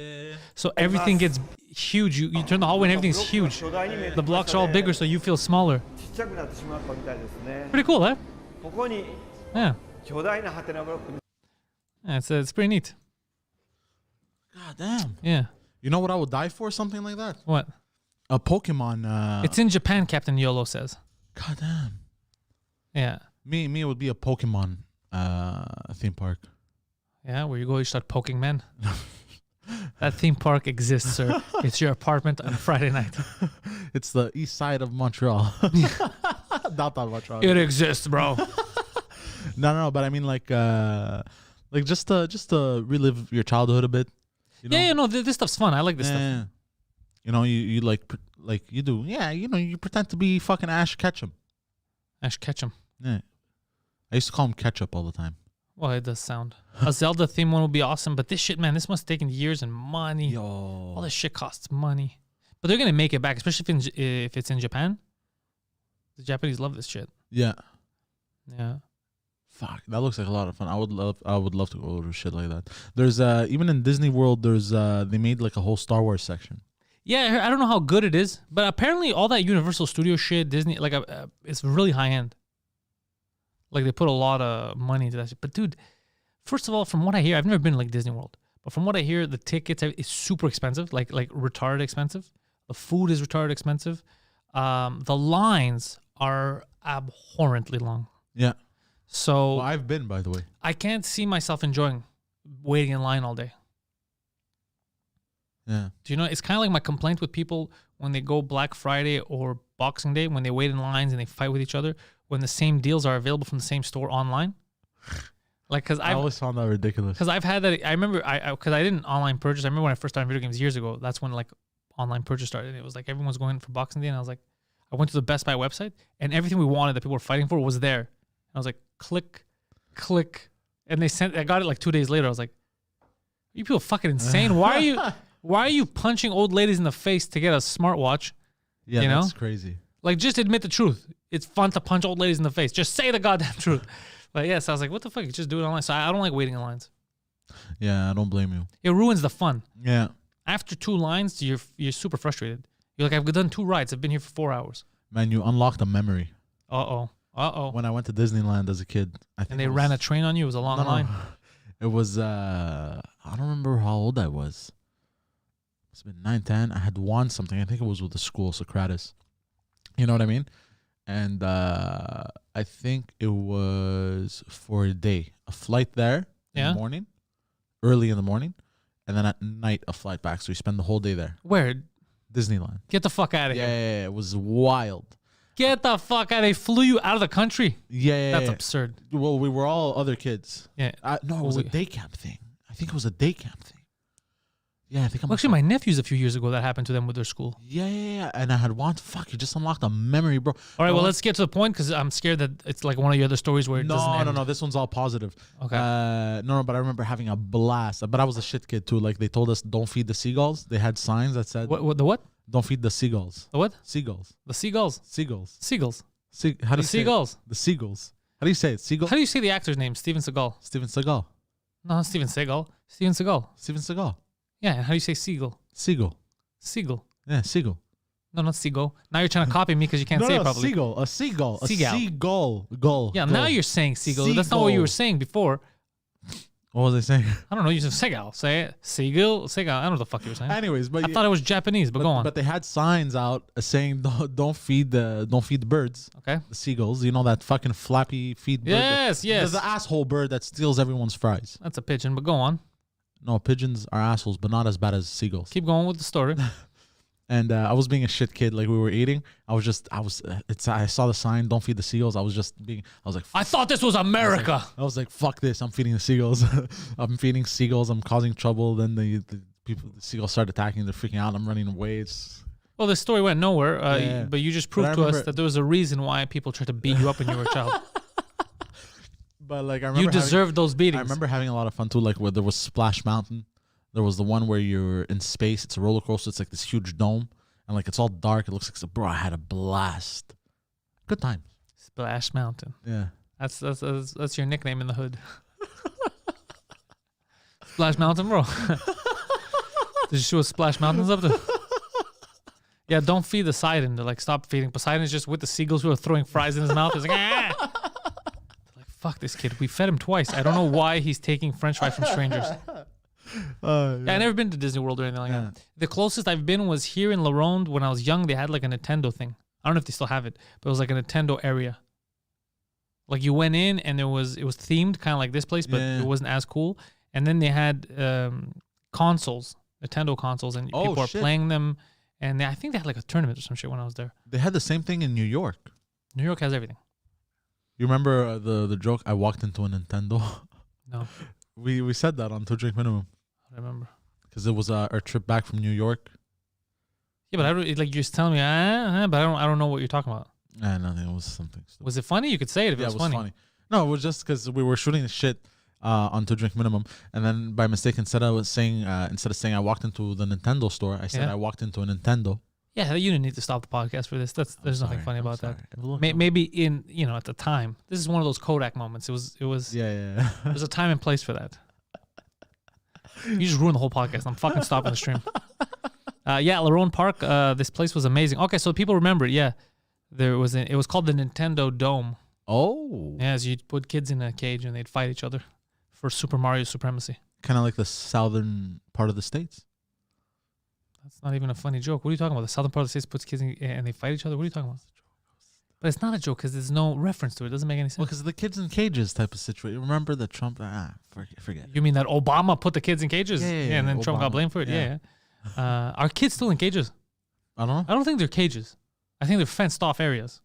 So everything gets huge. You turn the hallway and everything's huge. The blocks are all bigger, so you feel smaller. Pretty cool, huh? Yeah. Yeah, it's pretty neat. God damn. Yeah. You know what I would die for? Something like that? What? A Pokemon. It's in Japan, Captain Yolo says. God damn. Yeah. Me, it would be a Pokemon theme park. Yeah, where you go, you start poking men. That theme park exists, sir. It's your apartment on a Friday night. It's the east side of Montreal. Not that Montreal. It exists, bro. No, but I mean like just to relive your childhood a bit. You know? Yeah, no, this stuff's fun. I like this stuff. Yeah. You know, you like you do. Yeah, you know, you pretend to be fucking Ash Ketchum. Ash Ketchum. Yeah. I used to call him Ketchup all the time. Well, it does sound. A Zelda theme one would be awesome, but this shit, man, this must have taken years and money. Yo. All this shit costs money. But they're gonna make it back, especially if it's in Japan. The Japanese love this shit. Yeah. Yeah. Fuck, that looks like a lot of fun. I would love to go to shit like that. There's even in Disney World, there's they made like a whole Star Wars section. Yeah, I don't know how good it is, but apparently all that Universal Studio shit, Disney, like it's really high end. Like they put a lot of money into that shit. But dude, first of all, from what I hear, I've never been to like Disney World, but from what I hear, the tickets is super expensive, like retarded expensive. The food is retarded expensive. The lines are abhorrently long. Yeah. So Well, I've been, by the way. I can't see myself enjoying waiting in line all day. Yeah. Do you know? It's kind of like my complaint with people when they go Black Friday or Boxing Day, when they wait in lines and they fight with each other, when the same deals are available from the same store online. Like, because I always found that ridiculous. Because I've had that. I remember, because I didn't online purchase. I remember when I first started video games years ago. That's when like online purchase started. And it was like everyone's going for Boxing Day, and I was like, I went to the Best Buy website, and everything we wanted that people were fighting for was there. And I was like, click, and I got it like 2 days later. I was like, you people fucking insane. Why are you punching old ladies in the face to get a smartwatch? Yeah, you know? That's crazy. Like, just admit the truth. It's fun to punch old ladies in the face. Just say the goddamn truth. But yes, I was like, what the fuck? You just do it online. So I don't like waiting in lines. Yeah, I don't blame you. It ruins the fun. Yeah. After 2 lines, you're super frustrated. You're like, I've done 2 rides. I've been here for 4 hours. Man, you unlocked a memory. Uh-oh. When I went to Disneyland as a kid, I think And they ran a train on you. It was a long line. It was I don't remember how old I was. It's been 9, 10. I had won something. I think it was with the school, Socrates. You know what I mean? And I think it was for a day. A flight there in the morning, early in the morning, and then at night a flight back. So you spend the whole day there. Where? Disneyland. Get the fuck out of here. Yeah, it was wild. Get the fuck out. They flew you out of the country. Yeah. That's absurd. Well, we were all other kids. Yeah. No, it was a day camp thing. I think it was a day camp thing. Yeah, I think I'm actually, my nephews a few years ago, that happened to them with their school. Yeah. And I had you just unlocked a memory, bro. All right, well, let's get to the point because I'm scared that it's like one of your other stories where it doesn't end. No. This one's all positive. Okay. No, but I remember having a blast. But I was a shit kid too. Like they told us, don't feed the seagulls. They had signs that said, What? The what? Don't feed the seagulls. The what? Seagulls. The seagulls. Seagulls. Seagulls. How do you The seagulls. say it? The seagulls. How do you say it? Seagull? How do you say the actor's name? Steven Seagal. Steven Seagal. No, not Steven Seagal. Steven Seagal. Steven Seagal. Yeah, and how do you say seagull? Seagull. Seagull. Yeah, seagull. No, not seagull. Now you're trying to copy me because you can't say it properly. Seagull. A seagull. Seagull. A seagull. Gull. Yeah, Gull. now you're saying seagull. That's not what you were saying before. What was I saying? I don't know. You said seagull. Say it. Seagull. Seagull. I don't know what the fuck you were saying. Anyways, but I thought it was Japanese, but go on. But they had signs out saying don't feed the birds. Okay. The seagulls. You know that fucking flappy feet bird. Yes. The asshole bird that steals everyone's fries. That's a pigeon, but go on. No, pigeons are assholes, but not as bad as seagulls. Keep going with the story. And I was being a shit kid. Like we were eating. I saw the sign, don't feed the seagulls. I was like, I thought this was America. I was like, fuck this. I'm feeding the seagulls. I'm feeding seagulls. I'm causing trouble. Then the seagulls start attacking. They're freaking out. I'm running away. Well, this story went nowhere, Yeah. but you just proved to us that there was a reason why people tried to beat you up when you were a child. But like, I remember You deserved those beatings. I remember having a lot of fun too. Like where there was Splash Mountain. There was the one where you're in space. It's a roller coaster. It's like this huge dome, and like it's all dark. It looks like bro. I had a blast. Good time. Splash Mountain. Yeah. That's your nickname in the hood. Splash Mountain, bro. Did you see what Splash Mountain's up to? Yeah, don't feed the Poseidon. They're like, stop feeding. Poseidon's just with the seagulls who are throwing fries in his mouth. He's like, ah. Like, fuck this kid. We fed him twice. I don't know why he's taking French fries from strangers. Yeah, I never been to Disney World or anything like that. The closest I've been was here in La Ronde when I was young. They had like a Nintendo thing. I don't know if they still have it, but it was like a Nintendo area. Like you went in and it was themed kind of like this place, but it wasn't as cool. And then they had consoles Nintendo consoles, and Oh, people are shit. playing them. And I think they had like a tournament or some shit when I was there. They had the same thing in New York. New York has everything. You remember the joke? I walked into a Nintendo. No, We said that on 2 Drink Minimum I remember. because it was our trip back from New York. Yeah, but like you're just telling me, but I don't know what you're talking about. Nothing. It was something stupid. Was it funny? You could say it if Yeah, it was funny. No, it was just because we were shooting the shit on 2 Drink Minimum, and then by mistake, instead of saying I walked into the Nintendo store, I said Yeah. I walked into a Nintendo. Yeah, you didn't need to stop the podcast for this. There's nothing funny about that. Look, Maybe in at the time, this is one of those Kodak moments. It was yeah. There's a time and place for that. You just ruined the whole podcast. I'm fucking stopping the stream. Lerone Park. This place was amazing. Okay, so people remember it. Yeah, it was called the Nintendo Dome. Oh, Yeah, so you'd put kids in a cage and they'd fight each other for Super Mario supremacy. kind of like the southern part of the states. That's not even a funny joke. What are you talking about? The southern part of the states puts kids in and they fight each other? What are you talking about? But it's not a joke because there's no reference to it. It doesn't make any sense. Well, because the kids in cages type of situation. Remember the Trump? Forget. You mean that Obama put the kids in cages? Yeah, and then Trump got Obama. blamed for it? Yeah. Yeah. Are kids still in cages? I don't know. I don't think they're cages. I think they're fenced off areas.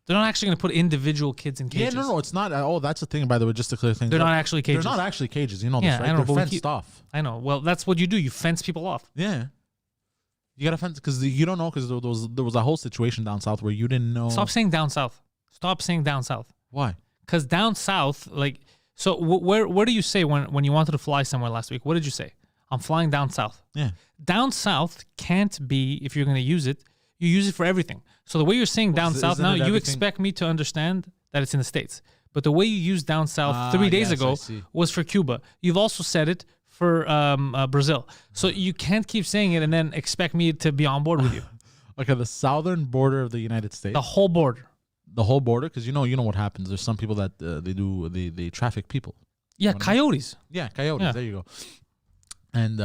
They're not actually going to put individual kids in cages. Yeah, no, it's not. Oh, that's the thing, by the way, just to clear things They're up. not actually cages. They're not actually cages. You know Yeah, this, right? I know, but They're we fenced keep- off. I know. Well, that's what you do. You fence people off. Yeah. You got to fence because you don't know because there was a whole situation down south where you didn't know. Stop saying down south. Stop saying down south. Why? Because down south, like, so where do you say when you wanted to fly somewhere last week? What did you say? I'm flying down south. Yeah. Down south can't be, if you're going to use it, you use it for everything. So the way you're saying down south isn't now, it you everything? expect me to understand that it's in the States. But the way you used down south 3 days yes, I ago see. was for Cuba. You've also said it for Brazil. So you can't keep saying it and then expect me to be on board with you. Okay, the southern border of the United States. The whole border. The whole border, because you know what happens. There's some people that they traffic people. Yeah, coyotes. Yeah, coyotes. Yeah. There you go. And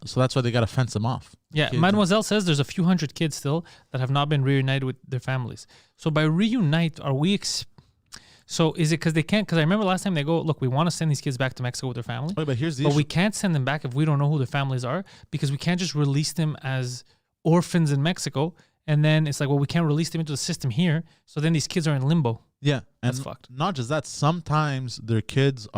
so that's why they got to fence them off. Yeah, Kids. Mademoiselle says there's a few hundred kids still that have not been reunited with their families. So by reunite, are we? So is it because they can't? Because I remember last time they go, look, we want to send these kids back to Mexico with their family, Wait, but here's the but issue. we can't send them back if we don't know who their families are, because we can't just release them as orphans in Mexico, and then it's like, well, we can't release them into the system here. So then these kids are in limbo. Yeah, and That's fucked. not just that. Sometimes their kids,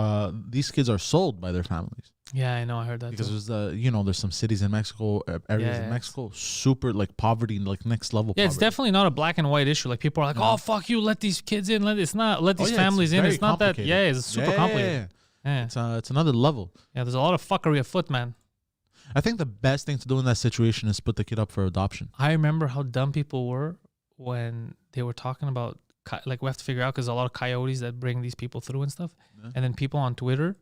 these kids are sold by their families Yeah, I know. I heard that. because Too. there's there's some cities in Mexico, areas Yeah, in Mexico, super like poverty, like next level. Yeah, it's poverty. definitely not a black and white issue. Like people are like, "Oh, fuck you, let these kids in." It's not let these yeah, families it's in. very It's not that. complicated. Yeah, it's super complicated. Yeah. It's another level. Yeah, there's a lot of fuckery afoot, man. I think the best thing to do in that situation is put the kid up for adoption. I remember how dumb people were when they were talking about like we have to figure out because a lot of coyotes that bring these people through and stuff, and then people on Twitter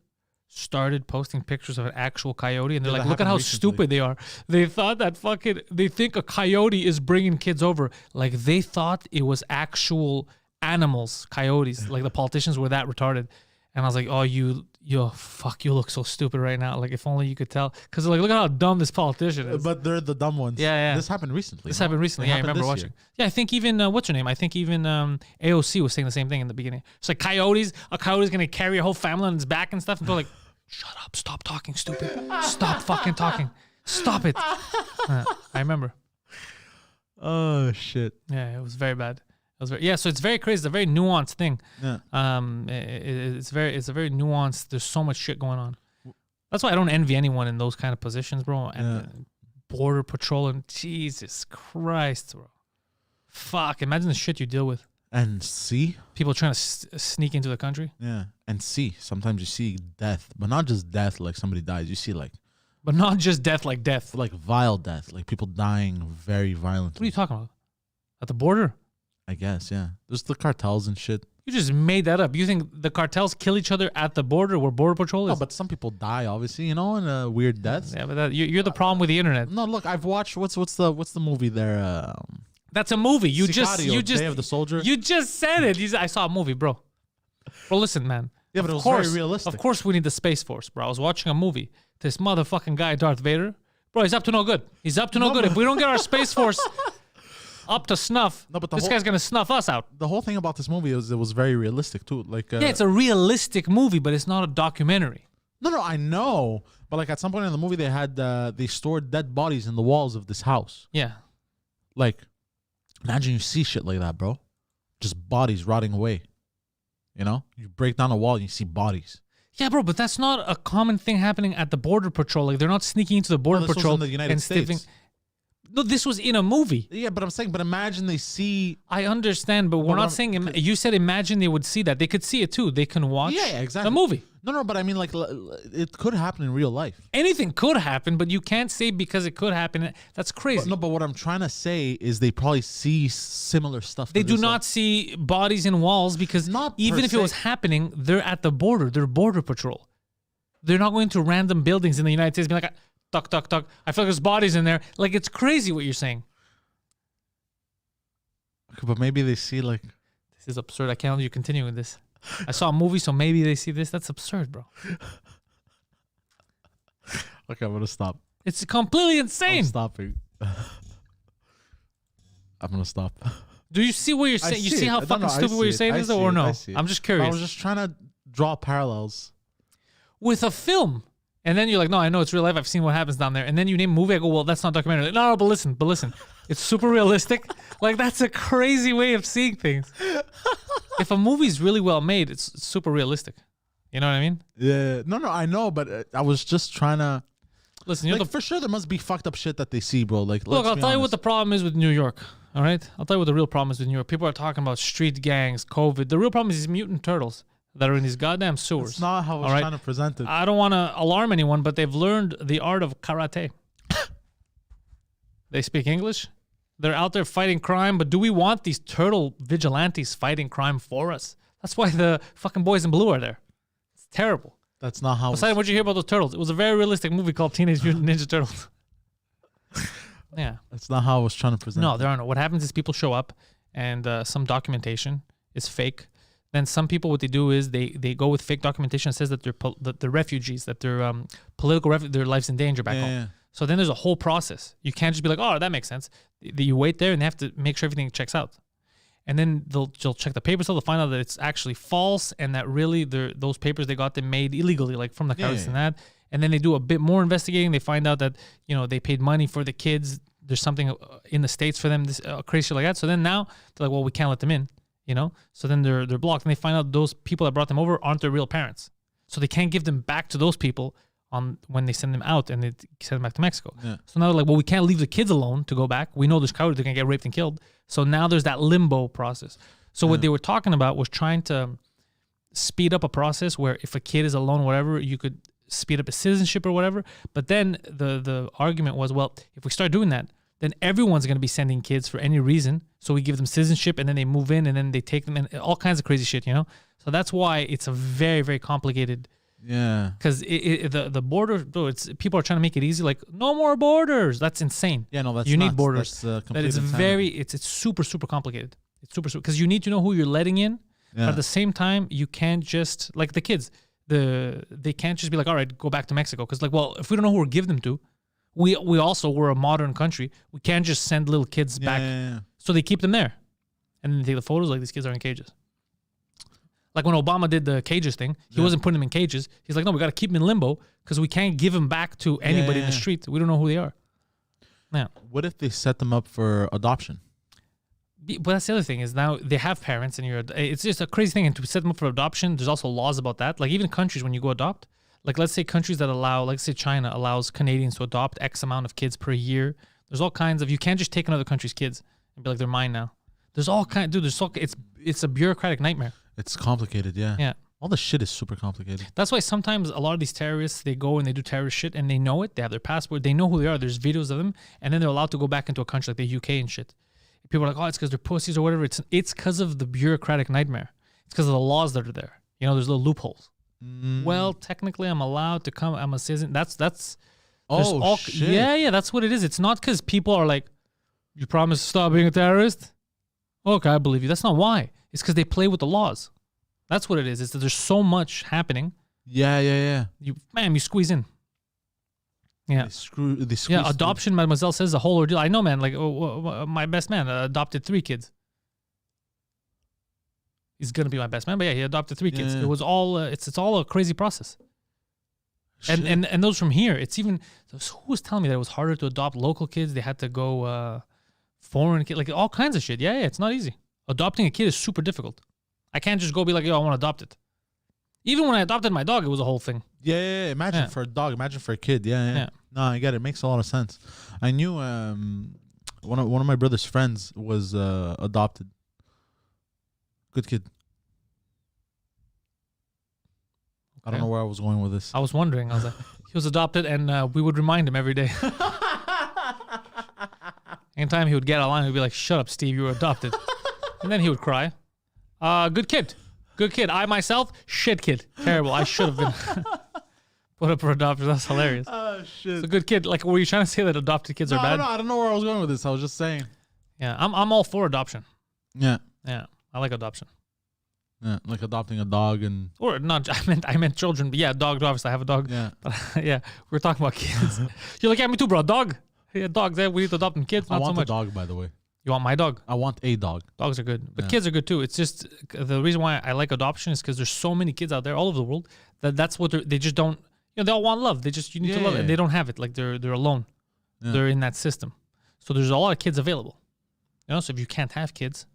started posting pictures of an actual coyote, and they're Yeah, like, that "Look at how happened recently. stupid they are." They thought that they think a coyote is bringing kids over, like they thought it was actual animals, coyotes. Like the politicians were that retarded, and I was like, "Oh, you look so stupid right now. Like if only you could tell." Because like, look at how dumb this politician is. But they're the dumb ones. Yeah, yeah. This happened recently. This no? happened recently. It Yeah, I happened remember this watching. year. Yeah, I think even what's her name? I think even AOC was saying the same thing in the beginning. It's like a coyote's gonna carry a whole family on its back and stuff. And people are like, "Shut up! Stop talking, stupid! Stop fucking talking! Stop it!" I remember. Oh shit. Yeah, it was very bad. So it's very crazy. It's a very nuanced thing. Yeah. It's a very nuanced. There's so much shit going on. That's why I don't envy anyone in those kind of positions, bro. And border patrol and Jesus Christ, bro. Fuck! Imagine the shit you deal with. And see, People trying to sneak into the country, yeah, and see. Sometimes you see death, but not just death like somebody dies. You see like but not just death like death. vile death, like people dying very What are violently. you talking about? At the border? I guess, yeah. There's the cartels and shit. You just made that up. You think the cartels kill each other at the border where border patrol No, is? but some people die, obviously, in weird deaths. Yeah, but you're the problem with the internet. No, look, I've watched what's the movie there? That's a movie. You just Day of the Soldier. You just said it. I saw a movie, bro. Bro, listen, man. Yeah, but it was very realistic. Of course we need the Space Force, bro. I was watching a movie. This motherfucking guy, Darth Vader. Bro, he's up to no good. He's up to no good. If we don't get our Space Force up to snuff, No, but the this whole- guy's going to snuff us out. The whole thing about this movie is it was very realistic too. Like Yeah, it's a realistic movie, but it's not a documentary. No, I know. But like at some point in the movie, they stored dead bodies in the walls of this house. Yeah. Like, imagine you see shit like that, bro. Just bodies rotting away. You know, you break down a wall and you see bodies. Yeah, bro, but that's not a common thing happening at the border patrol. Like they're not sneaking into the border This was patrol in the United States. No, this was in a movie. Yeah, but I'm saying, but imagine they see. I understand, but we're not saying. You said imagine they would see that. They could see it too. They can watch. Yeah, exactly. The movie. No, but I mean, like, it could happen in real life. Anything could happen, but you can't say because it could happen. That's crazy. But what I'm trying to say is they probably see similar stuff. They do not see bodies in walls because even if it was happening, they're at the border. They're border patrol. They're not going to random buildings in the United States and be like, tuck, tuck, tuck. I feel like there's bodies in there. Like, it's crazy what you're saying. Okay, but maybe they see like... This is absurd. I can't let you continue with this. I saw a movie, so maybe they see this. That's absurd, bro. Okay, I'm going to stop. It's completely insane. I'm stopping. I'm going to stop. Do you see what you're saying? You see how fucking stupid what you're saying is, or no? I'm just curious. I was just trying to draw parallels. With a film. And then you're like, no, I know it's real life. I've seen what happens down there. And then you name a movie. I go, well, that's not documentary. Like, no, but listen. It's super realistic. Like, that's a crazy way of seeing things. If a movie's really well made, it's super realistic. You know what I mean? Yeah. No, I know, but I was just trying to... Listen, like, for sure there must be fucked up shit that they see, bro. Like, look, I'll tell you what the problem is with New York. All right? I'll tell you what the real problem is with New York. People are talking about street gangs, COVID. The real problem is these mutant turtles that are in these goddamn sewers. That's not how I was trying to present it. I don't want to alarm anyone, but they've learned the art of karate. They speak English. They're out there fighting crime, but do we want these turtle vigilantes fighting crime for us? That's why the fucking boys in blue are there. It's terrible. That's not how... Besides, what'd you hear about those turtles? It was a very realistic movie called Teenage Mutant Ninja Turtles. Yeah. That's not how I was trying to present it. No, there are no. What happens is people show up and some documentation is fake. Then some people, what they do is they go with fake documentation that says that they're refugees, that they're political their life's in danger back home. Yeah. So then there's a whole process. You can't just be like, oh, that makes sense. You wait there and they have to make sure everything checks out. And then they'll check the papers, they'll find out that it's actually false and that really those papers they got them made illegally, like from the courts and that. And then they do a bit more investigating. They find out that, they paid money for the kids. There's something in the States for them, this crazy shit like that. So then now they're like, well, we can't let them in. So then they're blocked, and they find out those people that brought them over aren't their real parents, so they can't give them back to those people when they send them out and they send them back to Mexico. Yeah. So now they're like, well, we can't leave the kids alone to go back. We know there's cowards, they're gonna get raped and killed. So now there's that limbo process. So what they were talking about was trying to speed up a process where if a kid is alone, whatever, you could speed up his citizenship or whatever. But then the argument was, well, if we start doing that, then everyone's going to be sending kids for any reason. So we give them citizenship and then they move in and then they take them and all kinds of crazy shit, So that's why it's a very, very complicated. Yeah. Because the border, people are trying to make it easy. Like, no more borders. That's insane. Yeah, no, that's you nuts. need borders. That's that it's super, super complicated. It's super, because you need to know who you're letting in. Yeah. But at the same time, you can't just, like the kids, they can't just be like, all right, go back to Mexico. Because like, well, if we don't know who we're giving them to, we also, we're a modern country. We can't just send little kids back. Yeah. So they keep them there. And then they take the photos like these kids are in cages. Like when Obama did the cages thing, he wasn't putting them in cages. He's like, no, we got to keep them in limbo because we can't give them back to anybody in the street. We don't know who they are. Yeah. What if they set them up for adoption? But that's the other thing is now they have parents and it's just a crazy thing. And to set them up for adoption, there's also laws about that. Like even countries, when you go adopt, like let's say countries that allow, like say China allows Canadians to adopt X amount of kids per year. There's all kinds of, you can't just take another country's kids and be like, they're mine now. There's all kinds, dude, it's a bureaucratic nightmare. It's complicated, yeah. Yeah. All the shit is super complicated. That's why sometimes a lot of these terrorists, they go and they do terrorist shit and they know it. They have their passport. They know who they are. There's videos of them. And then they're allowed to go back into a country like the UK and shit. People are like, oh, it's because they're pussies or whatever. It's because of the bureaucratic nightmare. It's because of the laws that are there. There's little loopholes. Well, technically, I'm allowed to come. I'm a citizen. That's. Oh, shit. Yeah. That's what it is. It's not because people are like, you promise to stop being a terrorist? Okay, I believe you. That's not why. It's because they play with the laws. That's what it is. It's that there's so much happening. Yeah. You squeeze in. Yeah. They squeeze adoption, Mademoiselle says, a whole ordeal. I know, man. Like, my best man adopted 3 kids. He's gonna be my best man, but yeah, he adopted 3 kids. It was all it's all a crazy process. And those from here, it's even, who was telling me that it was harder to adopt local kids? They had to go foreign kids, like all kinds of shit. Yeah, it's not easy. Adopting a kid is super difficult. I can't just go be like, yo, I want to adopt it. Even when I adopted my dog, it was a whole thing. Yeah. Imagine for a dog. Imagine for a kid. Yeah. No, I get it. It makes a lot of sense. I knew one of my brother's friends was adopted. Good kid. I don't know where I was going with this. I was wondering. I was like, he was adopted, and we would remind him every day. Anytime he would get a line, he'd be like, "Shut up, Steve. You were adopted," and then he would cry. Good kid. Good kid. I myself, shit kid. Terrible. I should have been put up for adoption. That's hilarious. Oh shit. It's a good kid. Like, were you trying to say that adopted kids are bad? I don't know where I was going with this. I was just saying. Yeah, I'm all for adoption. Yeah. Yeah, I like adoption. Yeah, like adopting a dog and or not. I meant children. But yeah, dog. Obviously, I have a dog. Yeah. But yeah, we're talking about kids. You're like, yeah, me too, bro. Dog. Yeah, dogs. We need to adopt them. Kids, not I want so much. a dog, by the way. You want my dog? I want a dog. Dogs are good, but kids are good too. It's just the reason why I like adoption is because there's so many kids out there all over the world that's what they just don't. You know, they all want love. They just you need to love it. And they don't have it. Like they're alone. Yeah. They're in that system. So there's a lot of kids available. You know, so if you can't have kids,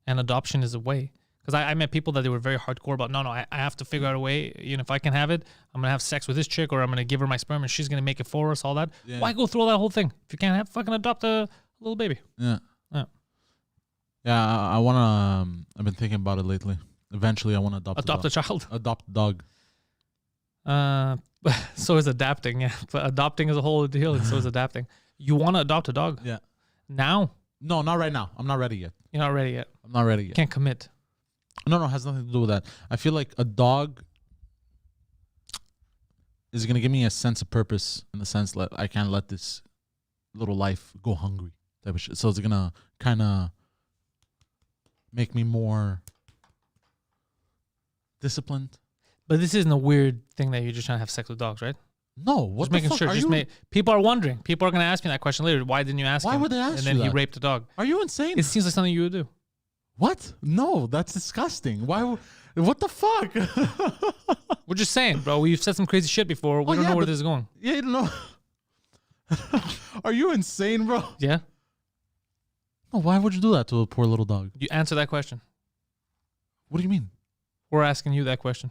and adoption is a way. Because I met people that they were very hardcore about. No, I have to figure out a way. You know, if I can have it, I'm gonna have sex with this chick, or I'm gonna give her my sperm, and she's gonna make it for us. All that. Yeah. Why go through all that whole thing if you can't have fucking adopt a little baby? Yeah. Yeah, I wanna. I've been thinking about it lately. Eventually, I want to adopt a child. Adopt a dog. So is adapting. Yeah, but adopting is a whole deal, and so is adapting. You want to adopt a dog? Yeah. Now? No, not right now. I'm not ready yet. You're not ready yet. I'm not ready yet. Can't commit. No, it has nothing to do with that. I feel like a dog is gonna give me a sense of purpose in the sense that I can't let this little life go hungry type of shit. So it's gonna kind of make me more disciplined. But this isn't a weird thing that you're just trying to have sex with dogs, right? No, what just making sure. People are wondering. People are going to ask me that question later. Why didn't you ask him? Why would they ask you And then that? he raped a dog. Are you insane? It seems like something you would do. What? No, that's disgusting. Why? What the fuck? We're just saying, bro. We've said some crazy shit before. We don't know where this is going. Yeah, you don't know. Are you insane, bro? Yeah. No, why would you do that to a poor little dog? You answer that question. What do you mean? We're asking you that question.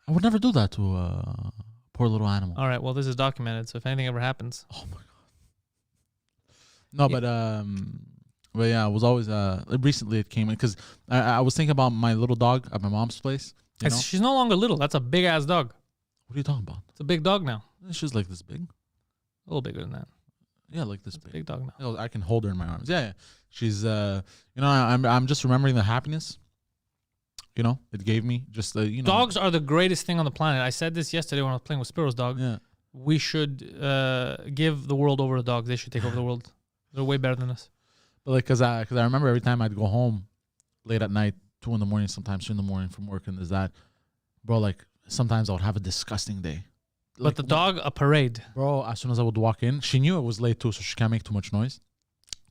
I would never do that to a poor little animal. All right. Well, this is documented, so if anything ever happens. Oh my god. No, but yeah, I was always recently it came in because I was thinking about my little dog at my mom's place. You know? She's no longer little. That's a big ass dog. What are you talking about? It's a big dog now. She's like this big. A little bigger than that. Yeah, like this big dog now. You know, I can hold her in my arms. Yeah. She's you know, I'm just remembering the happiness. You know, it gave me just you know. Dogs are the greatest thing on the planet. I said this yesterday when I was playing with Spiro's dog. Yeah. We should give the world over to dogs. They should take over the world. They're way better than us. But like, cause I remember every time I'd go home late at night, 2 a.m, sometimes 3 a.m from work, and there's that, bro. Like sometimes I would have a disgusting day. But the dog, a parade. Bro, as soon as I would walk in, she knew it was late too, so she can't make too much noise.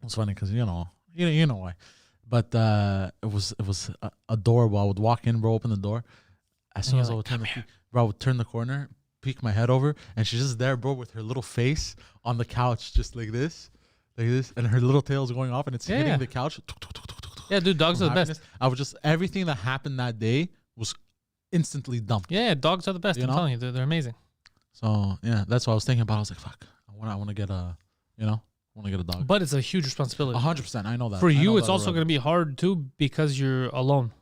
It was funny because you know why. But it was adorable. I would walk in, bro, open the door. As soon as I would I would turn the corner, peek my head over, and she's just there, bro, with her little face on the couch, just like this, and her little tail's going off, and it's hitting the couch. Yeah, dude, dogs are the best. I was just everything that happened that day was instantly dumped. Yeah, dogs are the best. I'm telling you, they're amazing. So yeah, that's what I was thinking about. I was like, fuck, I want to get a, want to get a dog. But it's a huge responsibility. 100%. I know that. For you, it's also going to be hard too because you're alone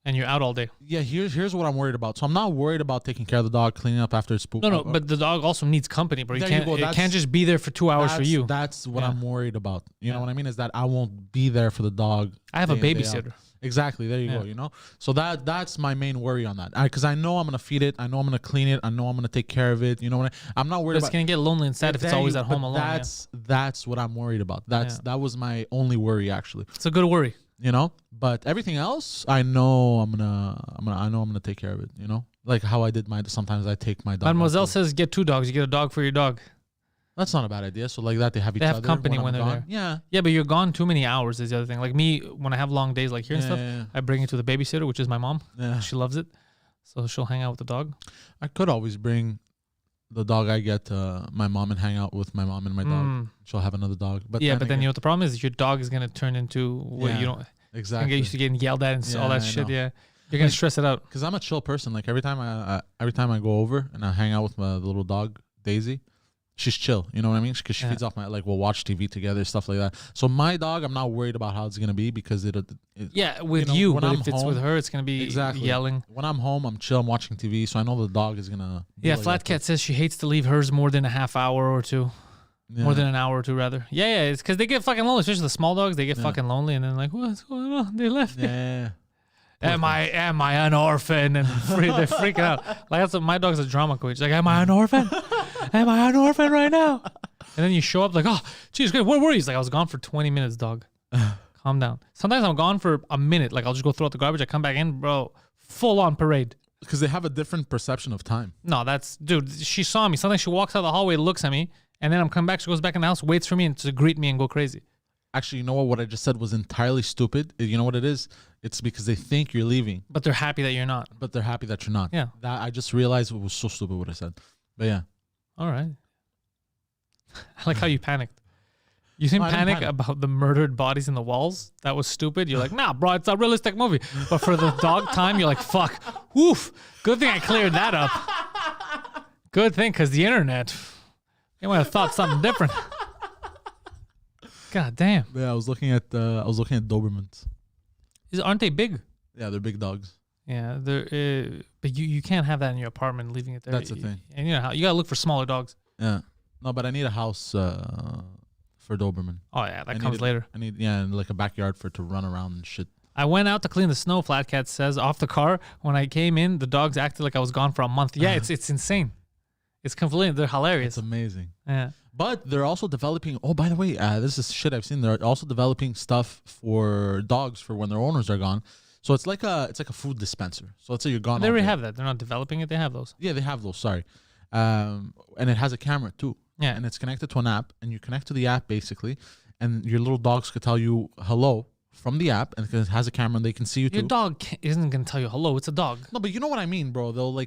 and you're out all day. Yeah, here's what I'm worried about. So I'm not worried about taking care of the dog, cleaning up after it's pooped. No, but the dog also needs company, bro. It can't just be there for 2 hours for you. That's what I'm worried about. You know what I mean? Is that I won't be there for the dog. I have a babysitter. Exactly. There you go. You know, so that's my main worry on that. Because I know I'm gonna feed it. I know I'm gonna clean it. I know I'm gonna take care of it. You know what I'm not worried about. It's gonna get lonely and sad if it's always at home alone. That's what I'm worried about. That was my only worry actually. It's a good worry. You know, but everything else, I know I'm gonna take care of it. You know, like how I did sometimes I take my dog. Mademoiselle says get 2 dogs. You get a dog for your dog. That's not a bad idea. So like that, they have each other. They have company when they're there. Yeah. Yeah, but you're gone too many hours is the other thing. Like me, when I have long days like here and stuff, I bring it to the babysitter, which is my mom. Yeah. She loves it. So she'll hang out with the dog. I could always bring the dog I get to my mom and hang out with my mom and my dog. She'll have another dog. But yeah, but then you know what the problem is? Your dog is gonna turn into what you don't. Exactly. Get used to getting yelled at and all that shit. Yeah, you're gonna stress it out. Because I'm a chill person. Like every time I go over and I hang out with my little dog Daisy, she's chill. You know what I mean? Because she feeds off my we'll watch TV together, stuff like that. So my dog, I'm not worried about how it's gonna be because it with you. But if it's with her, it's gonna be yelling. When I'm home, I'm chill. I'm watching TV, so I know the dog is gonna. Flat Cat says she hates to leave hers more than a half hour or two. Yeah. More than an hour or two, rather. Yeah, it's because they get fucking lonely, especially the small dogs. They get fucking lonely, and then like, what's going on? They left me. Yeah. Am I an orphan? And they're freaking out. Like that's what my dog's a drama coach. Like, am I an orphan? Am I an orphan right now? And then you show up like, oh, geez, where were you? He's like, I was gone for 20 minutes, dog. Calm down. Sometimes I'm gone for a minute. Like I'll just go throw out the garbage. I come back in, bro, full on parade. Because they have a different perception of time. No, dude. She saw me. Sometimes she walks out the hallway, looks at me. And then I'm coming back. She goes back in the house, waits for me, and to greet me and go crazy. Actually, you know what? What I just said was entirely stupid. You know what it is? It's because they think you're leaving, but they're happy that you're not. But they're happy that you're not. Yeah. That I just realized it was so stupid what I said. But yeah. All right. I like how you panicked. You didn't panic about the murdered bodies in the walls? That was stupid. You're like, nah, bro, it's a realistic movie. But for the dog time, you're like, fuck. Woof. Good thing I cleared that up. Good thing, because the internet. They might have thought something different. God damn. Yeah, I was looking at Dobermans. Aren't they big? Yeah, they're big dogs. Yeah, they're. But you can't have that in your apartment, leaving it there. That's the thing. And you know how you gotta look for smaller dogs. Yeah. No, but I need a house for Doberman. Oh yeah, that comes later. I need and like a backyard for it to run around and shit. I went out to clean the snow. Flat Cat says off the car. When I came in, the dogs acted like I was gone for a month. Yeah, it's insane. It's completely. They're hilarious. It's amazing. Yeah. But they're also developing. Oh, by the way, this is shit I've seen. They're also developing stuff for dogs for when their owners are gone. So it's like a food dispenser. So let's say you're gone. They already have that. They're not developing it. They have those. Yeah, they have those. Sorry, and it has a camera too. Yeah, and it's connected to an app, and you connect to the app basically, and your little dogs could tell you hello from the app, and it has a camera, and they can see you too. Your dog isn't gonna tell you hello. It's a dog. No, but you know what I mean, bro. They'll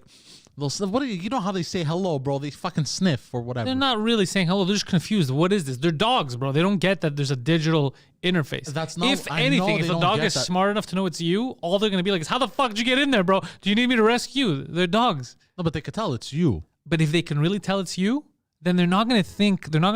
you know how they say hello, bro? They fucking sniff or whatever. They're not really saying hello. They're just confused. What is this? They're dogs, bro. They don't get that there's a digital interface. That's not. If anything, if a dog is smart enough to know it's you, all they're gonna be like is, "How the fuck did you get in there, bro? Do you need me to rescue you?" They're dogs. No, but they could tell it's you. But if they can really tell it's you, then they're not gonna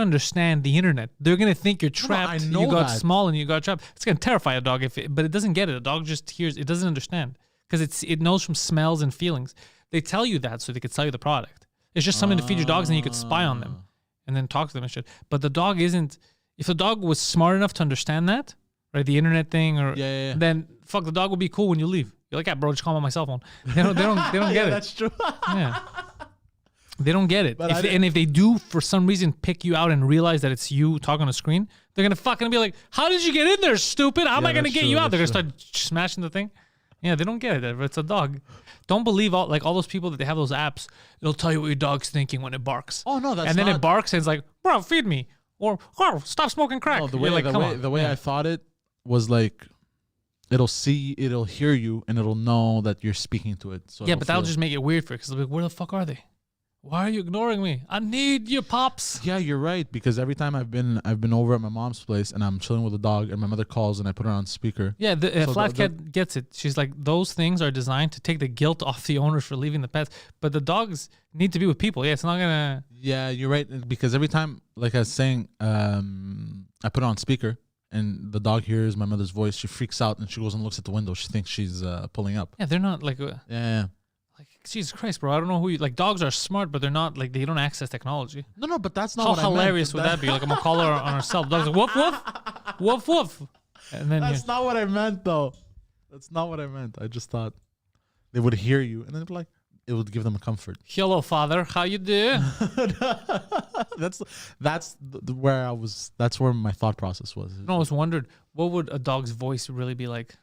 understand the internet. They're gonna think you're trapped. No, I know you got that. small and you got trapped. It's gonna terrify a dog but it doesn't get it. A dog just hears. It doesn't understand because it knows from smells and feelings. They tell you that so they could sell you the product. It's just something to feed your dogs and you could spy on them and then talk to them and shit. But the dog isn't. If the dog was smart enough to understand that, right, the internet thing, or then fuck, the dog would be cool when you leave. You're like, yeah, bro, just call me on my cell phone. They don't get it. That's true. Yeah. They don't get it. If they do, for some reason, pick you out and realize that it's you talking on a screen, they're going to fucking be like, how did you get in there, stupid? How am I going to get you out? They're going to start smashing the thing. Yeah, they don't get it. It's a dog. Don't believe all those people that they have those apps. It'll tell you what your dog's thinking when it barks. Oh, no, that's and then it barks and it's like, bro, feed me. Or, stop smoking crack. No, the way I thought it was like, it'll hear you and it'll know that you're speaking to it. So yeah, but that'll just make it weird for it because they'll be like, where the fuck are they? Why are you ignoring me? I need you, pops. Yeah, you're right. Because every time I've been over at my mom's place and I'm chilling with the dog and my mother calls and I put her on speaker. Yeah, Flat Cat gets it. She's like, those things are designed to take the guilt off the owners for leaving the pets. But the dogs need to be with people. Yeah, it's not gonna. Yeah, you're right. Because every time, like I was saying, I put it on speaker and the dog hears my mother's voice. She freaks out and she goes and looks at the window. She thinks she's pulling up. Yeah, they're not like. Yeah. Like, Jesus Christ, bro. I don't know who you... Like, dogs are smart, but they're not... Like, they don't access technology. No, but that's not How hilarious would that be? Like, I'm going to call her on herself. Dog's like, woof, woof. Woof, woof. And then... That's not what I meant, though. That's not what I meant. I just thought they would hear you, and then it'd be like... It would give them a comfort. Hello, father. How you do? That's where I was... That's where my thought process was. I always wondered, what would a dog's voice really be like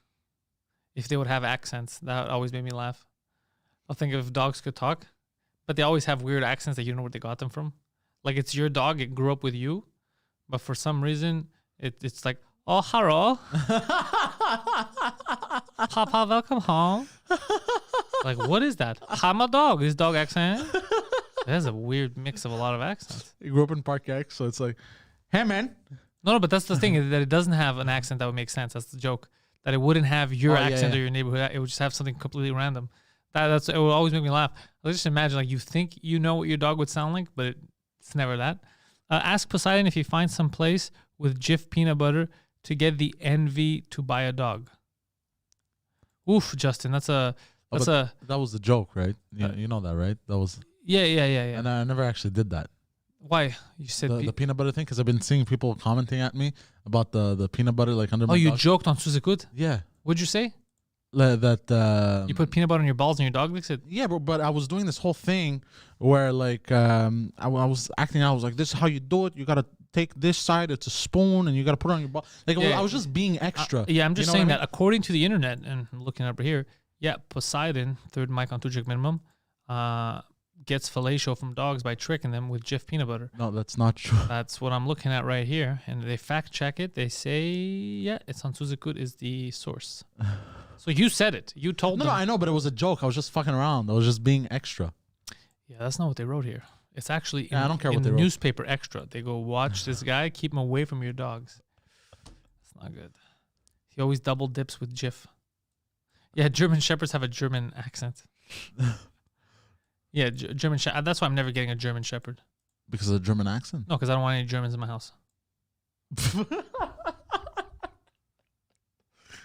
if they would have accents? That always made me laugh. I'll think if dogs could talk, but they always have weird accents that you don't know where they got them from. Like, it's your dog, it grew up with you, but for some reason, it's like, oh, hello. Papa, welcome home. Like, what is that? I'm a dog. This dog accent. That's a weird mix of a lot of accents. He grew up in Park X, so it's like, hey man. No, but that's the thing is that it doesn't have an accent that would make sense. That's the joke. That it wouldn't have your accent or your neighborhood. It would just have something completely random. It would always make me laugh. I just imagine like you think you know what your dog would sound like, but it's never that. Ask Poseidon if he finds some place with Jif peanut butter to get the envy to buy a dog. Oof, Justin, that was the joke, right? You know that, right? That was yeah. And I never actually did that. Why? You said the peanut butter thing because I've been seeing people commenting at me about the peanut butter like under my you dog. joked on Suzukut? Yeah. What'd you say? That you put peanut butter on your balls and your dog licks it? Yeah, but I was doing this whole thing where like I was acting out. I was like, this is how you do it. You got to take this side. It's a spoon and you got to put it on your ball. Like I was just being extra. I'm just saying that according to the internet, and I'm looking up here, Poseidon, third mic on 2 Jig minimum, gets fellatio from dogs by tricking them with Jif peanut butter. No, that's not true. That's what I'm looking at right here. And they fact check it. They say, it's on Suzukut is the source. So you said it. You told them. No, I know, but it was a joke. I was just fucking around. I was just being extra. Yeah, that's not what they wrote here. It's actually I don't care what they the wrote. Newspaper extra. They go, watch this guy. Keep him away from your dogs. It's not good. He always double dips with Jif. Yeah, German Shepherds have a German accent. Yeah, German Shepherd. That's why I'm never getting a German Shepherd. Because of the German accent? No, because I don't want any Germans in my house.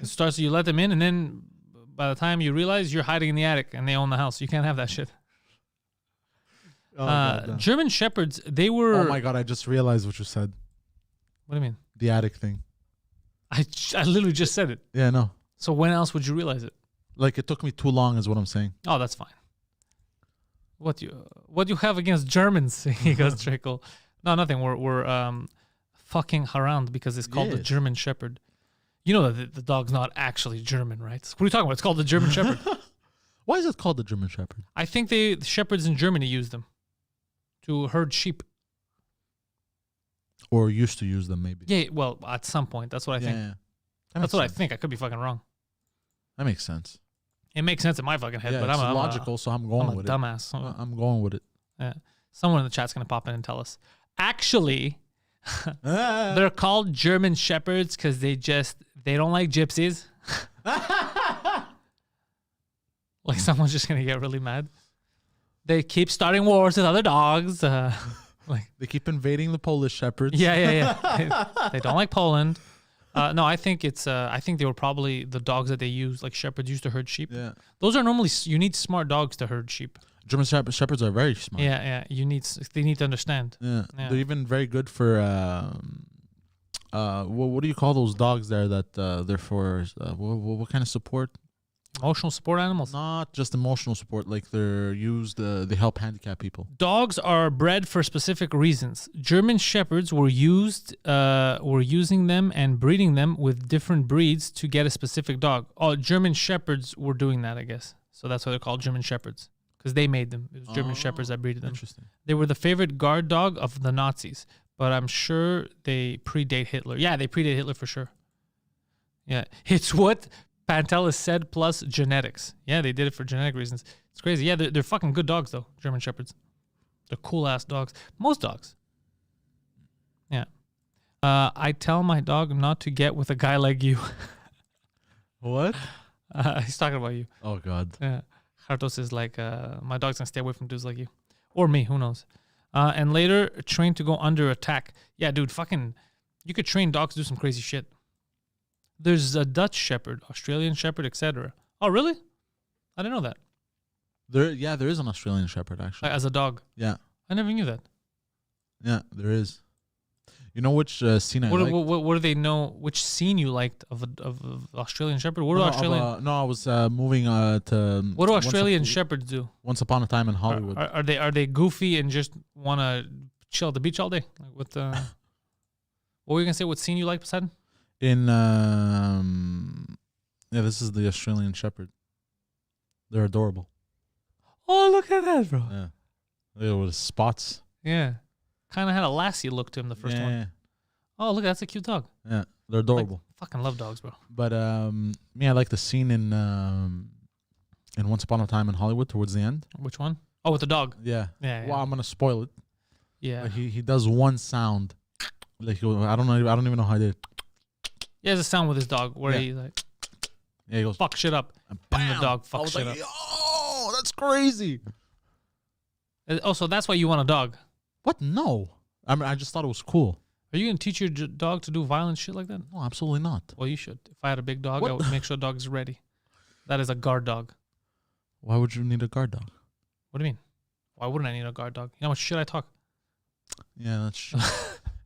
It starts, you let them in, and then by the time you realize you're hiding in the attic and they own the house. You can't have that shit. German Shepherds, they were... Oh my God, I just realized what you said. What do you mean? The attic thing. I literally just said it. Yeah, no. So when else would you realize it? Like it took me too long is what I'm saying. Oh, that's fine. What you have against Germans? He goes, Trickle. No, nothing. We're fucking around because it's called the German Shepherd. You know that the dog's not actually German, right? What are you talking about? It's called the German Shepherd. Why is it called the German Shepherd? I think the shepherds in Germany use them to herd sheep. Or used to use them, maybe. Yeah, well, at some point. That's what I think. Yeah. That's what I think. I could be fucking wrong. That makes sense. It makes sense in my fucking head, but it's I'm logical, so I'm going with dumbass. it. I'm going with it. Yeah. Someone in the chat's going to pop in and tell us. Actually, they're called German Shepherds because they don't like gypsies. Like someone's just going to get really mad. They keep starting wars with other dogs. Like they keep invading the Polish Shepherds. Yeah. They don't like Poland. No, I think I think they were probably the dogs that they use, like shepherds used to herd sheep. Yeah. Those are normally, you need smart dogs to herd sheep. German Shepherds are very smart. Yeah. They need to understand. Yeah. They're even very good for, what do you call those dogs there that they're for, what kind of support? Emotional support animals? Not just emotional support, like they're used, they help handicapped people. Dogs are bred for specific reasons. German Shepherds were using them and breeding them with different breeds to get a specific dog. Oh, German Shepherds were doing that, I guess. So that's why they're called German Shepherds, because they made them. It was German Shepherds that breeded them. Interesting. They were the favorite guard dog of the Nazis, but I'm sure they predate Hitler. Yeah, they predate Hitler for sure. Yeah, it's what Pantelis said, plus genetics. Yeah, they did it for genetic reasons. It's crazy. Yeah, they're fucking good dogs, though, German Shepherds. They're cool-ass dogs. Most dogs. Yeah. I tell my dog not to get with a guy like you. What? He's talking about you. Oh, God. Yeah. Hartos is like, my dog's going to stay away from dudes like you. Or me, who knows. And later, train to go under attack. Yeah, dude, fucking, you could train dogs to do some crazy shit. There's a Dutch Shepherd, Australian Shepherd, etc. Oh, really? I didn't know that. There is an Australian Shepherd, actually. As a dog? Yeah. I never knew that. Yeah, there is. You know which scene I liked? What do they know? Which scene you liked of Australian Shepherd? What do Australian? I was moving to. What do Australian Shepherds do? Once upon a time in Hollywood. Are they goofy and just want to chill at the beach all day? Like what were you gonna say? What scene you like, Poseidon? This is the Australian Shepherd. They're adorable. Oh, look at that, bro. Yeah, they with spots. Yeah, kind of had a lassie look to him, the first one. Yeah. Oh, look, that's a cute dog. Yeah, they're adorable. Fucking love dogs, bro. But I like the scene in in Once Upon a Time in Hollywood towards the end. Which one? Oh, with the dog. Yeah. Yeah. Well, I'm gonna spoil it. Yeah. But he does one sound. Like I don't know. I don't even know how he did. He has a sound with his dog where Yeah. he like Yeah, he goes. fuck shit up, and the dog fucks shit up. Oh, that's crazy. Oh, so that's why you want a dog. What? No. I mean, I just thought it was cool. Are you gonna teach your dog to do violent shit like that? No, absolutely not. Well, you should. If I had a big dog, What? I would make sure the dog is ready. That is a guard dog. Why would you need a guard dog? What do you mean? Why wouldn't I need a guard dog? You know how much shit I talk? Yeah, that's true.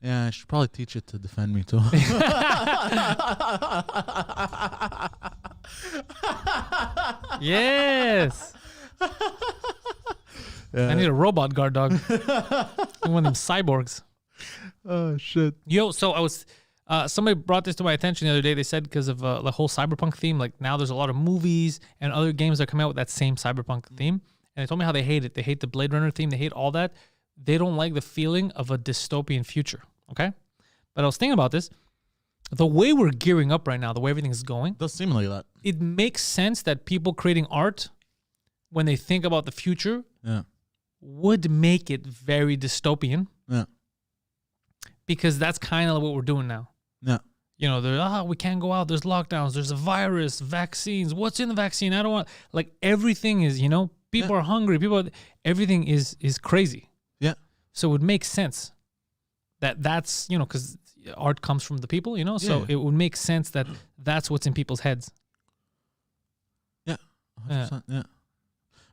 Yeah, I should probably teach it to defend me too. Yes. Yeah. I need a robot guard dog. One of them cyborgs. Oh shit. Yo, so I was somebody brought this to my attention the other day. They said because of the whole cyberpunk theme, like now there's a lot of movies and other games that come out with that same cyberpunk theme. And they told me how they hate it. They hate the Blade Runner theme. They hate all that. They don't like the feeling of a dystopian future. Okay? But I was thinking about this. The way we're gearing up right now, the way everything is going, It does seem like that. it makes sense that people creating art, when they think about the future, Yeah. would make it very dystopian. Yeah. Because that's kind of what we're doing now. Yeah. You know, we can't go out. There's lockdowns. There's a virus, vaccines. What's in the vaccine? I don't want, like, everything is, people are hungry. Everything is crazy. Yeah. So it would make sense that's, because art comes from the people, so Yeah. it would make sense that that's what's in people's heads. Yeah. 100%. Yeah.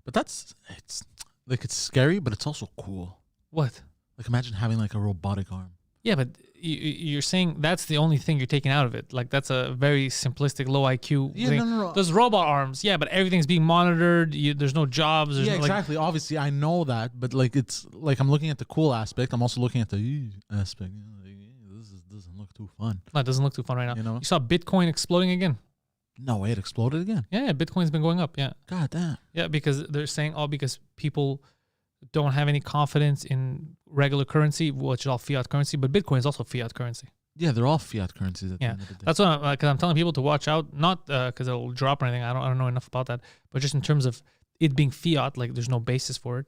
But it's scary, but it's also cool. What? Like imagine having like a robotic arm. Yeah, but you're saying that's the only thing you're taking out of it. Like that's a very simplistic, low IQ Yeah, thing. no. Those robot arms, yeah, but everything's being monitored. There's no jobs. There's Yeah, no, exactly. Obviously, I know that, but like it's like I'm looking at the cool aspect. I'm also looking at the aspect. This doesn't look too fun. No, it doesn't look too fun right now. You know? You saw Bitcoin exploding again. No way, it exploded again. Yeah, Bitcoin's been going up. Yeah, God damn. yeah, because they're saying because people don't have any confidence in regular currency, which is all fiat currency, but Bitcoin is also fiat currency. Yeah, they're all fiat currencies at the Yeah, end of the day. that's what because I'm telling people to watch out, not because it'll drop or anything. I don't know enough about that, but just in terms of it being fiat, like there's no basis for it.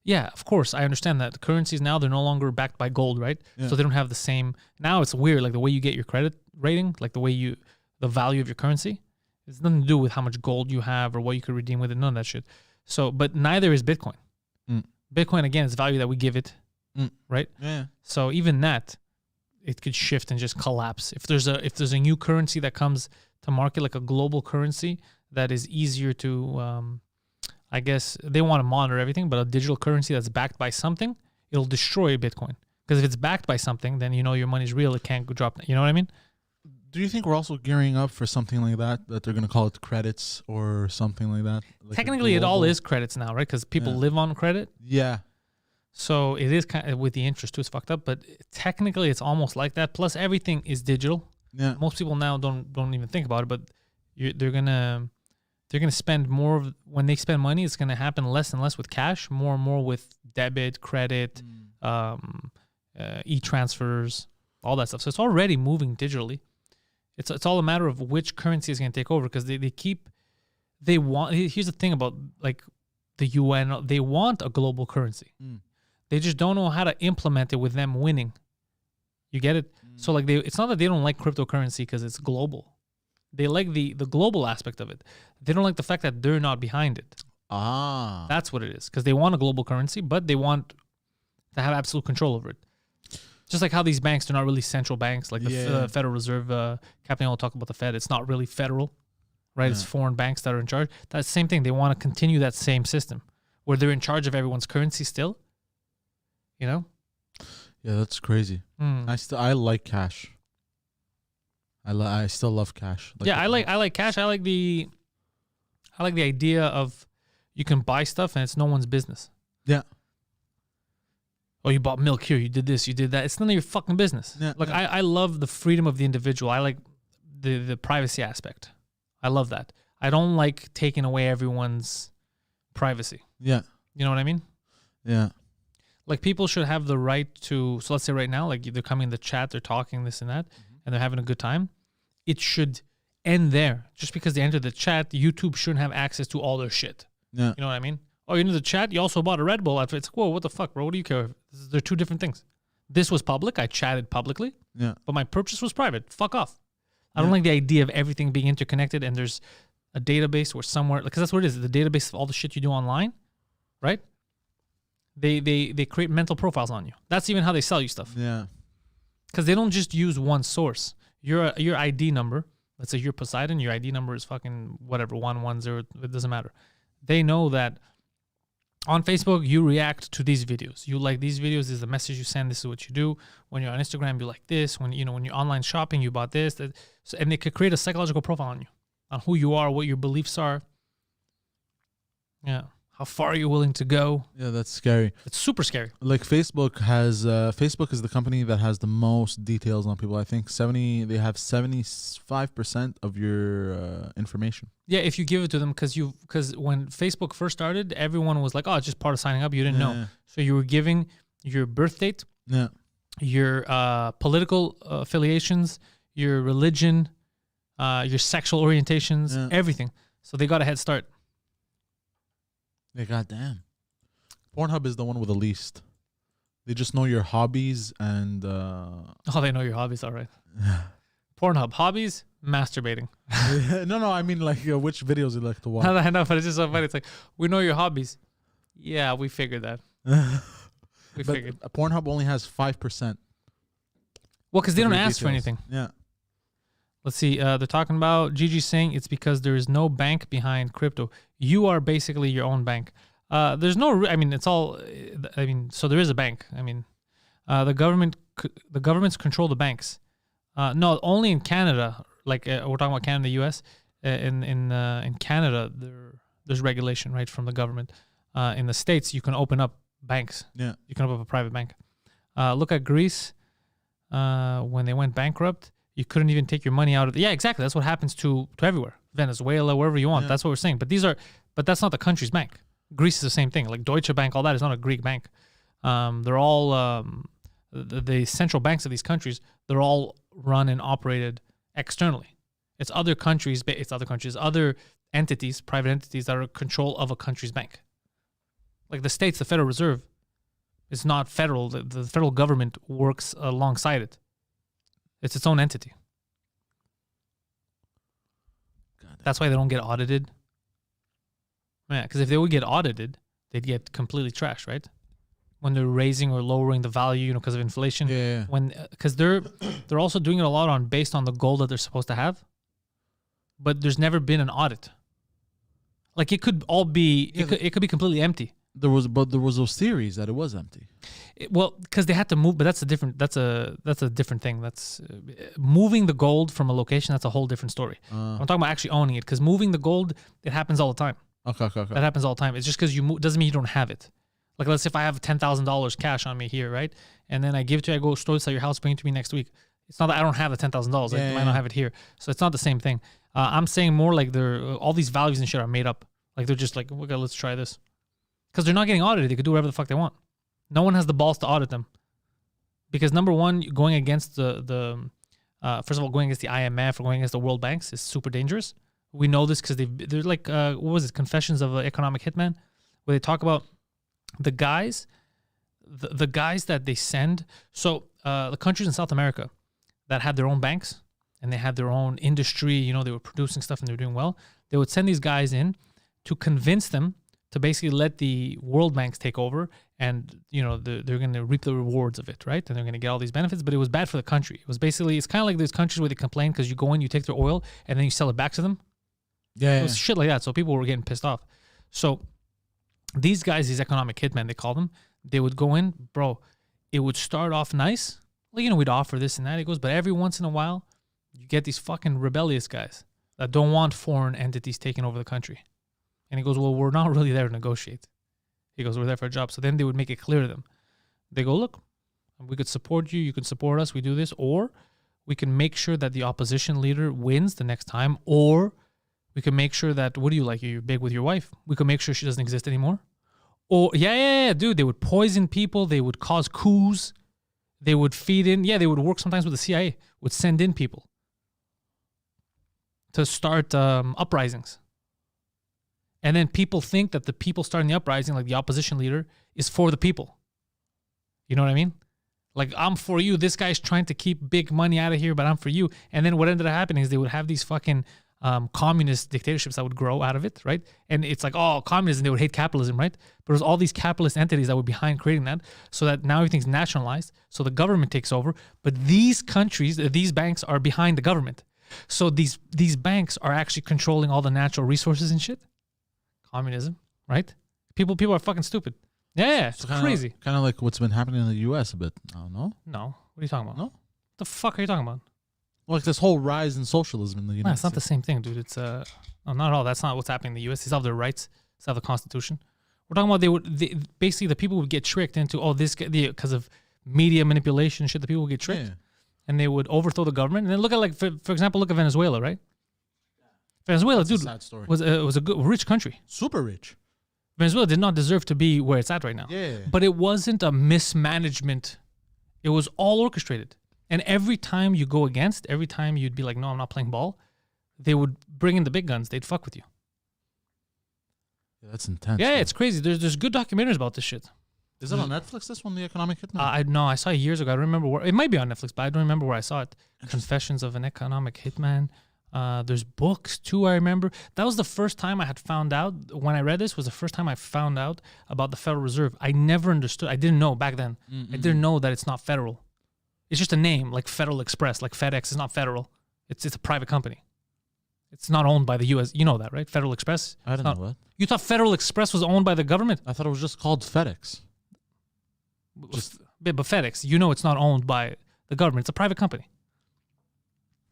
Yeah, of course, I understand that. The currencies now, they're no longer backed by gold, right? Yeah. So they don't have the same. Now it's weird, like the way you get your credit rating, like the value of your currency. It's nothing to do with how much gold you have or what you could redeem with it, none of that shit. So, but neither is Bitcoin. Mm. Bitcoin, again, is value that we give it, right? Yeah. So even that, it could shift and just collapse. If there's a new currency that comes to market, like a global currency that is easier to, I guess they want to monitor everything, but a digital currency that's backed by something, it'll destroy Bitcoin. Because if it's backed by something, then your money's real. It can't go drop. You know what I mean? Do you think we're also gearing up for something like that they're going to call it credits or something like that? Like Technically, it all is credits now, right? Because people live on credit. Yeah. So it is kind of with the interest too. It's fucked up, but technically, it's almost like that. Plus, everything is digital. Yeah. Most people now don't even think about it, but they're gonna spend more when they spend money. It's gonna happen less and less with cash, more and more with debit, credit, e-transfers, all that stuff. So it's already moving digitally. It's all a matter of which currency is going to take over because they want. Here's the thing about like the UN. They want a global currency. They just don't know how to implement it with them winning. You get it? So like it's not that they don't like cryptocurrency because it's global. They like the global aspect of it. They don't like the fact that they're not behind it. Ah. That's what it is. Because they want a global currency, but they want to have absolute control over it. Just like how these banks, they're not really central banks. Like the Federal Reserve, Captain will talk about the Fed. It's not really federal, right? It's foreign banks that are in charge. That's the same thing. They want to continue that same system where they're in charge of everyone's currency still. You know? Yeah, that's crazy. I like cash. I still love cash. I like cash. I like the idea of you can buy stuff and it's no one's business. Yeah. Oh, you bought milk here. You did this. You did that. It's none of your fucking business. Yeah, like I love the freedom of the individual. I like the privacy aspect. I love that. I don't like taking away everyone's privacy. Yeah. You know what I mean? Yeah. Like people should have the right to. So let's say right now, like they're coming in the chat, they're talking this and that, and they're having a good time. It should end there. Just because they entered the chat, YouTube shouldn't have access to all their shit. Yeah. You know what I mean? Oh, you into the chat? You also bought a Red Bull outfit. It's like, whoa, what the fuck, bro? What do you care? They're two different things. This was public. I chatted publicly. Yeah. But my purchase was private. Fuck off. I don't like the idea of everything being interconnected and there's a database or somewhere, because that's what it is. The database of all the shit you do online, right? They create mental profiles on you. That's even how they sell you stuff. Yeah. Because they don't just use one source. Your ID number, let's say you're Poseidon, your ID number is fucking whatever, 110, it doesn't matter. They know that on Facebook, you react to these videos. You like these videos, this is the message you send, this is what you do. When you're on Instagram, you like this. When you're online shopping, you bought this. And they could create a psychological profile on you, on who you are, what your beliefs are. Yeah. How far are you willing to go? Yeah, that's scary. It's super scary. Like Facebook is the company that has the most details on people. I think they have 75% of your information. Yeah, if you give it to them, because when Facebook first started, everyone was like, oh, it's just part of signing up. You didn't know. So you were giving your birth date, your political affiliations, your religion, your sexual orientations, everything. So they got a head start. Yeah, goddamn. Pornhub is the one with the least. They just know your hobbies and... Oh, they know your hobbies, all right. Pornhub, hobbies, masturbating. No, I mean like which videos you like to watch. I know, but it's just so funny. It's like, we know your hobbies. Yeah, we figured that. We figured. Pornhub only has 5%. Well, because they don't ask for anything. Yeah. Let's see. They're talking about Gigi saying it's because there is no bank behind crypto. You are basically your own bank. There's no. I mean, it's all. I mean, so there is a bank. I mean, the governments control the banks. No, only in Canada. Like we're talking about Canada, and the U.S. In Canada, there's regulation right from the government. In the States, you can open up banks. Yeah. You can open up a private bank. Look at Greece. When they went bankrupt. You couldn't even take your money out of yeah, exactly. That's what happens to everywhere. Venezuela, wherever you want. Yeah. That's what we're saying. But that's not the country's bank. Greece is the same thing. Like Deutsche Bank, all that is not a Greek bank. They're all the central banks of these countries. They're all run and operated externally. It's other entities, private entities that are in control of a country's bank. Like the states, the Federal Reserve, is not federal. The federal government works alongside it. It's its own entity. That's why they don't get audited. Yeah, because if they would get audited, they'd get completely trashed, right? When they're raising or lowering the value, because of inflation. Yeah. Because they're also doing it a lot based on the goal that they're supposed to have. But there's never been an audit. Like it could all be, it could be completely empty. There was those theories that it was empty. Because they had to move, but that's a different thing. That's moving the gold from a location. That's a whole different story. I'm talking about actually owning it. Because moving the gold, it happens all the time. Okay. That happens all the time. It's just because you move doesn't mean you don't have it. Like let's say if I have $10,000 cash on me here, right, and then I give it to you, I go store this at your house, bring it to me next week. It's not that I don't have the $10,000. I might not have it here, so it's not the same thing. I'm saying more like all these values and shit are made up. Like they're just like, okay, let's try this. Because they're not getting audited. They could do whatever the fuck they want. No one has the balls to audit them. Because number one, going against first of all, going against the IMF or going against the World Banks is super dangerous. We know this because they're like, what was it, Confessions of an Economic Hitman? Where they talk about the guys that they send. So the countries in South America that had their own banks and they had their own industry, they were producing stuff and they were doing well, they would send these guys in to convince them to basically let the world banks take over and, they're going to reap the rewards of it, right? And they're going to get all these benefits, but it was bad for the country. It was basically, it's kind of like those countries where they complain because you go in, you take their oil, and then you sell it back to them. Yeah. It was shit like that, so people were getting pissed off. So these guys, these economic hitmen, they call them, they would go in, bro, it would start off nice. Like, we'd offer this and that. He goes, but every once in a while, you get these fucking rebellious guys that don't want foreign entities taking over the country. And he goes, well, we're not really there to negotiate. He goes, we're there for a job. So then they would make it clear to them. They go, look, we could support you. You can support us. We do this. Or we can make sure that the opposition leader wins the next time. Or we can make sure that, what do you like? You're big with your wife. We can make sure she doesn't exist anymore. Or, yeah, dude, they would poison people. They would cause coups. They would feed in. Yeah, they would work sometimes with the CIA, would send in people. to start uprisings. And then people think that the people starting the uprising, like the opposition leader, is for the people. You know what I mean? Like, I'm for you. This guy's trying to keep big money out of here, but I'm for you. And then what ended up happening is they would have these fucking communist dictatorships that would grow out of it, right? And it's like, oh, communism, they would hate capitalism, right? But it was all these capitalist entities that were behind creating that, so that now everything's nationalized, so the government takes over. But these countries, these banks are behind the government. So these banks are actually controlling all the natural resources and shit. Communism, right? People are fucking stupid. Yeah, it's crazy. Kind of like what's been happening in the U.S. a bit. No? No. What are you talking about? No? What the fuck are you talking about? Like this whole rise in socialism in the United It's not the same thing, dude. It's not at all. That's not what's happening in the U.S. They still have their rights. They still have the Constitution. We're talking about basically the people would get tricked into because of media manipulation and shit. The people would get tricked, and they would overthrow the government. And then look at, like, for example, look at Venezuela, right? Venezuela, dude, was a good, rich country. Super rich. Venezuela did not deserve to be where it's at right now. Yeah. But it wasn't a mismanagement. It was all orchestrated. And every time you go against, every time you'd be like, no, I'm not playing ball, they would bring in the big guns. They'd fuck with you. Yeah, that's intense. Yeah, it's crazy. There's good documentaries about this shit. Is it on Netflix, this one, The Economic Hitman? No, I saw it years ago. I don't remember where. It might be on Netflix, but I don't remember where I saw it. Confessions of an Economic Hitman. There's books too, I remember. That was the first time I had found out, when I read this, was the first time I found out about the Federal Reserve. I never understood. I didn't know back then. I didn't know that it's not federal. It's just a name, like Federal Express, like FedEx is not federal. It's a private company. It's not owned by the U.S. You know that, right? Federal Express? I didn't know that. You thought Federal Express was owned by the government? I thought it was just called FedEx. But FedEx, you know it's not owned by the government. It's a private company.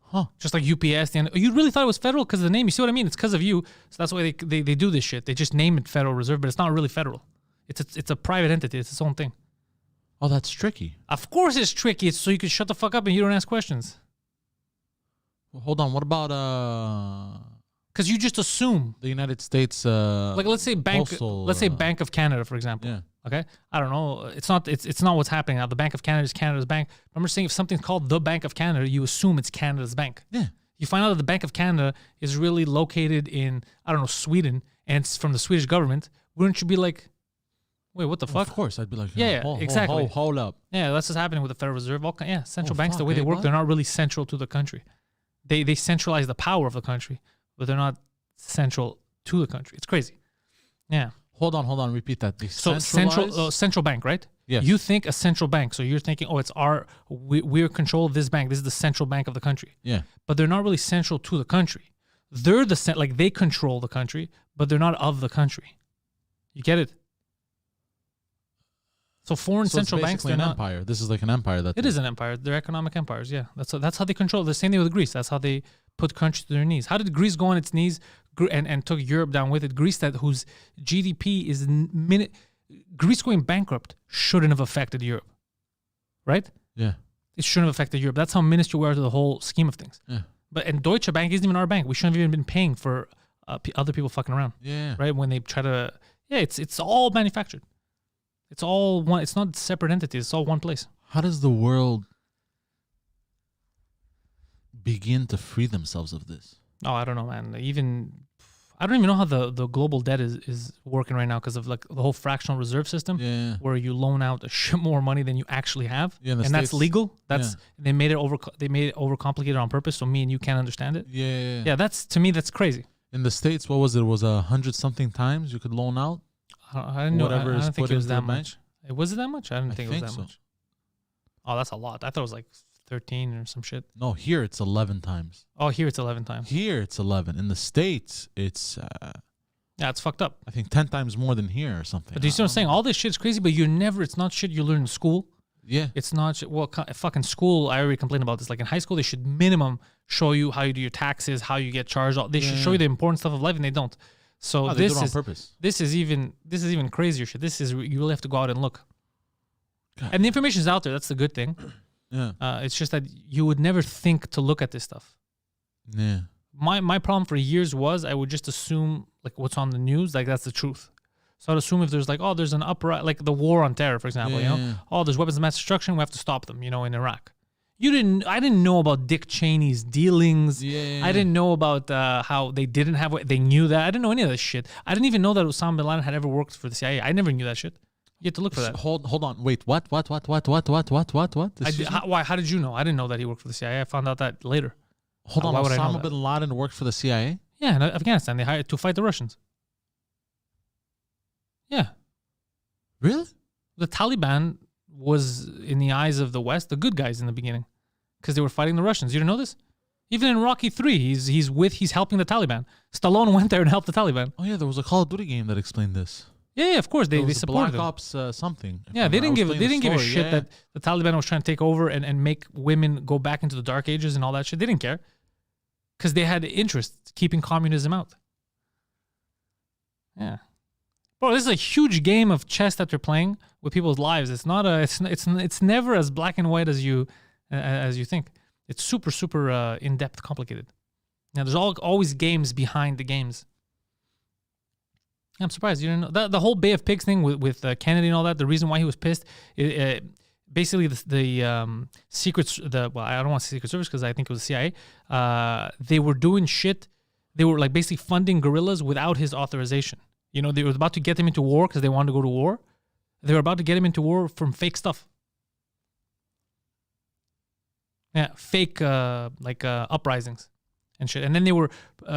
Huh. Just like UPS. You really thought it was federal because of the name. You see what I mean? It's because of you. So that's why they do this shit. They just name it Federal Reserve, but it's not really federal. It's a private entity. It's its own thing. Oh, that's tricky. Of course it's tricky. It's so you can shut the fuck up and you don't ask questions. Well, hold on. What about Because you just assume. the United States? Like, let's say Bank of Canada, for example. Yeah. Okay, I don't know. It's not what's happening now. The Bank of Canada is Canada's bank. Remember saying if something's called the Bank of Canada, you assume it's Canada's bank. Yeah. You find out that the Bank of Canada is really located in, I don't know, Sweden, and it's from the Swedish government. Wouldn't you be like, wait, what the fuck? Of course, I'd be like, exactly. Hold up. Yeah, that's what's happening with the Federal Reserve. Central banks, fuck, the way they work, what? they're not really central to the country. They centralize the power of the country, but they're not central to the country. It's crazy. Yeah. Hold on. Repeat that. So central bank, right? Yes. You think a central bank, so you're thinking, oh, it's we're control of this bank. This is the central bank of the country. Yeah. But they're not really central to the country. They're they control the country, but they're not of the country. You get it? So foreign central banks, they're an not. empire. This is like an empire. It is an empire. They're economic empires. Yeah, that's how they control. The same thing with Greece. That's how they put countries to their knees. How did Greece go on its knees and took Europe down with it? Greece, whose GDP is Greece going bankrupt shouldn't have affected Europe, right? Yeah. It shouldn't have affected Europe. That's how minuscule we are to the whole scheme of things. Yeah. And Deutsche Bank isn't even our bank. We shouldn't have even been paying for other people fucking around. Yeah. Right, when they try to. Yeah, it's all manufactured. It's all one. It's not separate entities. It's all one place. How does the world begin to free themselves of this? Oh, I don't know, man. I don't even know how the global debt is working right now because of like the whole fractional reserve system. Yeah. Where you loan out a shit more money than you actually have. Yeah, and that's legal. They made it overcomplicated on purpose, so me and you can't understand it. Yeah. Yeah, to me that's crazy. In the States, what was it? It was 100-something times you could loan out? I didn't know. I don't think it was that much. Was it that much? I didn't think it was that much. Oh, that's a lot. I thought it was like 13 or some shit. No, here it's 11 times. Oh, here it's 11 times. Here it's 11. In the States, it's yeah, it's fucked up. I think 10 times more than here or something. But do you see what I'm saying? All this shit's crazy, but it's not shit you learn in school. Yeah. It's not well, fucking school. I already complained about this. Like in high school, they should minimum show you how you do your taxes, how you get charged. They should show you the important stuff of life, and they don't. So they do it on purpose. This is even crazier shit. This is you really have to go out and look. God. And the information is out there. That's the good thing. Yeah. It's just that you would never think to look at this stuff. Yeah. My problem for years was I would just assume like what's on the news, like that's the truth. So I'd assume if there's like, oh, there's an uprising, like the war on terror, for example, you know, oh, there's weapons of mass destruction, we have to stop them, in Iraq. I didn't know about Dick Cheney's dealings. Yeah. I didn't know about how they didn't have what they knew that. I didn't know any of this shit. I didn't even know that Osama bin Laden had ever worked for the CIA. I never knew that shit. You have to look for that. Hold on. Wait. What? Why? How did you know? I didn't know that he worked for the CIA. I found out that later. Hold on. Why would I know Osama that? bin Laden worked for the CIA? Yeah, in Afghanistan, they hired to fight the Russians. Yeah. Really? The Taliban was, in the eyes of the West, the good guys in the beginning because they were fighting the Russians. You didn't know this? Even in Rocky 3, he's helping the Taliban. Stallone went there and helped the Taliban. Oh yeah, there was a Call of Duty game that explained this. Yeah, of course they supported Black them. Ops something. Yeah, they didn't give a shit that the Taliban was trying to take over and make women go back into the dark ages and all that shit. They didn't care because they had interest keeping communism out. Yeah. Bro, this is a huge game of chess that they're playing with people's lives. It's not it's never as black and white as you think. It's super, super in-depth, complicated. Now, there's always games behind the games. I'm surprised you didn't know. The whole Bay of Pigs thing with Kennedy and all that, the reason why he was pissed, basically the secrets, I don't want to say Secret Service because I think it was the CIA, they were doing shit. They were like basically funding guerrillas without his authorization. You know, they were about to get him into war because they wanted to go to war. They were about to get him into war from fake stuff. Yeah, fake uprisings and shit. And then they were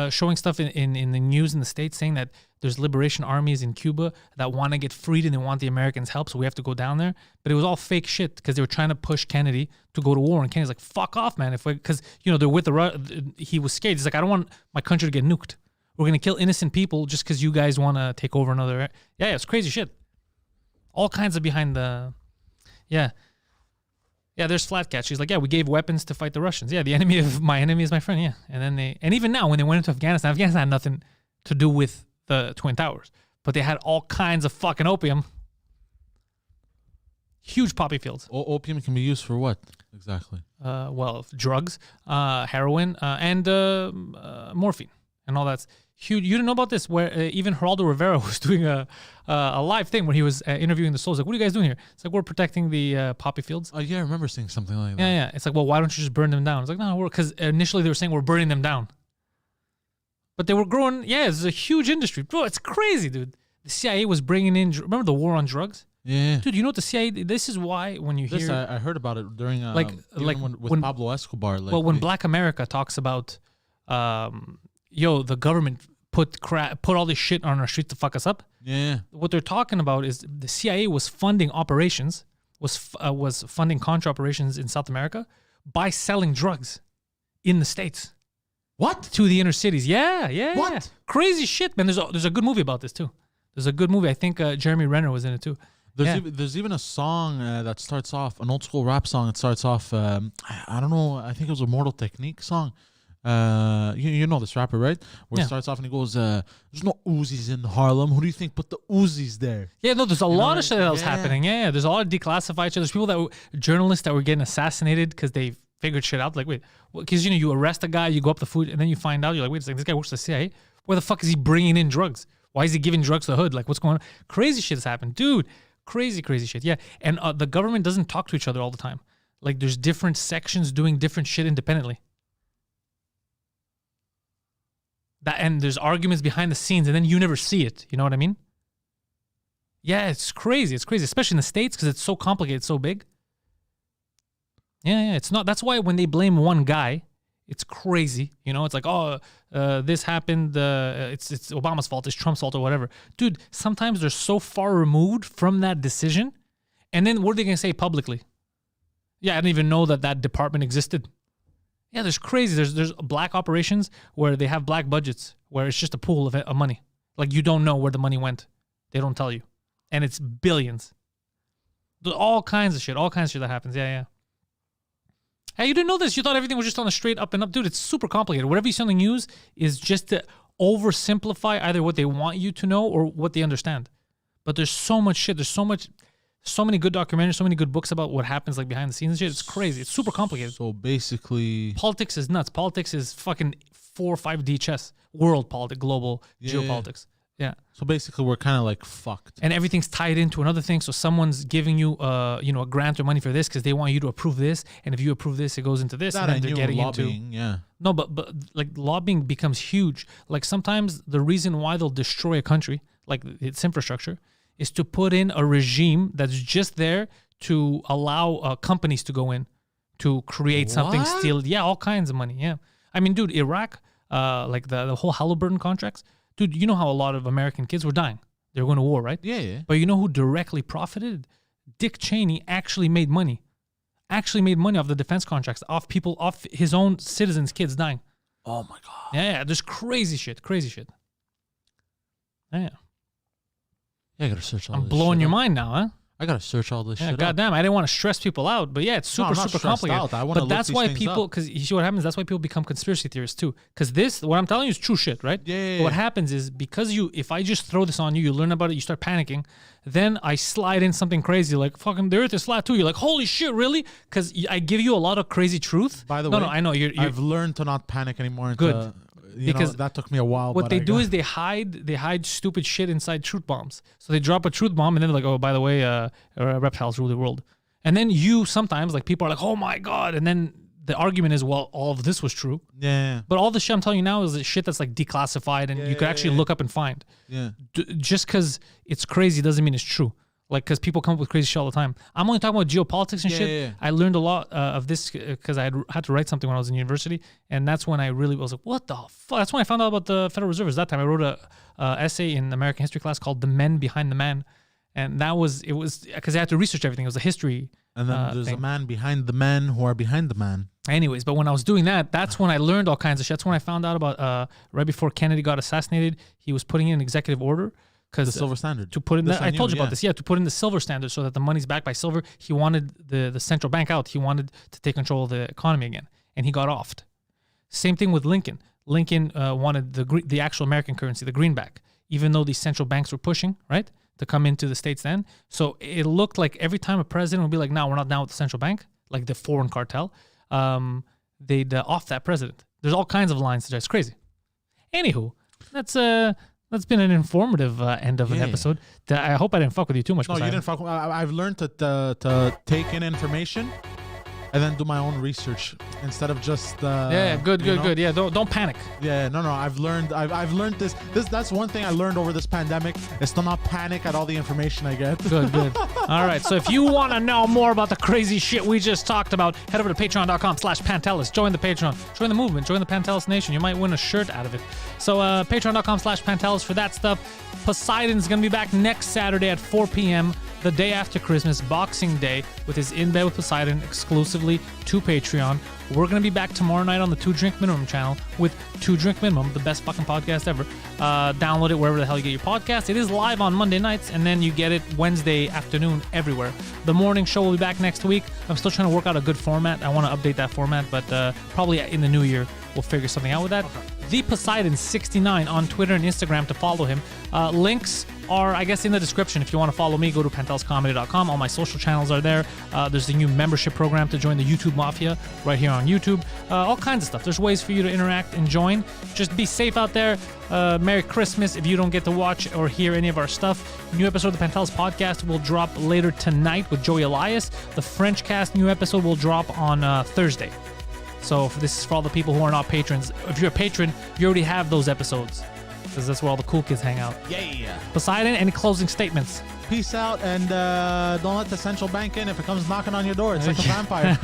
showing stuff in the news in the States saying that there's liberation armies in Cuba that want to get freed and they want the Americans' help, so we have to go down there. But it was all fake shit because they were trying to push Kennedy to go to war. And Kennedy's like, fuck off, man. Because, you know, they're with he was scared. He's like, I don't want my country to get nuked. We're going to kill innocent people just because you guys want to take over another. Yeah, it's crazy shit. All kinds of behind the. Yeah. Yeah, there's Flatcat. She's like, yeah, we gave weapons to fight the Russians. Yeah, the enemy of my enemy is my friend. Yeah. And then and even now when they went into Afghanistan had nothing to do with the Twin Towers, but they had all kinds of fucking opium. Huge poppy fields. Opium can be used for what exactly? Well, drugs, heroin, and morphine, and all that's huge. You didn't know about this? Where even Geraldo Rivera was doing a live thing where he was interviewing the souls. Like, what are you guys doing here? It's like, we're protecting the poppy fields. Oh yeah, I remember seeing something like that. Yeah. It's like, well, why don't you just burn them down? It's like, no, because initially they were saying we're burning them down. But they were growing. Yeah, it's a huge industry. Bro, it's crazy, dude. The CIA was bringing in. Remember the war on drugs? Yeah. Dude, you know what the CIA. This is why when you hear. I heard about it during when Pablo Escobar. When Black America talks about, the government put all this shit on our streets to fuck us up. Yeah. What they're talking about is the CIA was funding operations, was funding contra operations in South America by selling drugs in the States. What? To the inner cities. Yeah. What? Crazy shit, man. There's a good movie about this too. There's a good movie. I think Jeremy Renner was in it too. There's even a song that starts off, an old school rap song that starts off, I don't know, I think it was a Mortal Technique song. You know this rapper, right? Where it starts off and he goes, there's no Uzis in Harlem. Who do you think put the Uzis there? Yeah, no, there's a lot of shit that was happening. Yeah, there's a lot of declassified shit. There's people journalists that were getting assassinated because they figured shit out. Like, wait, because you arrest a guy, you go up the food, and then you find out, you're like, wait a second, this guy works for the CIA. Where the fuck is he bringing in drugs? Why is he giving drugs to the hood? Like, what's going on? Crazy shit has happened, dude. Crazy shit. Yeah, and the government doesn't talk to each other all the time. Like, there's different sections doing different shit independently. And there's arguments behind the scenes, and then you never see it. You know what I mean? Yeah, it's crazy. It's crazy, especially in the States because it's so complicated, so big. Yeah, it's not. That's why when they blame one guy, it's crazy. You know, it's like, this happened. It's Obama's fault. It's Trump's fault or whatever. Dude, sometimes they're so far removed from that decision, and then what are they gonna say publicly? Yeah, I didn't even know that department existed. Yeah, there's crazy. There's black operations where they have black budgets where it's just a pool of money. Like, you don't know where the money went. They don't tell you, and it's billions. There's all kinds of shit that happens. Yeah. Hey, you didn't know this. You thought everything was just on a straight up and up. Dude, it's super complicated. Whatever you see on the news is just to oversimplify either what they want you to know or what they understand. But there's so much shit. There's so many good documentaries, so many good books about what happens like behind the scenes and shit. It's crazy. It's super complicated. So basically... Politics is nuts. Politics is fucking 4 or 5D chess. World politics, global geopolitics. Yeah. So basically, we're kind of like fucked. And everything's tied into another thing. So someone's giving you, a grant or money for this because they want you to approve this. And if you approve this, it goes into this. That and then I they're knew, getting lobbying, into. yeah. No, but like lobbying becomes huge. Like sometimes the reason why they'll destroy a country, like its infrastructure, is to put in a regime that's just there to allow companies to go in to create something, What? steal. Yeah, all kinds of money. Yeah. I mean, dude, Iraq, like the whole Halliburton contracts. Dude, you know how a lot of American kids were dying. They were going to war, right? Yeah, yeah. But you know who directly profited? Dick Cheney actually made money. Actually made money off the defense contracts, off his own citizens' kids dying. Oh my god. Yeah, there's crazy shit. Yeah. Yeah, I gotta search all I'm this blowing shit your up. mind now, huh? I gotta search all this Yeah, shit up. goddamn. I didn't want to stress people out, but yeah, it's No, super, I'm not super stressed complicated. out. I wanna But look that's these why things people, up. because you see what happens, that's why people become conspiracy theorists too. Because what I'm telling you is true shit, right? Yeah. But what happens is because if I just throw this on you, you learn about it, you start panicking, then I slide in something crazy like fucking the earth is flat too. You're like, holy shit, really? Because I give you a lot of crazy truth. By the way, no, I know you're I've learned to not panic anymore. Good. Because that took me a while. what but they I do got- is they hide stupid shit inside truth bombs. So they drop a truth bomb and then they're like, oh, by the way, reptiles rule the world. And then sometimes like people are like, oh my god, and then the argument is, well, all of this was true. Yeah. But all the shit I'm telling you now is the shit that's like declassified and you could actually look up and find. Yeah. Just because it's crazy doesn't mean it's true. Like, because people come up with crazy shit all the time. I'm only talking about geopolitics and shit. Yeah. I learned a lot of this because I had to write something when I was in university. And that's when I really was like, what the fuck? That's when I found out about the Federal Reserve. That time I wrote a essay in American history class called The Men Behind the Man. And it was because I had to research everything. It was a history. And then there's thing. a man behind the men who are behind the man. Anyways, but when I was doing that, that's when I learned all kinds of shit. That's when I found out about right before Kennedy got assassinated, he was putting in an executive order. The silver standard. To put in This I told you knew, about this. Yeah, to put in the silver standard so that the money's backed by silver. He wanted the central bank out. He wanted to take control of the economy again. And he got offed. Same thing with Lincoln. Lincoln wanted the actual American currency, the greenback, even though these central banks were pushing, right, to come into the States then. So it looked like every time a president would be like, no, we're not down with the central bank, like the foreign cartel, they'd off that president. There's all kinds of lines to that. It's crazy. Anywho, that's been an informative end of an episode. I hope I didn't fuck with you too much. No, you didn't fuck. I've learned to take in information and then do my own research instead of just. Good. Yeah, don't panic. Yeah, no. I've learned this. That's one thing I learned over this pandemic is to not panic at all the information I get. Good. All right. So if you want to know more about the crazy shit we just talked about, head over to patreon.com/Pantelis. Join the Patreon. Join the movement. Join the Pantelis Nation. You might win a shirt out of it. So patreon.com/Pantelis for that stuff. Poseidon's going to be back next Saturday at 4 p.m., the day after Christmas, Boxing Day, with his In Bed with Poseidon exclusively to Patreon. We're going to be back tomorrow night on the 2 Drink Minimum channel with 2 Drink Minimum, the best fucking podcast ever. Download it wherever the hell you get your podcast. It is live on Monday nights, and then you get it Wednesday afternoon everywhere. The morning show will be back next week. I'm still trying to work out a good format. I want to update that format, but probably in the new year, we'll figure something out with that. Okay. The Poseidon69 on Twitter and Instagram to follow him. Links are, I guess, in the description. If you want to follow me, go to penteliscomedy.com. All my social channels are there. There's the new membership program to join the YouTube Mafia right here on YouTube. All kinds of stuff. There's ways for you to interact and join. Just be safe out there. Merry Christmas if you don't get to watch or hear any of our stuff. New episode of the Pantelis podcast will drop later tonight with Joey Elias. The French cast new episode will drop on Thursday. So this is for all the people who are not patrons. If you're a patron, you already have those episodes because that's where all the cool kids hang out. Yeah. Poseidon, any closing statements? Peace out, and don't let the central bank in if it comes knocking on your door. It's like a vampire.